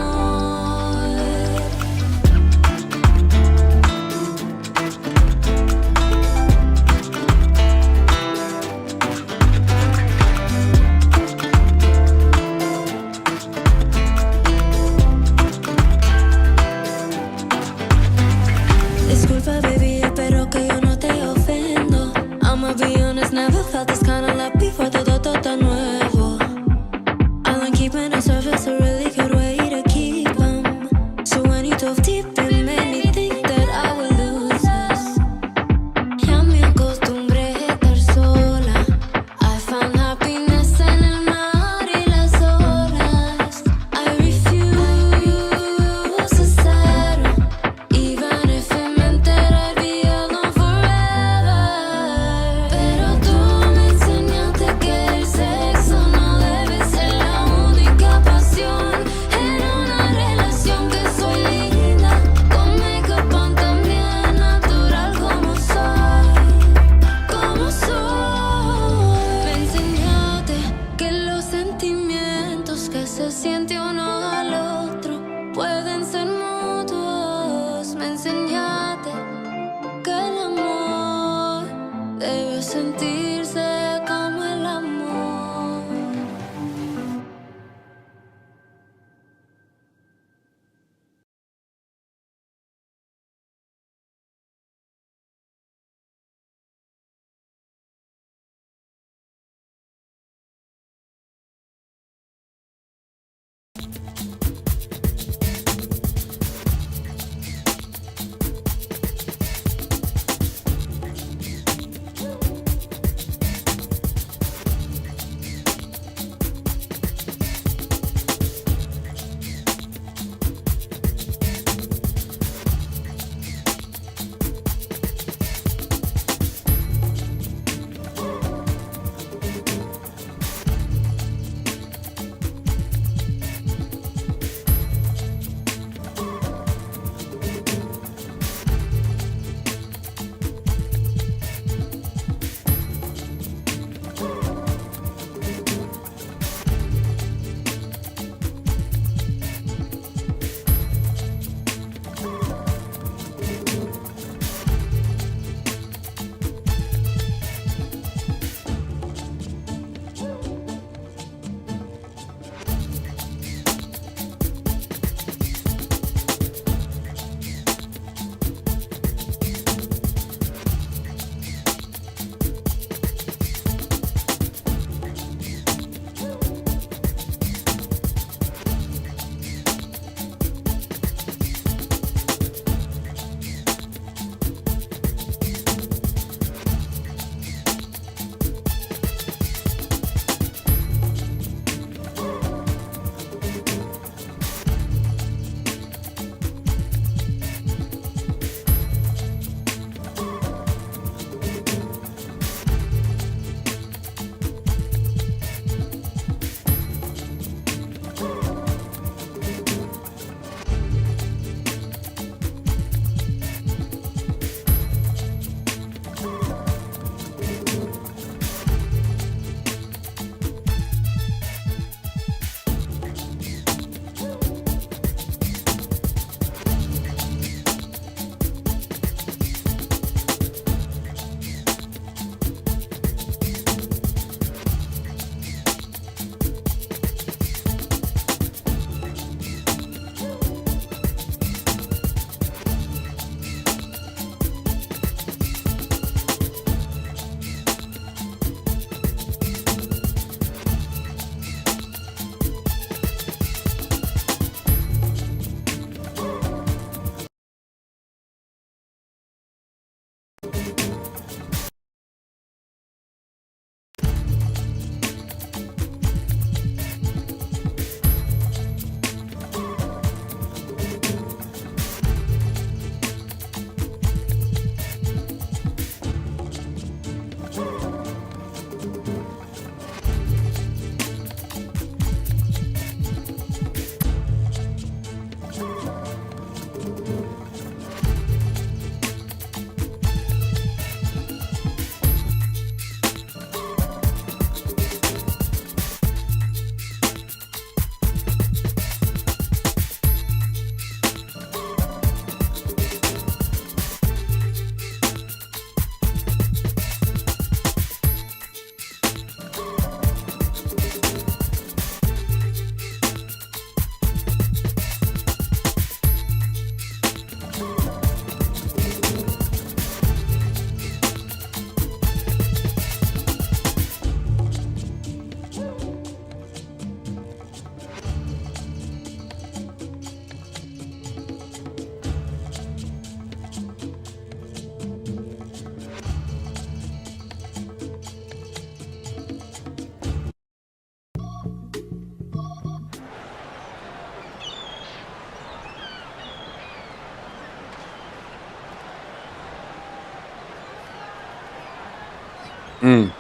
Mm.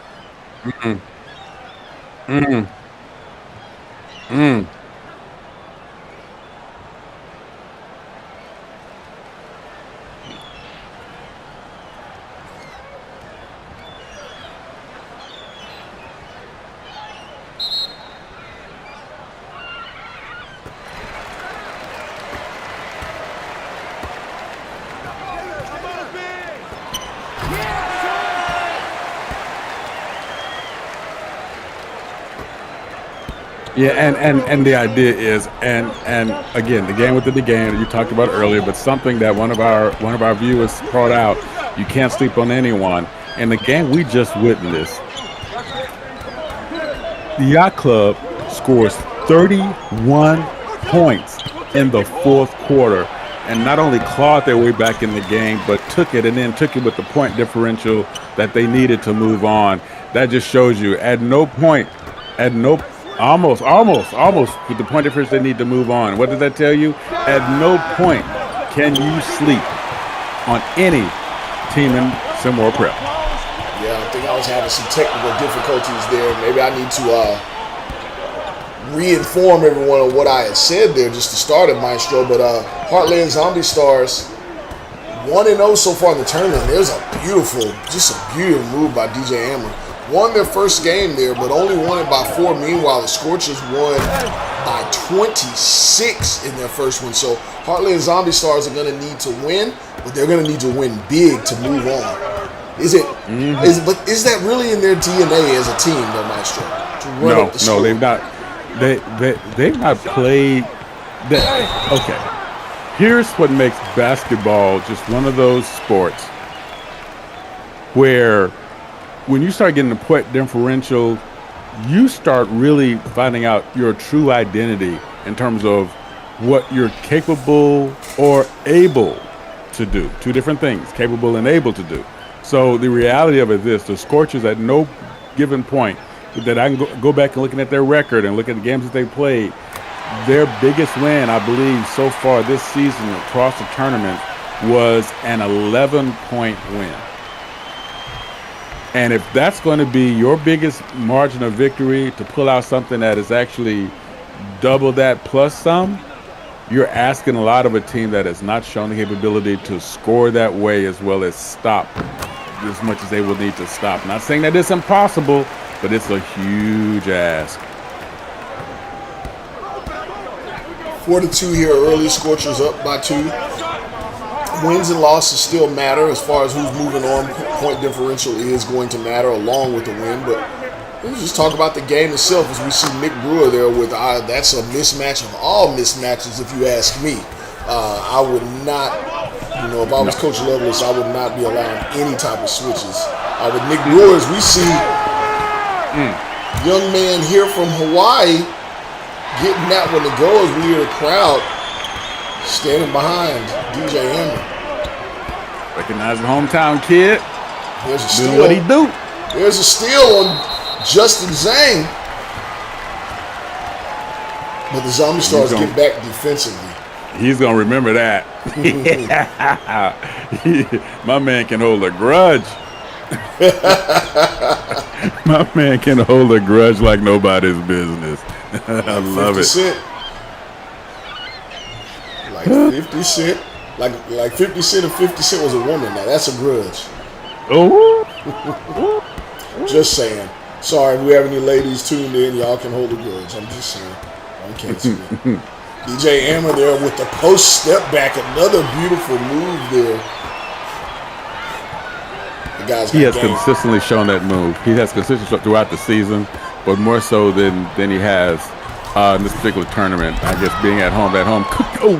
Mm. Mm. Mm. Yeah, and the idea is, and again, the game within the game that you talked about earlier, but something that one of our viewers brought out, you can't sleep on anyone. And the game we just witnessed, the Yacht Club scores 31 points in the fourth quarter, and not only clawed their way back in the game, but took it with the point differential that they needed to move on. That just shows you almost with the point difference they need to move on. What does that tell you? At no point can you sleep on any team in SimWorld Prep. Yeah, I think I was having some technical difficulties there. Maybe I need to re-inform everyone of what I had said there just to start it, Maestro. But Heartland Zombie Stars 1-0 so far in the tournament. There's a beautiful move by DJ Hammer. Won their first game there, but only won it by 4. Meanwhile, the Scorchers won by 26 in their first one. So Heartland Zombie Stars are going to need to win, but they're going to need to win big to move on. Is that really in their DNA as a team, though, Maestro? No, they've not. They've not played that. Okay, here's what makes basketball just one of those sports where, when you start getting the point differential, you start really finding out your true identity in terms of what you're capable or able to do. Two different things, capable and able to do. So the reality of it is this: the Scorchers at no given point that I can go back and looking at their record and look at the games that they played, their biggest win, I believe, so far this season across the tournament was an 11-point win. And if that's going to be your biggest margin of victory, to pull out something that is actually double that plus some, you're asking a lot of a team that has not shown the capability to score that way as well as stop as much as they will need to stop. Not saying that it's impossible, but it's a huge ask. 4-2 here early. Scorchers up by 2. Wins and losses still matter as far as who's moving on. Point differential is going to matter along with the win. But let's just talk about the game itself as we see Nick Brewer there with that's a mismatch of all mismatches, if you ask me. I would not, if I was Coach Lovelace, I would not be allowing any type of switches. With Nick Brewer, as we see young man here from Hawaii getting that one to go as we hear the crowd standing behind DJ Hammer. Recognizing hometown kid. There's a steal. Doing what he do. There's a steal on Justin Zhang. But the Zombie Stars get back defensively. He's going to remember that. My man can hold a grudge. My man can hold a grudge like nobody's business. I love 50 it. Cent. Like 50 Cent. Like 50 Cent and 50 Cent was a woman. Now that's a grudge. Oh. Just saying. Sorry, if we have any ladies tuned in, y'all can hold a grudge. I'm just saying. I can't see it. DJ Hammer there with the post step back. Another beautiful move there. The guy's He has consistently shown that move. He has consistently throughout the season, but more so than he has in this particular tournament. I guess being at home. Oh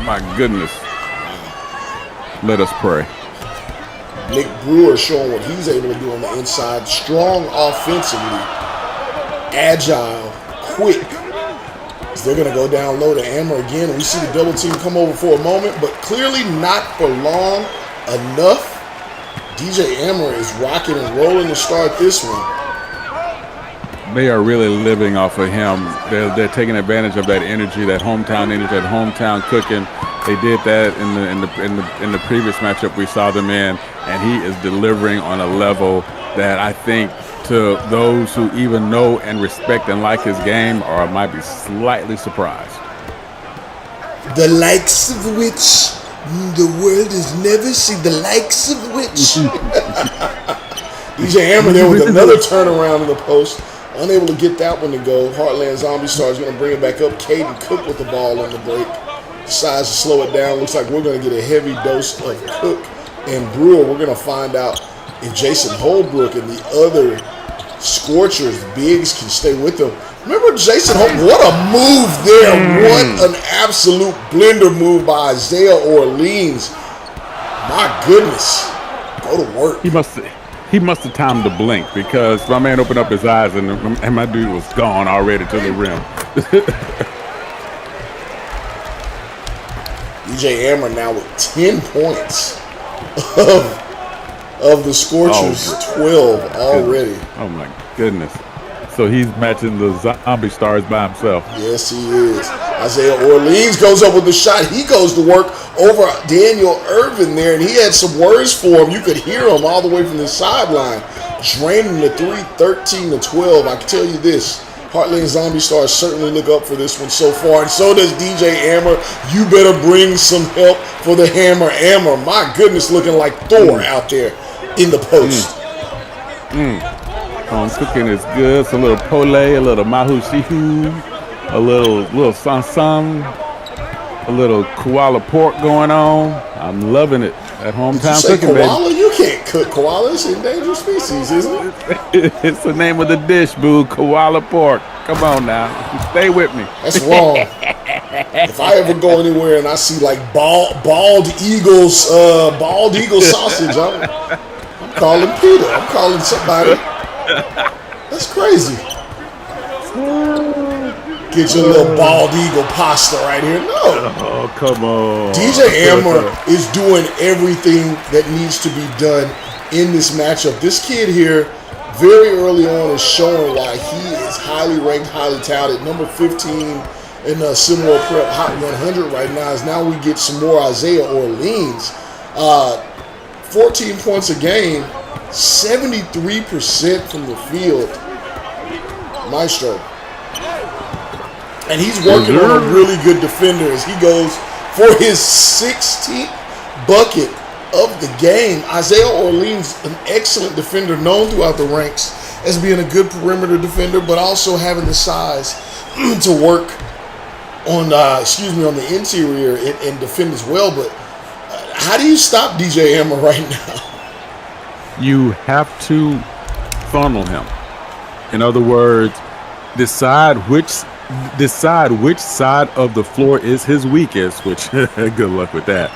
my goodness. Let us pray. Nick Brewer showing what he's able to do on the inside. Strong offensively. Agile. Quick. They're going to go down low to Hammer again. We see the double team come over for a moment, but clearly not for long enough. DJ Hammer is rocking and rolling to start this one. They are really living off of him. They're taking advantage of that energy, that hometown energy, that hometown cooking. They did that in the previous matchup we saw them in, and he is delivering on a level that I think to those who even know and respect and like his game might be slightly surprised. The likes of which the world has never seen. The likes of which. DJ Hammer there with another turnaround in the post. Unable to get that one to go. Heartland Zombie Star is going to bring it back up. Caden Cook with the ball on the break. Decides to slow it down. Looks like we're going to get a heavy dose of Cook and Brewer. We're going to find out if Jason Holbrook and the other Scorchers, bigs, can stay with them. Remember Jason Holbrook? What a move there. What an absolute blender move by Isaiah Orleans. My goodness. Go to work. He must have timed the blink because my man opened up his eyes and my dude was gone already to the rim. DJ Hammer now with 10 points of the Scorchers, 12 already. Oh my goodness. So he's matching the Zombie Stars by himself. Yes, he is. Isaiah Orleans goes up with the shot. He goes to work over Daniel Irvin there, and he had some words for him. You could hear him all the way from the sideline. Draining the 3, 13-12. I can tell you this. Heartland Zombie Stars certainly look up for this one so far, and so does DJ Hammer. You better bring some help for the Hammer. My goodness, looking like Thor out there in the post. Cooking is good. It's a little pole, a little mahu shihu, a little sansam, a little koala pork going on. I'm loving it at hometown cooking, koala? baby. You can't cook koala. It's an endangered species, isn't it? It's the name of the dish, boo. Koala pork. Come on now. Stay with me. That's wrong. If I ever go anywhere and I see like bald eagle sausage, I'm calling Peter. I'm calling somebody. That's crazy. Get your little bald eagle pasta right here. No. Oh, come on. DJ Hammer is doing everything that needs to be done in this matchup. This kid here, very early on, is showing why he is highly ranked, highly touted. Number 15 in SimWorld Prep Hot 100 right now. As now we get some more Isaiah Orleans. 14 points a game, 73% from the field. Maestro. And he's working on a really good defender as he goes for his 16th bucket of the game. Isaiah Orleans, an excellent defender, known throughout the ranks as being a good perimeter defender, but also having the size to work on the interior and defend as well. But how do you stop DJ Hammer right now? You have to funnel him. In other words, decide which side of the floor is his weakest, which good luck with that.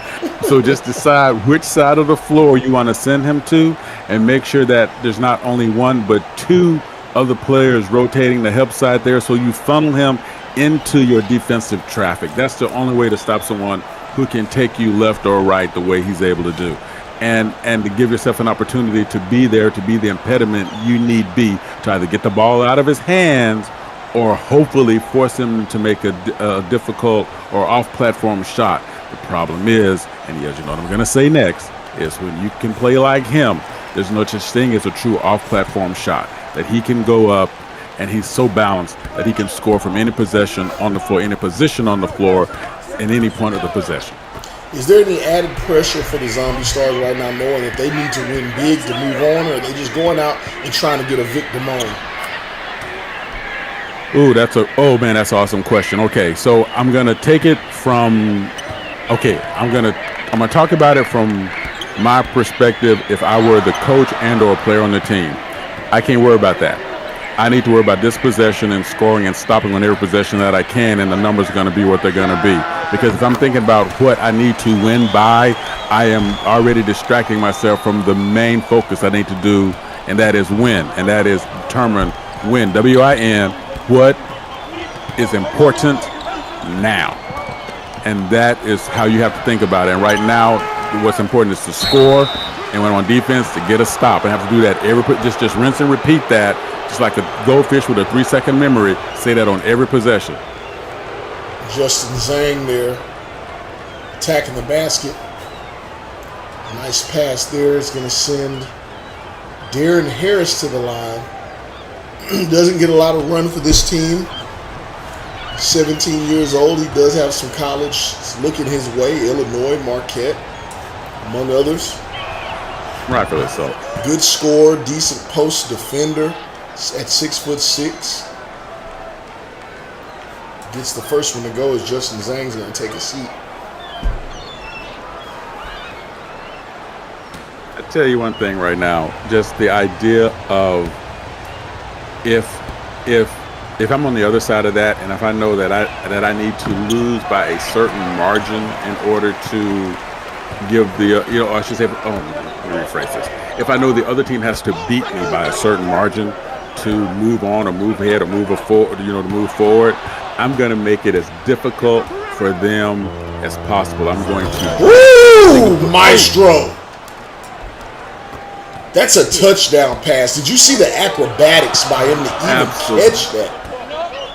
So just decide which side of the floor you want to send him to and make sure that there's not only one but two other players rotating the help side there, so you funnel him into your defensive traffic. That's the only way to stop someone who can take you left or right the way he's able to do. And to give yourself an opportunity to be there, to be the impediment you need be to either get the ball out of his hands or hopefully force him to make a difficult or off-platform shot. The problem is, and as you know what I'm going to say next, is when you can play like him, there's no such thing as a true off-platform shot. That he can go up, and he's so balanced that he can score from any possession on the floor, any position on the floor, at any point of the possession. Is there any added pressure for the Zombie Stars right now, knowing that they need to win big to move on, or are they just going out and trying to get a victim on? Ooh, that's an awesome question. Okay, so I'm gonna take it from. Okay, I'm gonna talk about it from my perspective. If I were the coach and/or player on the team, I can't worry about that. I need to worry about this possession and scoring and stopping on every possession that I can, and the numbers are going to be what they're going to be. Because if I'm thinking about what I need to win by, I am already distracting myself from the main focus I need to do, and that is win, and that is determine win, W-I-N, what is important now. And that is how you have to think about it. And right now, what's important is to score, and when on defense, to get a stop. And have to do that just rinse and repeat that. Just like a goldfish with a 3-second memory, say that on every possession. Justin Zhang there, attacking the basket. Nice pass there. It's going to send Darren Harris to the line. Doesn't get a lot of run for this team. 17 years old. He does have some college looking his way. Illinois, Marquette, among others. Rightfully so. Good scorer, decent post defender at 6'6". Gets the first one to go as Justin Zhang's going to take a seat. I tell you one thing right now, just the idea of if I'm on the other side of that, and if I know that I need to lose by a certain margin in order to give the or I should say, let me rephrase this. If I know the other team has to beat me by a certain margin to move on or move ahead or move forward, to move forward, I'm going to make it as difficult for them as possible. I'm going to. Woo! Maestro! That's a touchdown pass. Did you see the acrobatics by him to even catch that?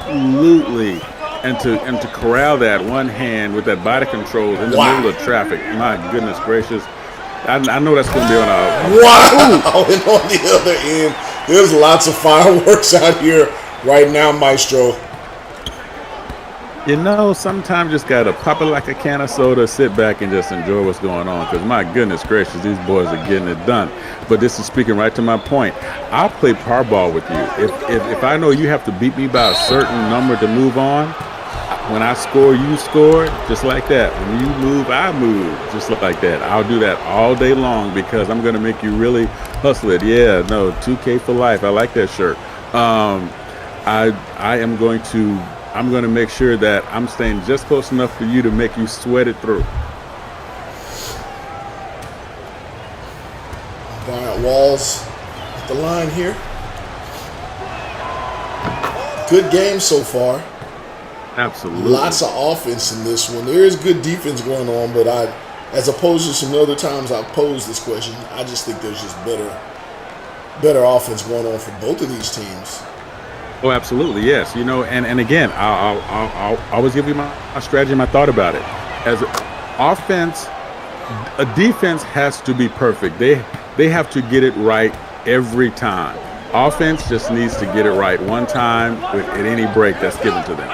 Absolutely. And to corral that one hand with that body control in the middle of traffic. My goodness gracious. I know that's going to be on a... Wow! And on the other end, there's lots of fireworks out here right now, Maestro. Sometimes just got to pop it like a can of soda, sit back and just enjoy what's going on. Because my goodness gracious, these boys are getting it done. But this is speaking right to my point. I'll play par ball with you. If I know you have to beat me by a certain number to move on, when I score, you score, just like that. When you move, I move, just like that. I'll do that all day long because I'm going to make you really hustle it. Yeah, no, 2K for life. I like that shirt. I'm going to make sure that I'm staying just close enough for you to make you sweat it through. Bryant Walls at the line here. Good game so far. Absolutely. Lots of offense in this one. There is good defense going on, but as opposed to some other times I've posed this question, I just think there's just better offense going on for both of these teams. Oh, absolutely, yes. And again, I'll always give you my strategy, my thought about it. As offense, a defense has to be perfect. They have to get it right every time. Offense just needs to get it right one time at any break that's given to them.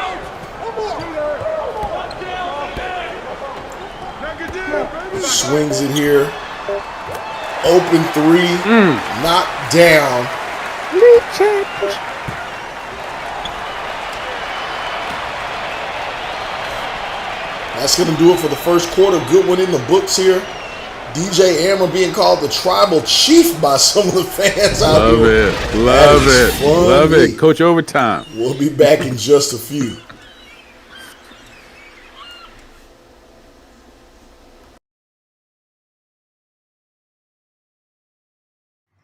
Swings it here. Open three. Knocked down. That's going to do it for the first quarter. Good one in the books here. DJ Ammer being called the tribal chief by some of the fans out here. Love it. Coach Overtime. We'll be back in just a few.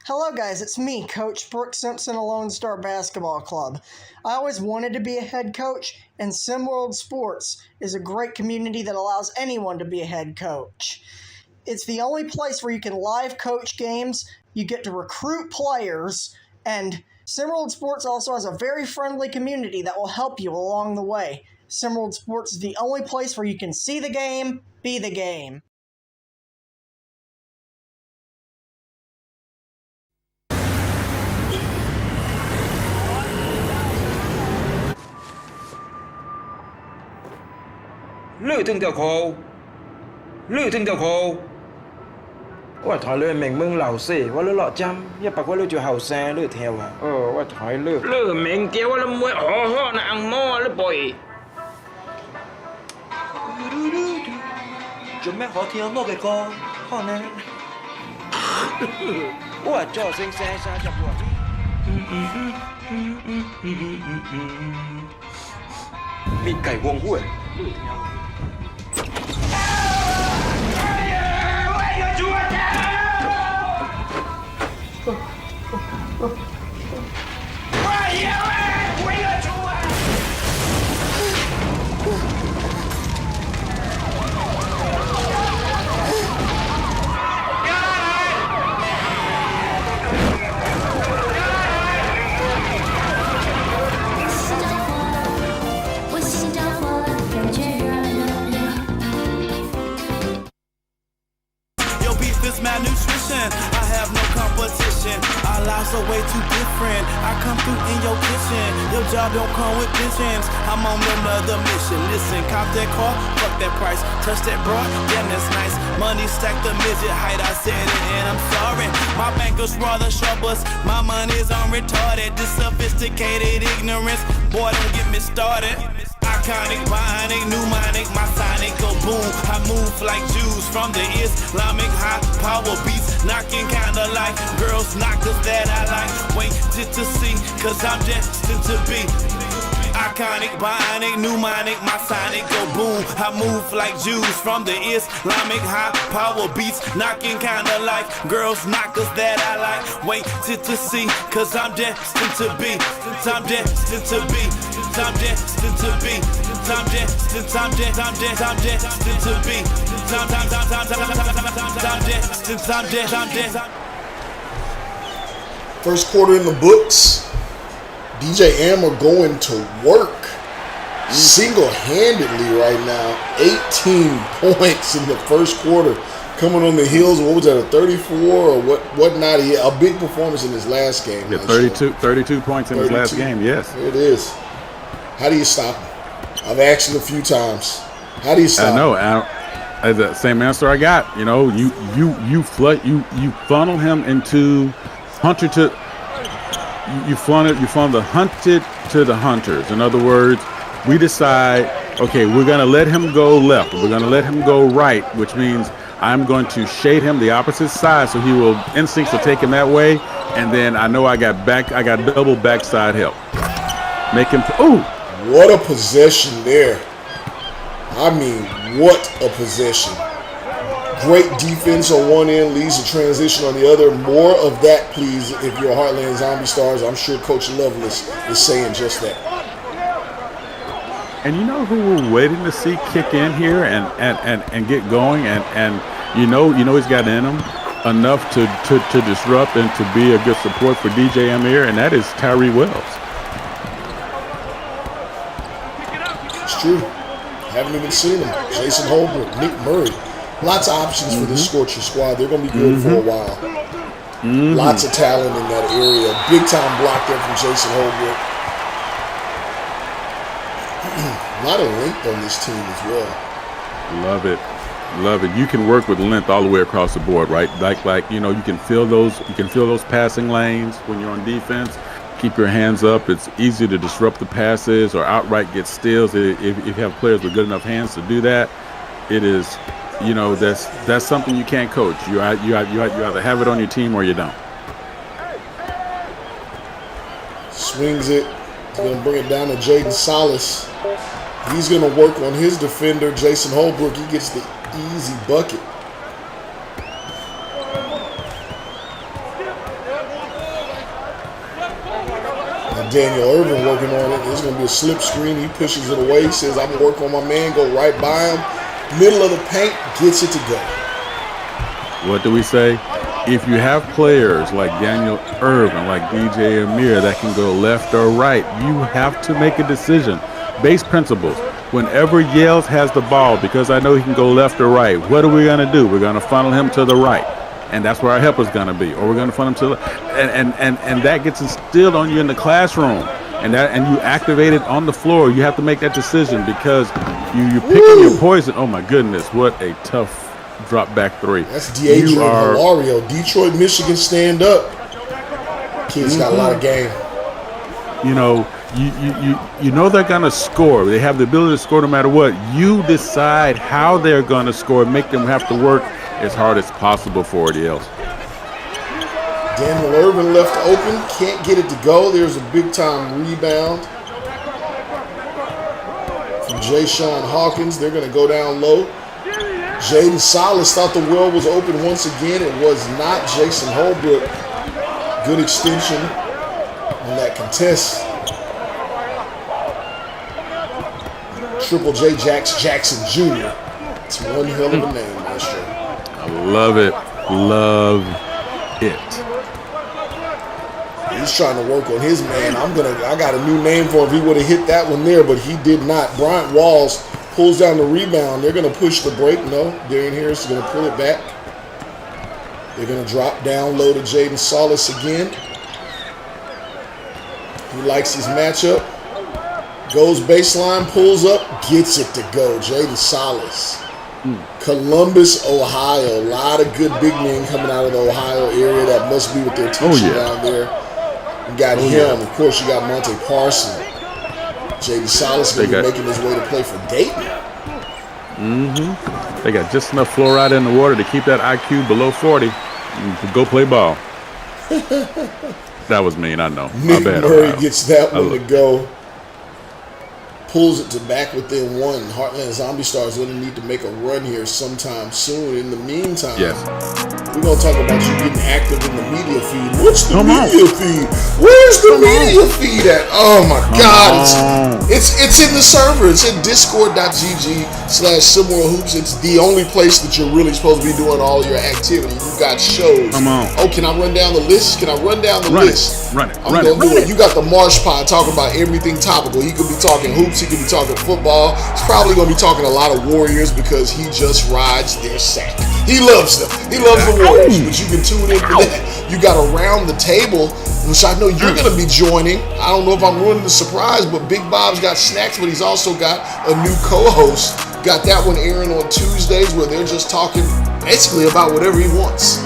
Hello guys, it's me, Coach Brooke Simpson of Lone Star Basketball Club. I always wanted to be a head coach, and SimWorld Sports is a great community that allows anyone to be a head coach. It's the only place where you can live coach games, you get to recruit players, and SimWorld Sports also has a very friendly community that will help you along the way. SimWorld Sports is the only place where you can see the game, be the game. Lựa thương tiểu khổ Lựa thương tiểu khổ ว่าถอยเลยเหม่งเมืองเหล่าสิว่าเลือหล่อจำอย่าปักว่าเลือจะเห่าแซ่เลือเทวอ่ะว่าถอยเลือเหม่งเกี้ยวว่าละมวยห่อนะอังหม้อเลือปล่อยจุดแม่ขอเที่ยวโม่กี่กอห่อนะว่าจ่อเซ็งแซ่ซาจับหัวมีไก่วงห้วยMalnutrition position. I have no competition. Our lives are way too different. I come through in your kitchen. Your job don't come with pensions. I'm on another mission. Listen, cop that car, fuck that price. Touch that broad, damn that's nice. Money stacked the midget height. I said it and I'm sorry. My bankers rather troubles. My money's on retarded. This sophisticated ignorance. Boy, don't get me started. Iconic, bionic, pneumonic, my sonic go boom. I move like Jews from the Islamic high power beats, knocking kinda like girls knockers that I like. Wait to see, cause I'm destined to be iconic, bionic, pneumonic, my sonic go boom. I move like Jews from the Islamic high power beats, knocking kinda like girls knockers that I like. Wait to see, cause I'm destined to be. I'm destined to be. I'm destined to be. I'm destined to be. I'm destined. First quarter in the books. DJ Ammer going to work single-handedly right now. 18 points in the first quarter, coming on the heels of, what was that, a 34 or whatnot? A big performance in his last game. Yeah, 32 points in his last game, yes. There it is. How do you stop him? I've asked it a few times. How do you stop him? I know. The same answer I got. You know, you funnel him into hunter to. You funnel the hunted to the hunters. In other words, we decide, okay, we're going to let him go left. We're going to let him go right, which means I'm going to shade him the opposite side so he will instincts will take him that way. And then I know I got double backside help. Make him, ooh. What a possession there. I mean, what a possession. Great defense on one end, leads to transition on the other. More of that, please, if you're Heartland Zombie Stars. I'm sure Coach Lovelace is saying just that. And you know who we're waiting to see kick in here and get going, and you know he's got in him enough to disrupt and to be a good support for DJ Amir, and that is Tyree Wells. It's true. Haven't even seen him. Jason Holbrook, Nick Murray. Lots of options for this Scorcher squad. They're going to be good for a while. Lots of talent in that area. Big time block there from Jason Holbrook. A lot of length on this team as well. Love it. Love it. You can work with length all the way across the board, right? Like you know, you can fill those passing lanes when you're on defense. Keep your hands up. It's easy to disrupt the passes or outright get steals if you have players with good enough hands to do that. It is, you know, that's something you can't coach. You either have it on your team or you don't. Swings it. He's going to bring it down to Jaden Salas. He's going to work on his defender, Jason Holbrook. He gets the easy bucket. And Daniel Irvin working on it. There's going to be a slip screen. He pushes it away. He says, I'm going to work on my man. Go right by him. Middle of the paint. Gets it to go. What do we say? If you have players like Daniel Irvin, like DJ Amir that can go left or right, you have to make a decision. Base principles. Whenever Yales has the ball, because I know he can go left or right, what are we going to do? We're going to funnel him to the right. And that's where our help is going to be. Or we're going to funnel him to the and that gets instilled on you in the classroom. And you activate it on the floor. You have to make that decision because you're picking your poison. Oh, my goodness. What a tough drop back three. That's D'Adrian Hilario. Detroit, Michigan, stand up. Kids got a lot of game. You know, you know they're going to score. They have the ability to score no matter what. You decide how they're going to score. Make them have to work as hard as possible for it else. Daniel Irvin left open. Can't get it to go. There's a big-time rebound from Jay-Sean Hawkins. They're going to go down low. Jaden Salas thought the well was open once again. It was not. Jason Holbrook. Good extension on that contest. Triple J Jackson Jr. It's one hell of a name, Maestro. I love it. Love it. He's trying to work on his man. I got a new name for him. He would have hit that one there, but he did not. Bryant Walls pulls down the rebound. They're going to push the break. No, Darian Harris is going to pull it back. They're going to drop down low to Jaden Salas again. He likes his matchup. Goes baseline, pulls up, gets it to go. Jaden Salas. Columbus, Ohio. A lot of good big men coming out of the Ohio area. That must be what they're teaching down there. You got him. Of course, you got Monte Parson. Jaden Salas going to be making his way to play for Dayton. They got just enough fluoride in the water to keep that IQ below 40. Go play ball. That was mean, I know. Nick Murray gets that one to go. Pulls it to back within one. Heartland Zombie Stars going to need to make a run here sometime soon. In the meantime, we're going to talk about you getting active in the media feed. What's the media feed? Where's the media feed at? Oh my God. It's in the server. It's at discord.gg/SimWorld Hoops. It's the only place that you're really supposed to be doing all your activity. You've got shows. Oh, can I run down the list? Can I run down the list? Run it. I'm going to do it. You got the Marsh Pod talking about everything topical. He could be talking hoops. He could be talking football. He's probably going to be talking a lot of Warriors because he just rides their sack. He loves them. He loves the Warriors. But you can tune in for that. You got Around the Table, which I know you're going to be joining. I don't know if I'm ruining the surprise, but Big Bob's got snacks, but he's also got a new co-host. Got that one airing on Tuesdays where they're just talking basically about whatever he wants.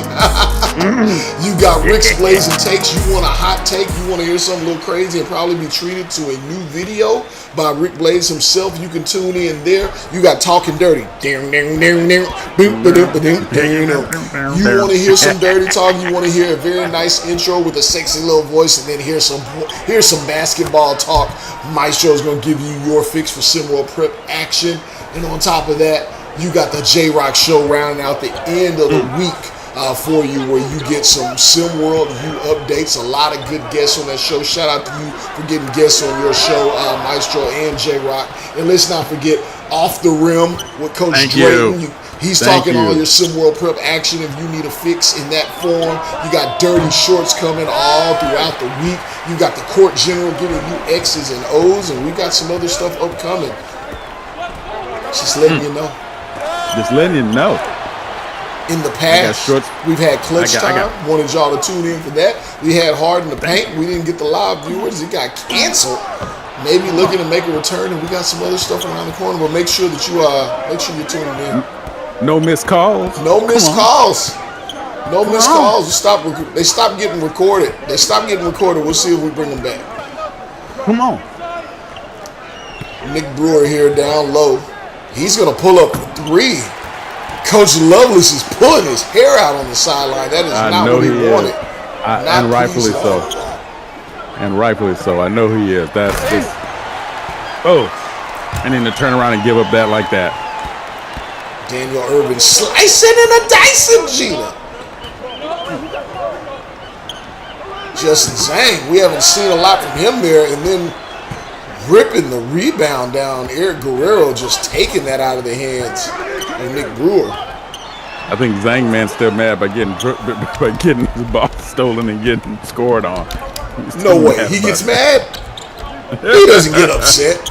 You got Rick's Blazing Takes. You want a hot take, you want to hear something a little crazy and probably be treated to a new video by Rick Blaze himself. You can tune in there. You got Talking Dirty. You want to hear some dirty talk, you want to hear a very nice intro with a sexy little voice, and then hear some basketball talk. Maestro's going to give you your fix for SimWorld prep action. And on top of that, you got the J-Rock Show rounding out the end of the week for you, where you get some SimWorld U updates. A lot of good guests on that show. Shout out to you for getting guests on your show, Maestro and J-Rock. And let's not forget Off the Rim with Coach Drayton. He's talking all your SimWorld prep action if you need a fix in that form. You got Dirty Shorts coming all throughout the week. You got the Court General giving you X's and O's, and we got some other stuff upcoming. Just letting you know. Just letting you know. In the past, we've had Clutch Time. Wanted y'all to tune in for that. We had Hard in the Paint. We didn't get the live viewers. It got canceled. Maybe looking to make a return, and we got some other stuff around the corner. But make sure that you're tuning in. No missed calls. No missed calls. No missed calls. They stopped getting recorded. We'll see if we bring them back. Come on. Nick Brewer here down low. He's going to pull up a three. Coach Lovelace is pulling his hair out on the sideline. That is not what he wanted. And rightfully so. And rightfully so. I know he is. That's just... Oh. And then to turn around and give up that like that. Daniel Irvin slicing and a dicing, Gina. Justin Zhang, we haven't seen a lot from him there. And then ripping the rebound down. Eric Guerrero just taking that out of the hands of Nick Brewer. I think Zhang man's still mad by getting his ball stolen and getting scored on. No way. He gets mad? He doesn't get upset.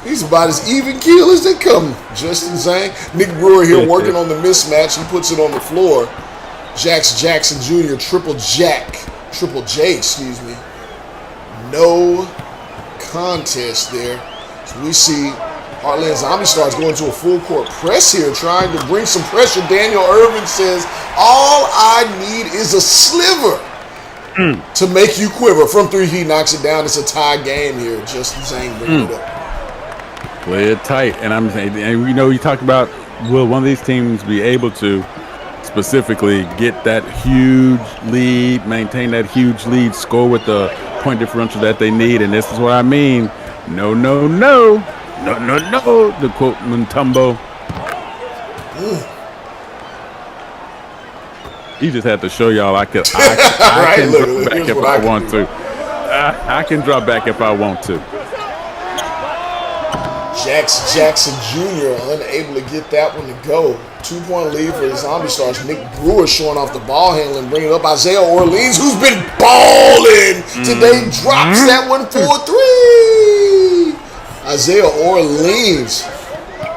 He's about as even keel as they come. Justin Zhang. Nick Brewer here working on the mismatch. He puts it on the floor. Jackson Jr. Triple J, excuse me. No contest there. So we see Heartland Zombie Stars going to a full court press here, trying to bring some pressure. Daniel Irvin says, all I need is a sliver to make you quiver. From three, he knocks it down. It's a tie game here. Justin Zhang bringing it up. Play it tight. And I'm saying, and you talked about, will one of these teams be able to specifically get that huge lead, maintain that huge lead, score with the point differential that they need? And this is what I mean. No. The quote Mutombo. He just had to show y'all I can drop back if I want to. I can drop back if I want to. Jackson Jr. unable to get that one to go. 2-point lead for the Zombie Stars. Nick Brewer showing off the ball handling, bringing up Isaiah Orleans, who's been balling today, drops that one for 3. Isaiah Orleans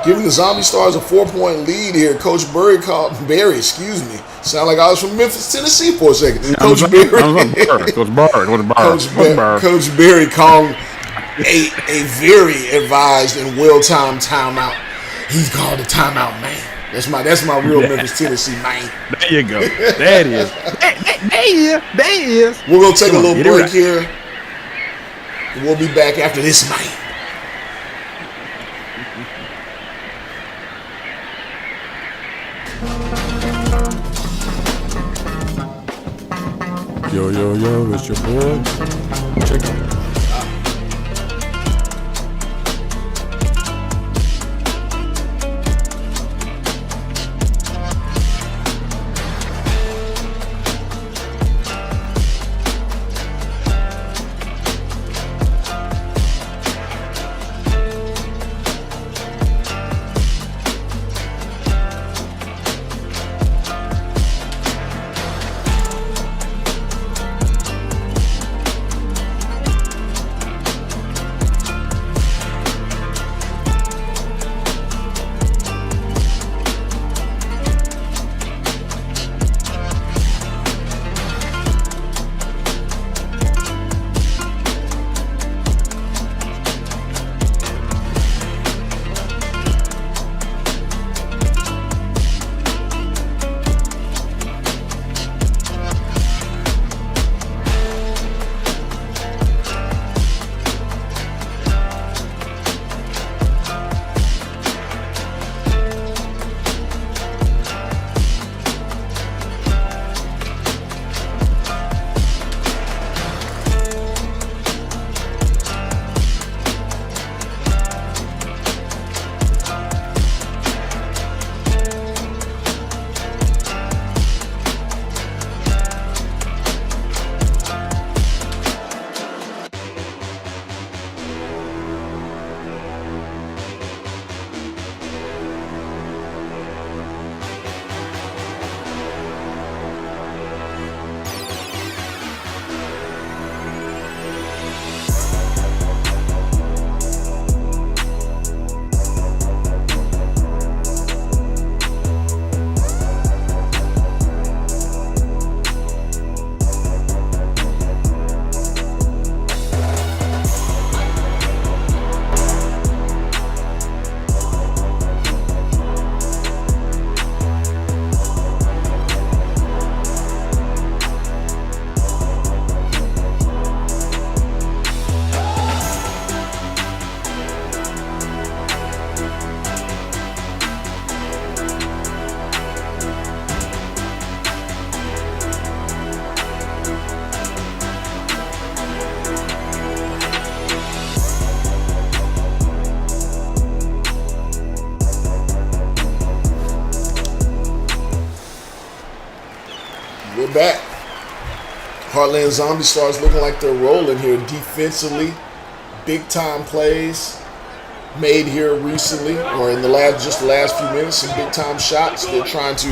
Giving the Zombie Stars a 4-point lead here. Coach Barry, sound like I was from Memphis, Tennessee for a second. Coach Barry called a very advised and well-timed timeout. He's called a timeout, man. That's my real Memphis, Tennessee, man. There you go. There it is. There is. We're going to take a little break here. We'll be back after this, man. Yo, it's your boy. Check it. We're back. Heartland Zombie Stars looking like they're rolling here defensively. Big time plays made here recently, or in the last few minutes. Some big time shots. They're trying to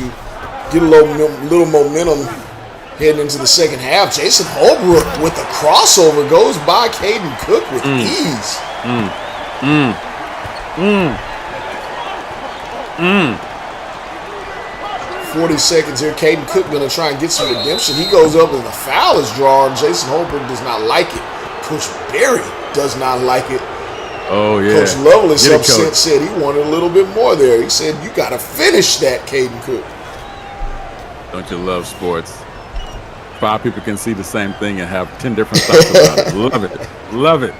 get a little momentum heading into the second half. Jason Holbrook with the crossover goes by Caden Cook with ease. 40 seconds here. Caden Cook going to try and get some redemption. He goes up and the foul is drawn. Jason Holbrook does not like it. Coach Berry does not like it. Oh, yeah. Coach Lovelace upset said he wanted a little bit more there. He said, you got to finish that, Caden Cook. Don't you love sports? 5 people can see the same thing and have 10 different thoughts about it. Love it. Love it.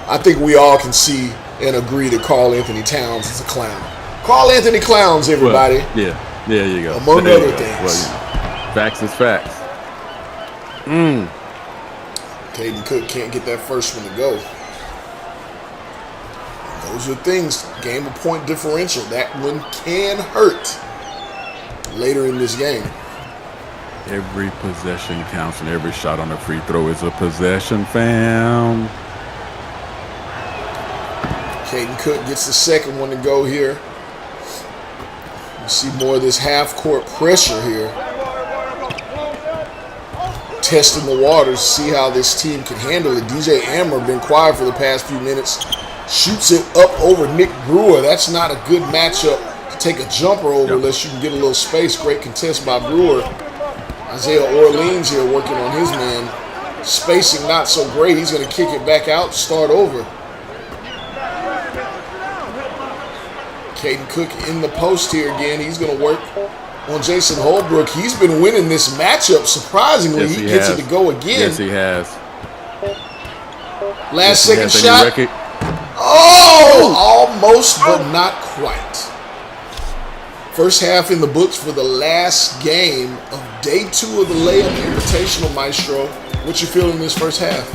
I think we all can see and agree that Karl Anthony Towns is a clown. Karl Anthony Clowns, everybody. Well, yeah. There you go. Among there other things. Well, facts is facts. Caden Cook can't get that first one to go. And those are things. Game of point differential. That one can hurt later in this game. Every possession counts and every shot on the free throw is a possession, fam. Caden Cook gets the second one to go here. You see more of this half-court pressure here. Testing the waters, see how this team can handle it. DJ Ammer been quiet for the past few minutes. Shoots it up over Nick Brewer. That's not a good matchup to take a jumper over unless you can get a little space. Great contest by Brewer. Isaiah Orleans here working on his man. Spacing not so great. He's going to kick it back out, start over. Caden Cook in the post here again. He's going to work on Jason Holbrook. He's been winning this matchup surprisingly. Yes, he gets it to go again. Yes, he has. Last second shot. Oh, almost, but not quite. First half in the books for the last game of day 2 of the Lei-Up Invitational, Maestro. What you feeling in this first half?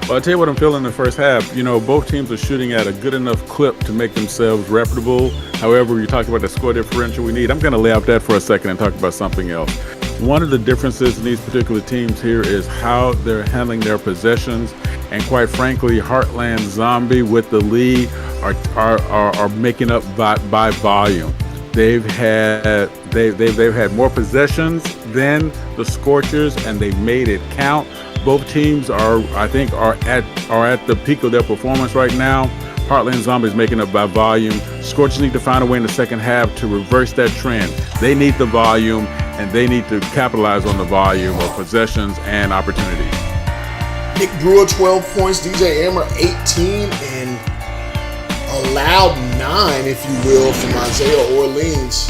Well, I'll tell you what I'm feeling in the first half. You know, both teams are shooting at a good enough clip to make themselves reputable. However, you're talking about the score differential we need. I'm going to lay out that for a second and talk about something else. One of the differences in these particular teams here is how they're handling their possessions. And quite frankly, Heartland Zombie with the lead are making up by volume. They've had more possessions than the Scorchers, and they've made it count. Both teams are at the peak of their performance right now. Heartland Zombies making up by volume. Scorchers need to find a way in the second half to reverse that trend. They need the volume, and they need to capitalize on the volume of possessions and opportunities. Nick Brewer, 12 points. DJ Ammer, 18, and allowed 9, if you will, from Isaiah Orleans.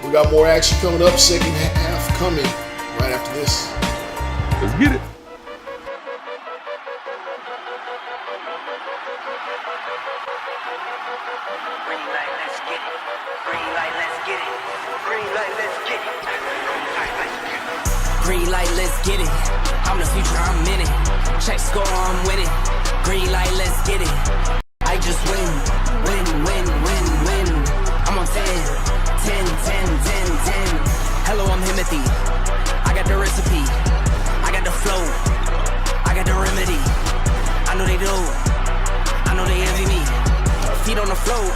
We got more action coming up. Second half coming right after this. Let's get it. Green light, let's get it. I'm the future, I'm in it. Check score, I'm winning. Green light, let's get it. I just win. I'm on 10. Hello, I'm Himothy. I got the recipe. I got the flow. I got the remedy. I know they do. I know they envy me. Feet on the floor.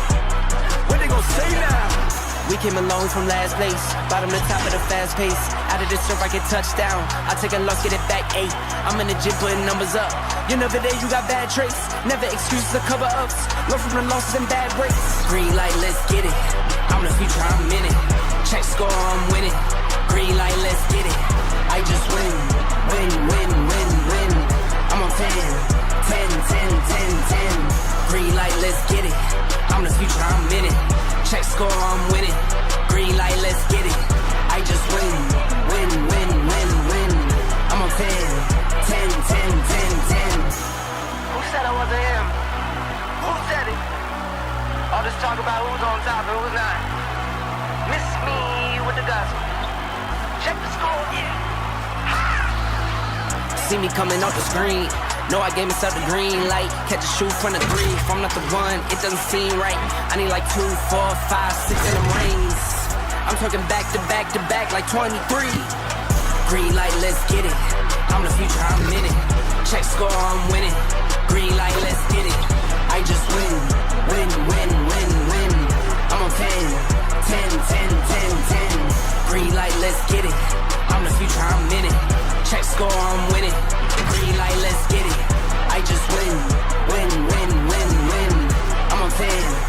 What they gon' say now? We came along from last place, bottom to top of the fast pace. Out of this surf, I get touchdown. I take a loss, get it back 8. I'm in the gym putting numbers up. You never there, you got bad traits. Never excuses or cover ups. Learn from the losses and bad breaks. Green light, let's get it. I'm the future, I'm in it. Check score, I'm winning. Green light, let's get it. I just win. I'm on 10. Green light, let's get it. I'm the future, I'm in it. Check score, I'm winning. Green light, let's get it. I just win. I'm on 10. Who said I wasn't him? Who said it? All this talk about who's on top and who's not. Miss me with the gospel. Check the score, yeah. See me coming off the screen. Know I gave myself the green light. Catch a shoe from the 3. If I'm not the one, it doesn't seem right. I need like 2, 4, 5, 6 in them rings. I'm talking back to back to back like 23. Green light, let's get it. I'm the future, I'm in it. Check score, I'm winning. Green light, let's get it. I just win. I'm on 10. Green light, let's get it. I'm the future, I'm in it. Check score, I'm winning. Green light, let's get it. I just win. I'm on 10.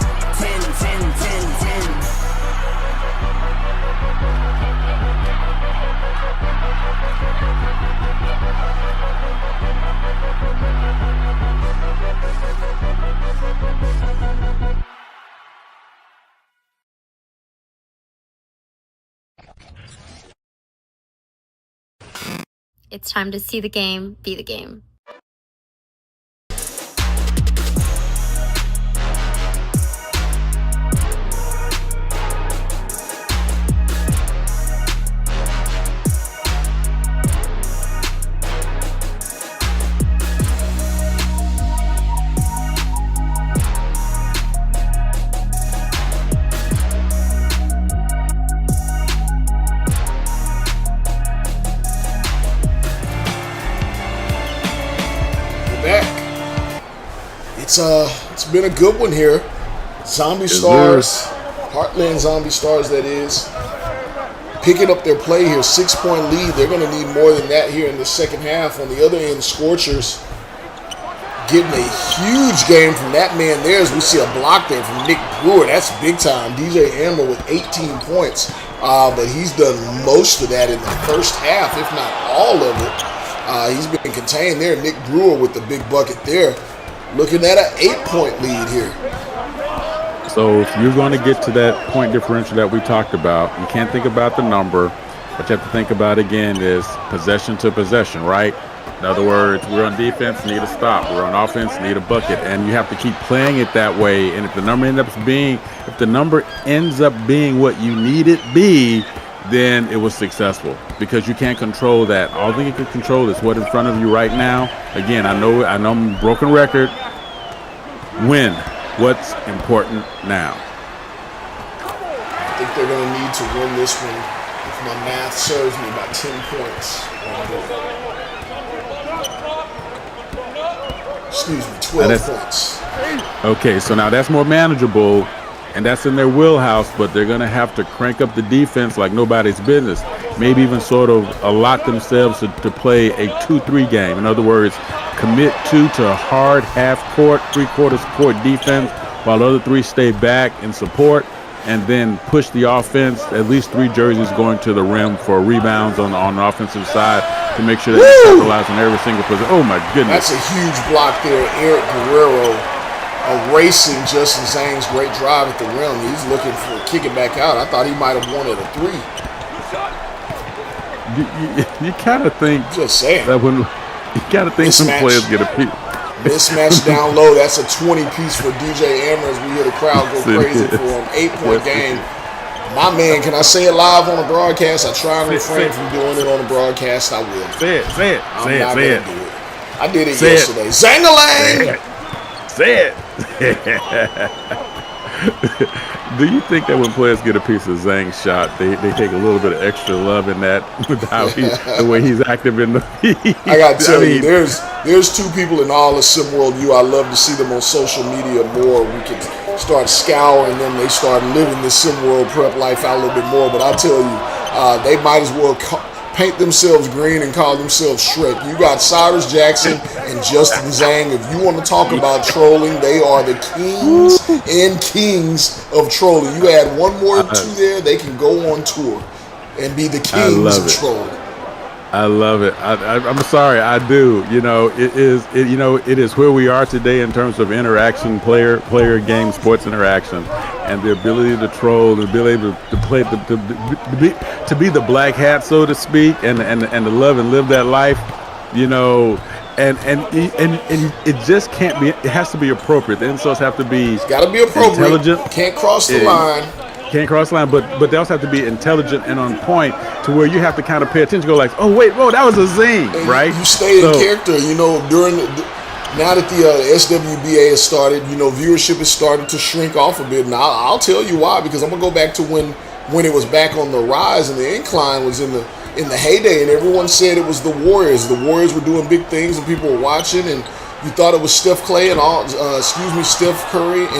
It's time to see the game, be the game. It's been a good one here. Zombie Stars, Heartland Zombie Stars, that is, picking up their play here. 6-point lead. They're going to need more than that here in the second half. On the other end, Scorchers getting a huge game from that man there as we see a block there from Nick Brewer. That's big time. DJ Amber with 18 points. But he's done most of that in the first half, if not all of it. He's been contained there. Nick Brewer with the big bucket there. Looking at an 8-point lead here. So if you're going to get to that point differential that we talked about, you can't think about the number. What you have to think about again is possession to possession, right? In other words, we're on defense, need a stop. We're on offense, need a bucket, and you have to keep playing it that way. And if the number ends up being what you need it be, then it was successful because you can't control that. All thing you can control is what in front of you right now. Again, I know I'm a broken record. Win. What's important now? I think they're going to need to win this one, if my math serves me, by 10 points. Excuse me, 12 points. Okay, so now that's more manageable, and that's in their wheelhouse, but they're going to have to crank up the defense like nobody's business. Maybe even sort of allot themselves to play a 2-3 game. In other words, commit to a hard half-court, three-quarters court defense while the other three stay back and support, and then push the offense, at least 3 jerseys going to the rim for rebounds on the offensive side to make sure that they capitalize on every single position. Oh, my goodness. That's a huge block there. Eric Guerrero erasing Justin Zhang's great drive at the rim. He's looking for kicking back out. I thought he might have wanted a 3. You kind of think just saying that when you got to think some players get a piece. Mismatch down low. That's a 20-piece for DJ Amber as we hear the crowd go crazy for him. 8-point game. My man, can I say it live on the broadcast? I try and refrain from doing it on the broadcast. I will. Say it. Do it. I did it yesterday. Zangalang! Say it. Do you think that when players get a piece of Zhang's shot, they take a little bit of extra love in that with how the way he's active in the I got to tell you, there's 2 people in all of SimWorld U. I love to see them on social media more. We can start scouring them. They start living the SimWorld prep life out a little bit more. But I tell you, they might as well paint themselves green and call themselves Shrek. You got Cyrus Jackson and Justin Zhang. If you want to talk about trolling, they are the kings of trolling. You add one more or 2 there, they can go on tour and be the kings of trolling. I love it. I'm sorry, I do. It is where we are today in terms of interaction, player game, sports interaction, and the ability to troll, the ability to play, to be the black hat, so to speak, and to love and live that life. And it just can't be. It has to be appropriate. The insults have to be. It's got to be appropriate. Intelligent. Can't cross the line. Can't cross the line, but they also have to be intelligent and on point to where you have to kind of pay attention. Go like, oh wait, whoa, that was a zing, and right? You stay in character. During now that the SWBA has started, viewership is starting to shrink off a bit. And I'll tell you why, because I'm gonna go back to when it was back on the rise and the incline was in the heyday, and everyone said it was the Warriors. The Warriors were doing big things, and people were watching, and you thought it was Steph Curry and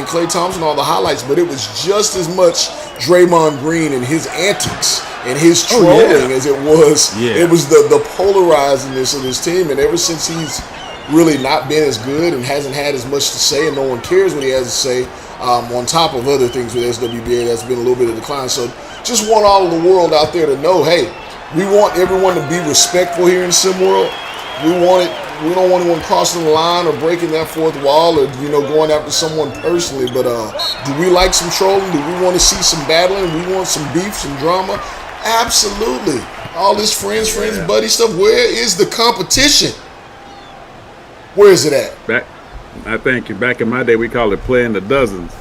Klay Thompson, all the highlights, but it was just as much Draymond Green and his antics and his trolling as it was. It was the polarizedness of this team, and ever since he's really not been as good and hasn't had as much to say, and no one cares what he has to say, on top of other things with SWBA, that's been a little bit of decline. So just want all of the world out there to know, hey, we want everyone to be respectful here in SimWorld. We don't want anyone crossing the line or breaking that fourth wall or going after someone personally. But do we like some trolling? Do we want to see some battling? We want some beef, some drama? Absolutely. All this friends, buddy stuff. Where is the competition? Where is it at? I think back in my day we called it playing the dozens,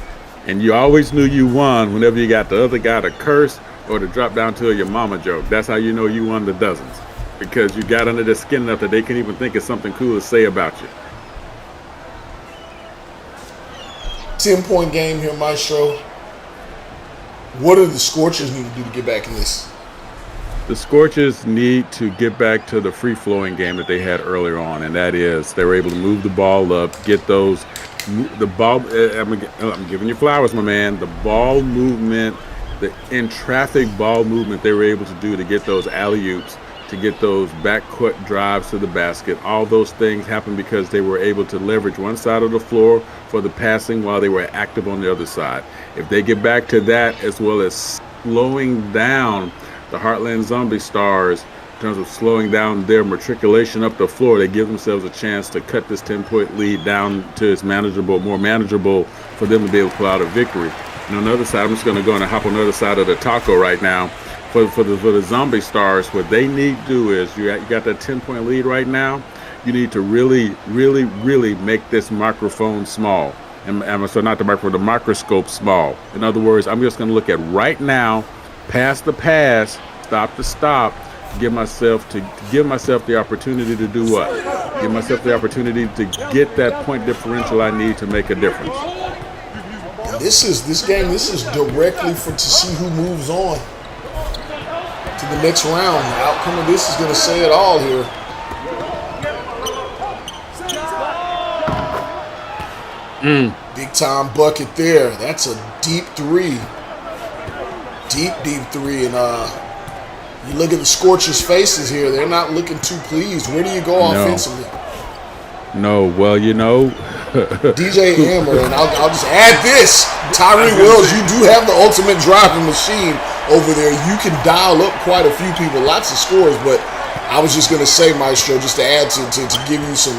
and you always knew you won whenever you got the other guy to curse or to drop down to a your mama joke. That's how you know you won the dozens. Because you got under their skin enough that they can't even think of something cool to say about you. 10-point game here, Maestro. What do the Scorchers need to do to get back in this? The Scorchers need to get back to the free-flowing game that they had earlier on, and that is they were able to move the ball up, get the ball. I'm giving you flowers, my man. The ball movement, the in-traffic ball movement they were able to do to get those alley-oops to get those backcourt drives to the basket. All those things happened because they were able to leverage one side of the floor for the passing while they were active on the other side. If they get back to that, as well as slowing down the Heartland Zombie Stars in terms of slowing down their matriculation up the floor, they give themselves a chance to cut this 10-point lead down to its more manageable for them to be able to pull out a victory. And on the other side, I'm just going to go and hop on the other side of the taco right now. For the Zombie Stars, what they need to do is, you got that 10-point lead right now. You need to really, really, really make this microphone small. And so not the microphone, the microscope small. In other words, I'm just going to look at right now, pass the pass, stop the stop, give myself the opportunity to do what? Give myself the opportunity to get that point differential I need to make a difference. And this is directly to see who moves on to the next round. The outcome of this is going to say it all here. Big time bucket there. That's a deep three. Deep three. And you look at the Scorchers' faces here. They're not looking too pleased. Where do you go offensively? No, well, DJ Hammer, and I'll just add this. Tyree Wells, you do have the ultimate driving machine over there. You can dial up quite a few people, lots of scores, but I was just going to say, Maestro, just to add to give you some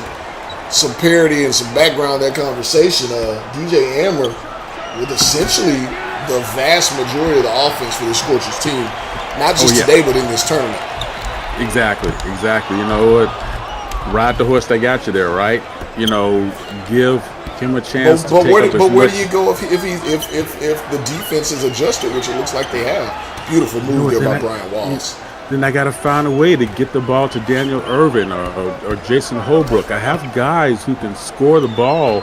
parity and some background to that conversation, DJ Hammer with essentially the vast majority of the offense for the Scorchers team, not just today, but in this tournament. Exactly. You know what? Ride the horse they got you there, right? Give him a chance. But where do you go if the defense is adjusted, which it looks like they have? Beautiful move there by Brian Walls. Then I got to find a way to get the ball to Daniel Irvin or Jason Holbrook. I have guys who can score the ball.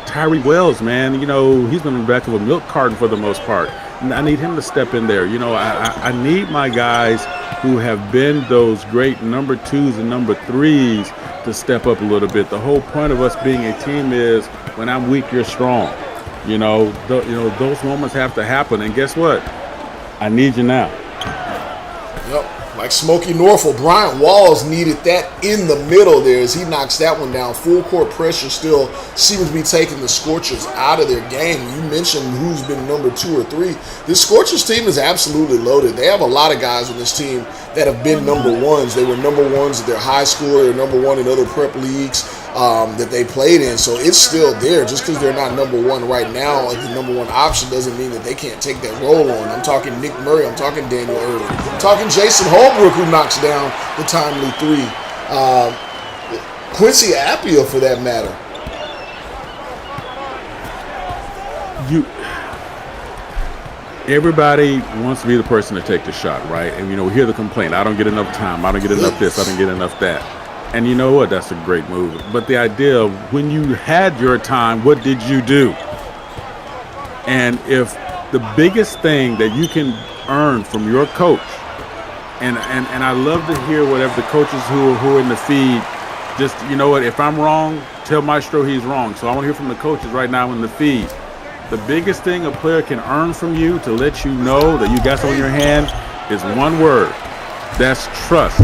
Tyree Wells, man, he's been in the back of a milk carton for the most part. And I need him to step in there. I need my guys who have been those great number 2s and number 3s to step up a little bit. The whole point of us being a team is when I'm weak, you're strong. Those moments have to happen. And guess what? I need you now. Yep. Like Smokey Norfolk, Bryant Walls needed that in the middle there as he knocks that one down. Full court pressure still seems to be taking the Scorchers out of their game. You mentioned who's been number 2 or 3. This Scorchers team is absolutely loaded. They have a lot of guys on this team that have been number 1s. They were number 1s at their high school. They're number 1 in other prep leagues that they played in. So it's still there. Just because they're not number 1 right now, like the number 1 option, doesn't mean that they can't take that role on. I'm talking Nick Murray. I'm talking Daniel Irvin. I'm talking Jason Holbrook, who knocks down the timely 3. Quincy Appia, for that matter. Everybody wants to be the person to take the shot, right? And we hear the complaint. I don't get enough time. I don't get enough this. I don't get enough that. And you know what? That's a great move. But the idea of when you had your time, what did you do? And if the biggest thing that you can earn from your coach, and I love to hear whatever the coaches who are in the feed, just, if I'm wrong, tell Maestro he's wrong. So I want to hear from the coaches right now in the feed. The biggest thing a player can earn from you to let you know that you got something in your hand is one word. That's trust.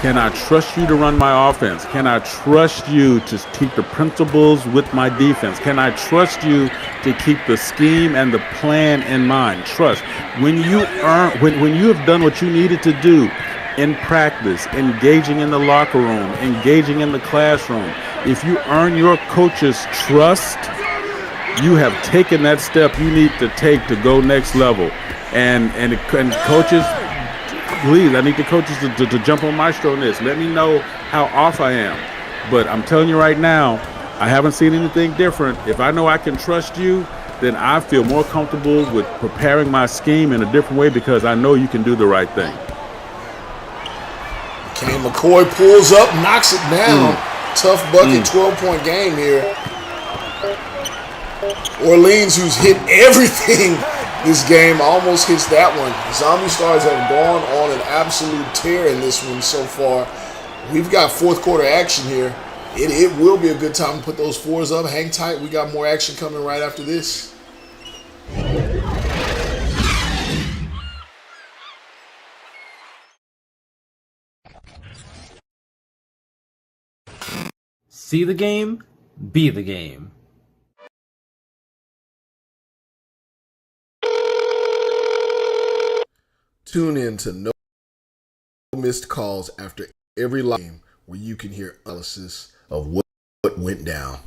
Can I trust you to run my offense? Can I trust you to keep the principles with my defense? Can I trust you to keep the scheme and the plan in mind? Trust. When you have done what you needed to do in practice, engaging in the locker room, engaging in the classroom, if you earn your coach's trust, you have taken that step you need to take to go next level. And coaches, please, I need the coaches to jump on Maestro on this. Let me know how off I am. But I'm telling you right now, I haven't seen anything different. If I know I can trust you, then I feel more comfortable with preparing my scheme in a different way because I know you can do the right thing. Okay, McCoy pulls up, knocks it down. Tough bucket, 12-point game here. Orleans, who's hit everything this game, almost hits that one. Zombie Stars have gone on an absolute tear in this one so far. We've got fourth quarter action here. It will be a good time to put those 4s up. Hang tight. We got more action coming right after this. See the game, be the game. Tune in to No Missed Calls after every live game where you can hear analysis of what went down.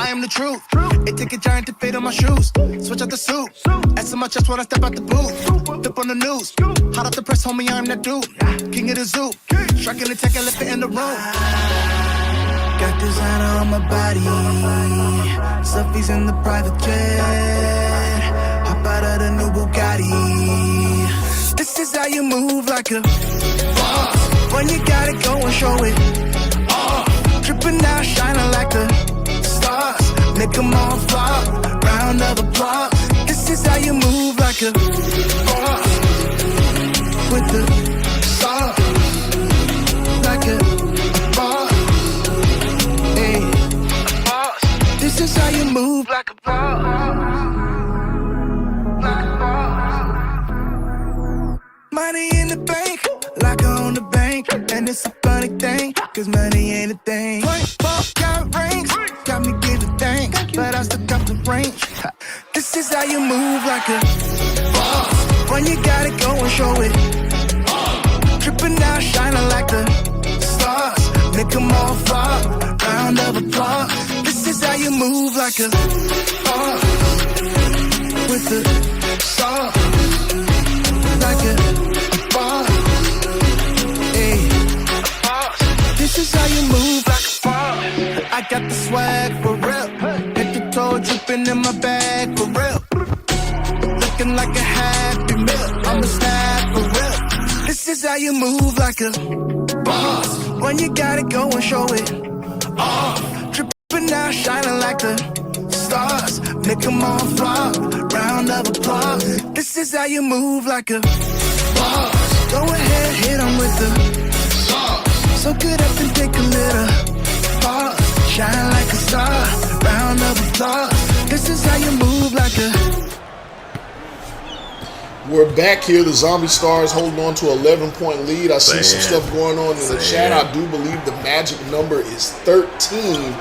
I am the truth. It take a giant to fit on my shoes. Switch out the suit. S in my chest when I step out the booth. Flip on the news. Hot off the press, homie, I'm that dude. King of the zoo. Striking the tech and lift it in the room. Got designer on my body. Selfies in the private jet. Hop out of the new Bugatti. This is how you move like a boss. When you gotta go and show it off. Dripping out, shining like the stars. Make them all flop. Round of applause. This is how you move like a boss. With the sauce. Like a boss. Hey, a boss. This is how you move like a boss. Like a boss. Money in the bank, like on the bank. And it's a funny thing, cause money ain't a thing. 24 karat rings, got me giving thanks, but I still got the range. This is how you move like a boss. When you gotta go and show it off. Dripping out, shining like the stars. Make them all flop, round of applause. This is how you move like a boss. With the sauce. Like a boss. Hey, this is how you move like a boss. I got the swag for real. Head to toe dripping in my bag for real. Looking like a happy meal. I'm a snap for real. This is how you move like a boss. When you gotta go and show it off. Dripping out, shining like the stars. Make them all flop. Round of applause. This is how you move like a boss. Go ahead, hit 'em with the sauce. So get up and take a little pause. Shine like a star. Round of applause. This is how you move like a. We're back here. The Zombie Stars holding on to an 11-point lead. I see some stuff going on in the chat. I do believe the magic number is 13.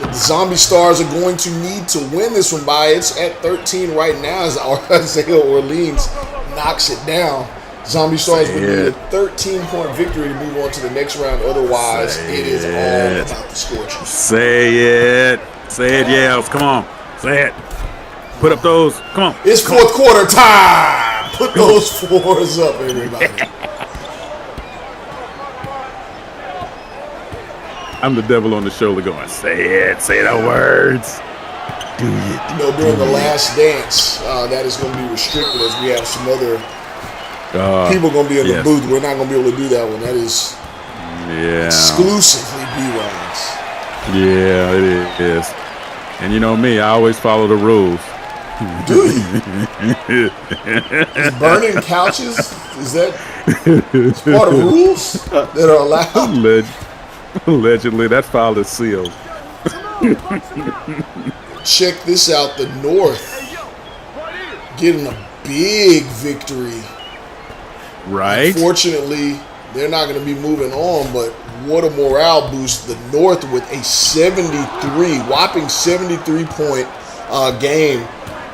The Zombie Stars are going to need to win this one by. It's at 13 right now as Isaiah Orleans knocks it down. Zombie Stars would need a 13-point victory to move on to the next round. Otherwise, it is all about the scorcher. Say it. Say it, Yales. Come on. Say it. Put up those. Come on. It's fourth quarter time. Put those fours up, everybody. I'm the devil on the shoulder going, say it. Say the words. Do you? You know, during the last dance, that is going to be restricted as we have some other people going to be in the booth. We're not going to be able to do that one. That is exclusively B-Rounds. Yeah, it is. And you know me, I always follow the rules. Do you? Is burning couches, is that part of rules that are allowed? Allegedly, that's filed as sealed. Check this out. The North getting a big victory. Right. Unfortunately, they're not going to be moving on, but what a morale boost. The North with a whopping 73-point game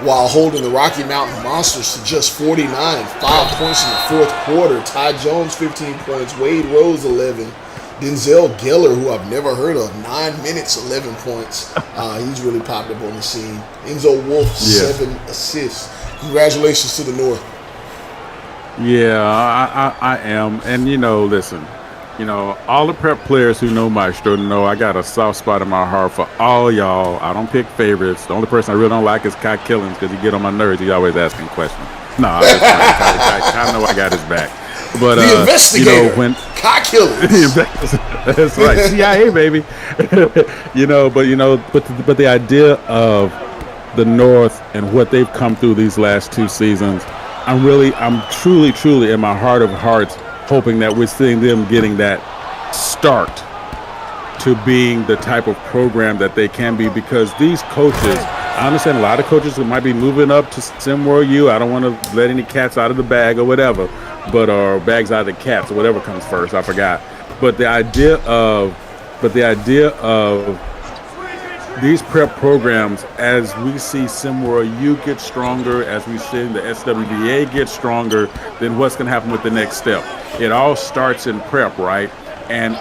while holding the Rocky Mountain Monsters to just 49. 5 points in the fourth quarter. Ty Jones, 15 points. Wade Rose, 11. Denzel Geller, who I've never heard of, 9 minutes, 11 points. He's really popped up on the scene. Enzo Wolf, 7 assists. Congratulations to the North. Yeah, I am. And, you know, listen, all the prep players who know Maestro know I got a soft spot in my heart for all y'all. I don't pick favorites. The only person I really don't like is Kai Killings because he get on my nerves. He always asking questions. No, I'm just playing. I know I got his back. But the investigator, when Kai Killings. That's right, CIA baby. But the idea of the North and what they've come through these last 2 seasons, I'm truly in my heart of hearts hoping that we're seeing them getting that start to being the type of program that they can be, because these coaches, I understand a lot of coaches who might be moving up to SimWorld U. I don't want to let any cats out of the bag or whatever, or bags out of the cats or whatever comes first. I forgot. But the idea of these prep programs, as we see SimWorld U get stronger, as we see the SWBA get stronger, then what's going to happen with the next step? It all starts in prep, right? And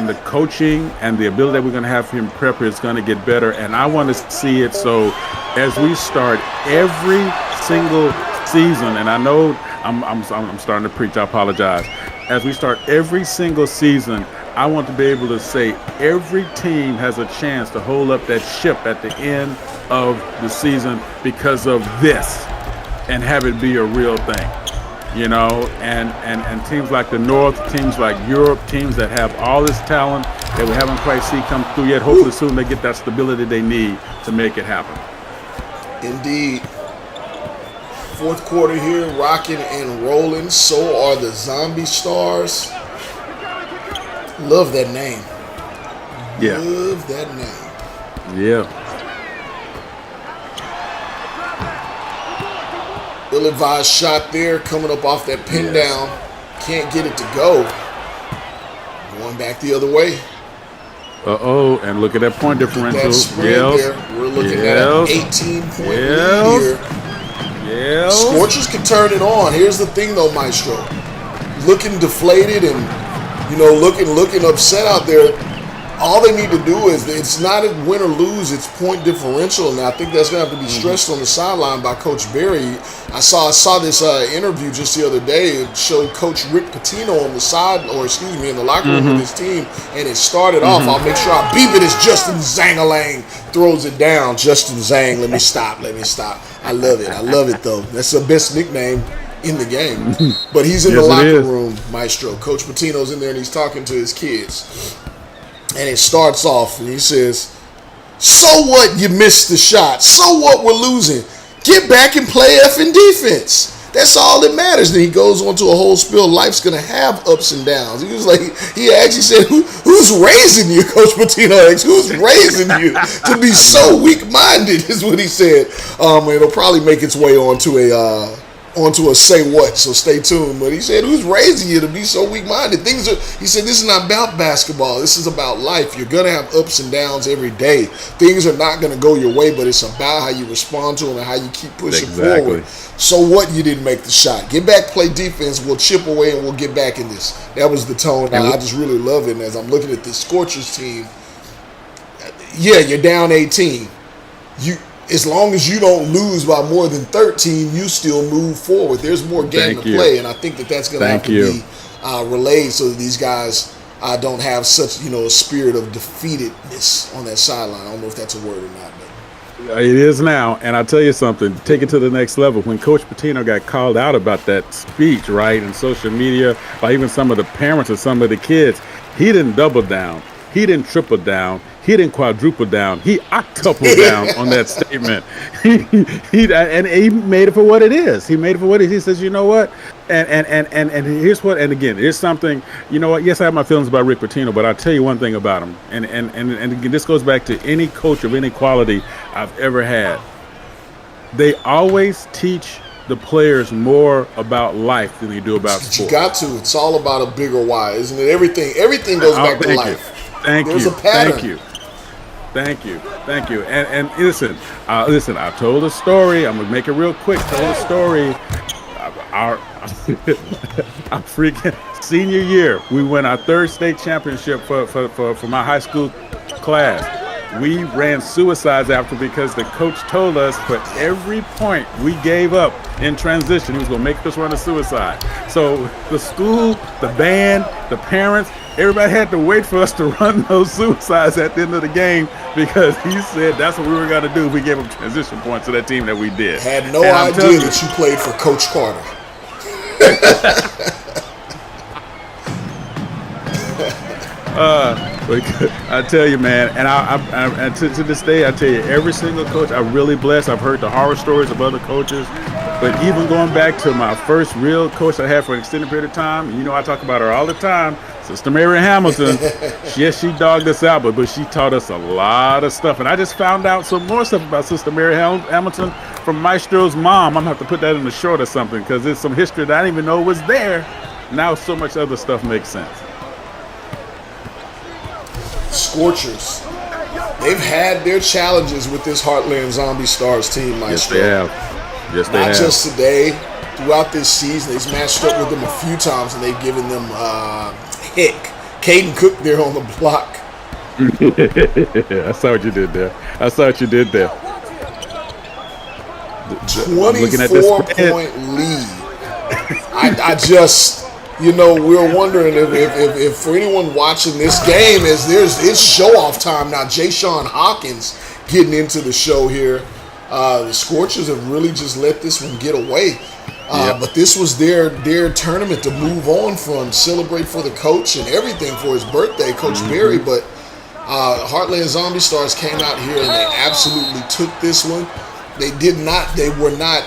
the coaching and the ability that we're going to have in prep is going to get better. And I want to see it so as we start every single season, and I know I'm starting to preach, I apologize. As we start every single season, I want to be able to say every team has a chance to hold up that ship at the end of the season because of this, and have it be a real thing. And teams like the North, teams like Europe, teams that have all this talent that we haven't quite seen come through yet, hopefully soon they get that stability they need to make it happen. Indeed. Fourth quarter here, rocking and rolling. So are the Zombie Stars. Love that name. Yeah. Love that name. Yeah. Ill-advised shot there, coming up off that pin down. Can't get it to go. Going back the other way. And look at that point differential. That spread there. We're looking at an 18-point lead here. Scorchers can turn it on. Here's the thing, though, Maestro. Looking deflated and, looking upset out there. All they need to do is, it's not a win or lose, it's point differential. And I think that's going to have to be stressed on the sideline by Coach Berry. I saw this interview just the other day. It showed Coach Rick Pitino on the side, in the locker room with his team. And it started off, I'll make sure I beep it, as Justin Zangalang throws it down. Justin Zang, let me stop. I love it though. That's the best nickname in the game. But he's in the locker room, Maestro. Coach Pitino's in there and he's talking to his kids. And it starts off and he says, "So what you missed the shot? So what we're losing? Get back and play effing defense. That's all that matters." Then he goes on to a whole spiel. Life's going to have ups and downs. He actually said, who's raising you, Coach Pitino? Who's raising you to be so weak-minded is what he said. It'll probably make its way onto a say what, so stay tuned. But he said, who's raising you to be so weak-minded? He said, this is not about basketball. This is about life. You're going to have ups and downs every day. Things are not going to go your way, but it's about how you respond to them and how you keep pushing forward. So what, you didn't make the shot? Get back, play defense. We'll chip away and we'll get back in this. That was the tone. I just really love it. And as I'm looking at this Scorchers team, you're down 18. As long as you don't lose by more than 13, you still move forward. There's more game to play, and I think that's going to have to be relayed so that these guys don't have such a spirit of defeatedness on that sideline. I don't know if that's a word or not. But it is now, and I'll tell you something. Take it to the next level. When Coach Pitino got called out about that speech, right, in social media, by even some of the parents or some of the kids, he didn't double down. He didn't triple down. He didn't quadruple down. He octuple down on that statement. He made it for what it is. He made it for what it is. He says, you know what? And here's what. And again, here's something. You know what? Yes, I have my feelings about Rick Pitino, but I'll tell you one thing about him. And again, this goes back to any coach of any quality I've ever had. They always teach the players more about life than they do about sports. You got to. It's all about a bigger why, isn't it? Everything goes back to life. There's a pattern. Thank you. And listen, I told a story. I'm gonna make it real quick. Told a story. Our freaking senior year, we won our third state championship for my high school class. we ran suicides after because the coach told us for every point we gave up in transition, he was going to make us run a suicide. So the school, the band, the parents, everybody had to wait for us to run those suicides at the end of the game because he said that's what we were going to do if we gave them transition points to that team that we did. Had no idea that you played for Coach Carter. But I tell you, man, and to this day, I tell you, every single coach, I'm really blessed. I've heard the horror stories of other coaches, but even going back to my first real coach I had for an extended period of time, you know, I talk about her all the time, Sister Mary Hamilton. Yes, she dogged us out, but she taught us a lot of stuff. And I just found out some more stuff about Sister Mary Hamilton from Maestro's mom. I'm going to have to put that in the short or something because there's some history that I didn't even know was there. Now so much other stuff makes sense. Scorchers. They've had their challenges with this Heartland Zombie Stars team, Maestro. Yes, they have. Yes, they have. Not just today. Throughout this season, they've matched up with them a few times, and they've given them heck. Caden Cook there on the block. I saw what you did there. 24-point lead. I just... You know, we're wondering if for anyone watching this game, it's show-off time now. Jay-Sean Hawkins getting into the show here. The Scorchers have really just let this one get away. But this was their tournament to move on from, celebrate for the coach and everything for his birthday, Coach Berry. But Heartland Zombie Stars came out here and they absolutely took this one. They were not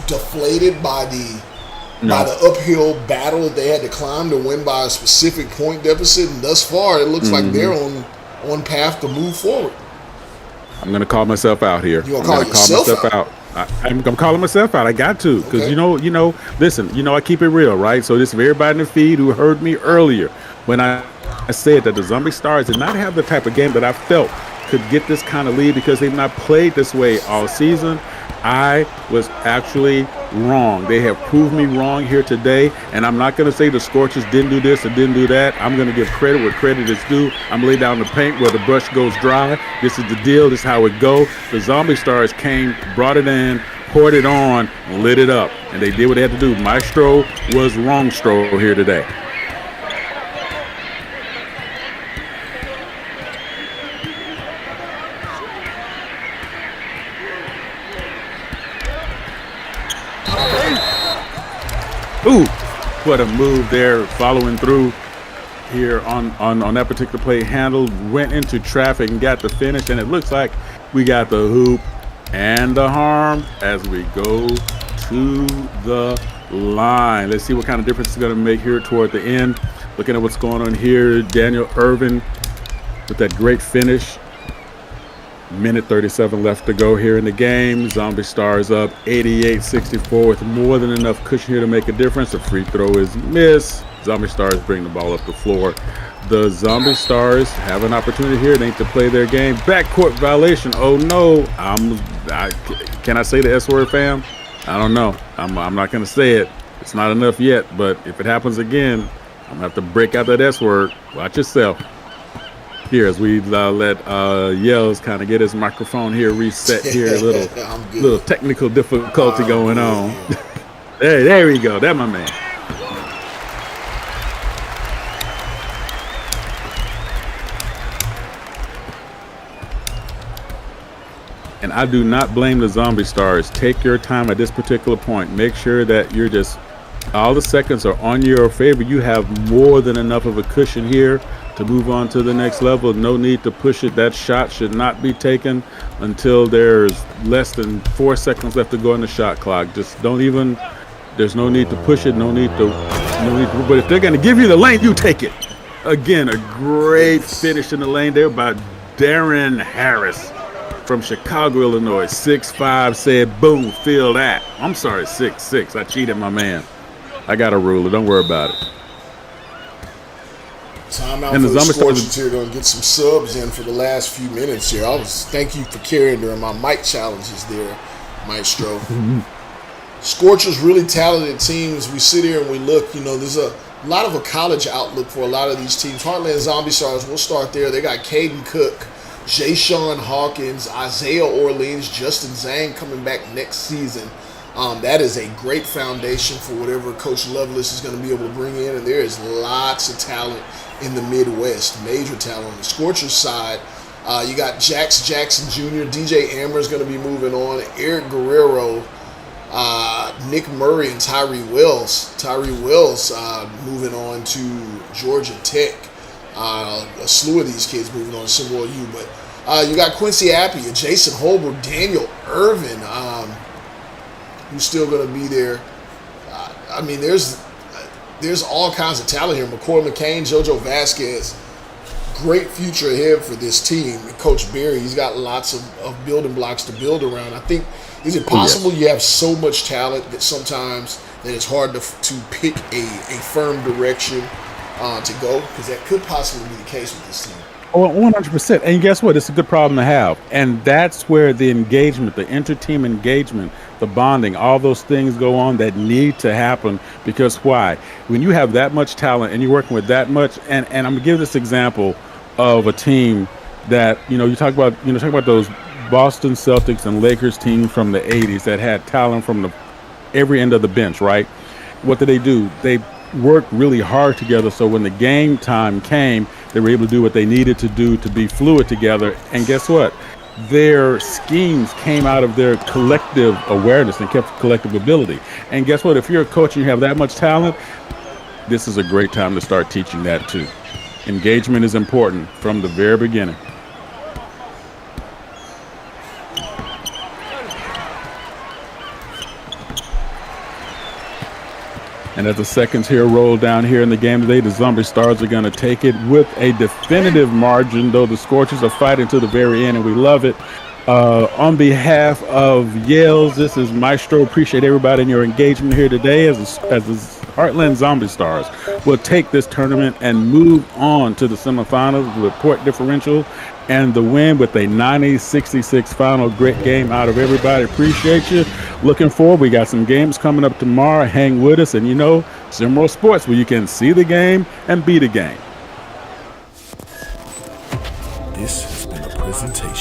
deflated by the uphill battle that they had to climb to win by a specific point deficit, and thus far it looks like they're on path to move forward. I'm going to call myself out here. You're going to call yourself out? I'm calling myself out. I got to because, listen, I keep it real, right? So this is for everybody in the feed who heard me earlier when I said that the Zombie Stars did not have the type of game that I felt could get this kind of lead because they've not played this way all season. I was actually wrong. They have proved me wrong here today, and I'm not going to say the Scorchers didn't do this or didn't do that. I'm going to give credit where credit is due. I'm going to lay down the paint where the brush goes dry. This is the deal. This is how it go. The Zombie Stars came, brought it in, poured it on, lit it up, and they did what they had to do. Maestro was wrongstro here today. Ooh, what a move there, following through here on that particular play. Handled, went into traffic and got the finish, and it looks like we got the hoop and the harm as we go to the line. Let's see what kind of difference it's going to make here toward the end. Looking at what's going on here, Daniel Irvin with that great finish. Minute 37 left to go here in the game. Zombie Stars up 88-64 with more than enough cushion here to make a difference. The free throw is missed. Zombie Stars bring the ball up the floor. The Zombie Stars have an opportunity here. They need to play their game. Backcourt violation. Oh no. Can I say the S word, fam? I don't know. I'm not going to say it. It's not enough yet, but if it happens again, I'm going to have to break out that S word. Watch yourself. Here as we let Yells kind of get his microphone here reset here. A little technical difficulty going on. There we go. That's my man. And I do not blame the Zombie Stars. Take your time at this particular point. Make sure that you're just all the seconds are on your favor. You have more than enough of a cushion here to move on to the next level. No need to push it. That shot should not be taken until there's less than 4 seconds left to go on the shot clock. Just don't even, there's no need to push it. No need to, but if they're going to give you the lane, you take it. Again, a great finish in the lane there by Darren Harris from Chicago, Illinois. 6'5", said, boom, feel that. I'm sorry, 6'6". I cheated my man. I got a ruler. Don't worry about it. Time out for the Scorchers here. Going to get some subs in for the last few minutes here. Thank you for carrying during my mic challenges there, Maestro. Scorchers, really talented teams. We sit here and we look, there's a lot of a college outlook for a lot of these teams. Heartland Zombie Stars, we'll start there. They got Caden Cook, Jay-Sean Hawkins, Isaiah Orleans, Justin Zhang coming back next season. That is a great foundation for whatever Coach Lovelace is going to be able to bring in, and there is lots of talent in the Midwest, major talent. On the Scorchers side, you got Jax Jackson Jr., DJ Amber is going to be moving on, Eric Guerrero, Nick Murray, and Tyree Wells. Tyree Wells moving on to Georgia Tech. A slew of these kids moving on to SimWorld U, but you got Quincy Appia, Jason Holbrook, Daniel Irvin, who's still going to be there. I mean, there's all kinds of talent here. McCoy McCain, JoJo Vasquez. Great future ahead for this team. And Coach Berry, he's got lots of building blocks to build around. I think, is it possible you have so much talent that sometimes that it's hard to pick a firm direction to go? Because that could possibly be the case with this team. Oh, 100%. And guess what? It's a good problem to have. And that's where the engagement, the inter-team engagement, the bonding, all those things go on that need to happen. Because why? When you have that much talent and you're working with that much, and I'm going to give this example of a team that, you talk about those Boston Celtics and Lakers teams from the 80s that had talent from every end of the bench, right? What do? They worked really hard together, so when the game time came, they were able to do what they needed to do to be fluid together. And guess what? Their schemes came out of their collective awareness and kept collective ability. And guess what? If you're a coach and you have that much talent, this is a great time to start teaching that too. Engagement is important from the very beginning. And as the seconds here roll down here in the game today, the Zombie Stars are going to take it with a definitive margin, though the Scorchers are fighting to the very end, and we love it. On behalf of Yales, this is Maestro. Appreciate everybody in your engagement here today as the Heartland Zombie Stars will take this tournament and move on to the semifinals with point differential and the win with a 90-66 final. Great game out of everybody. Appreciate you. Looking forward. We got some games coming up tomorrow. Hang with us. And SimWorld Sports, where you can see the game and be the game. This has been a presentation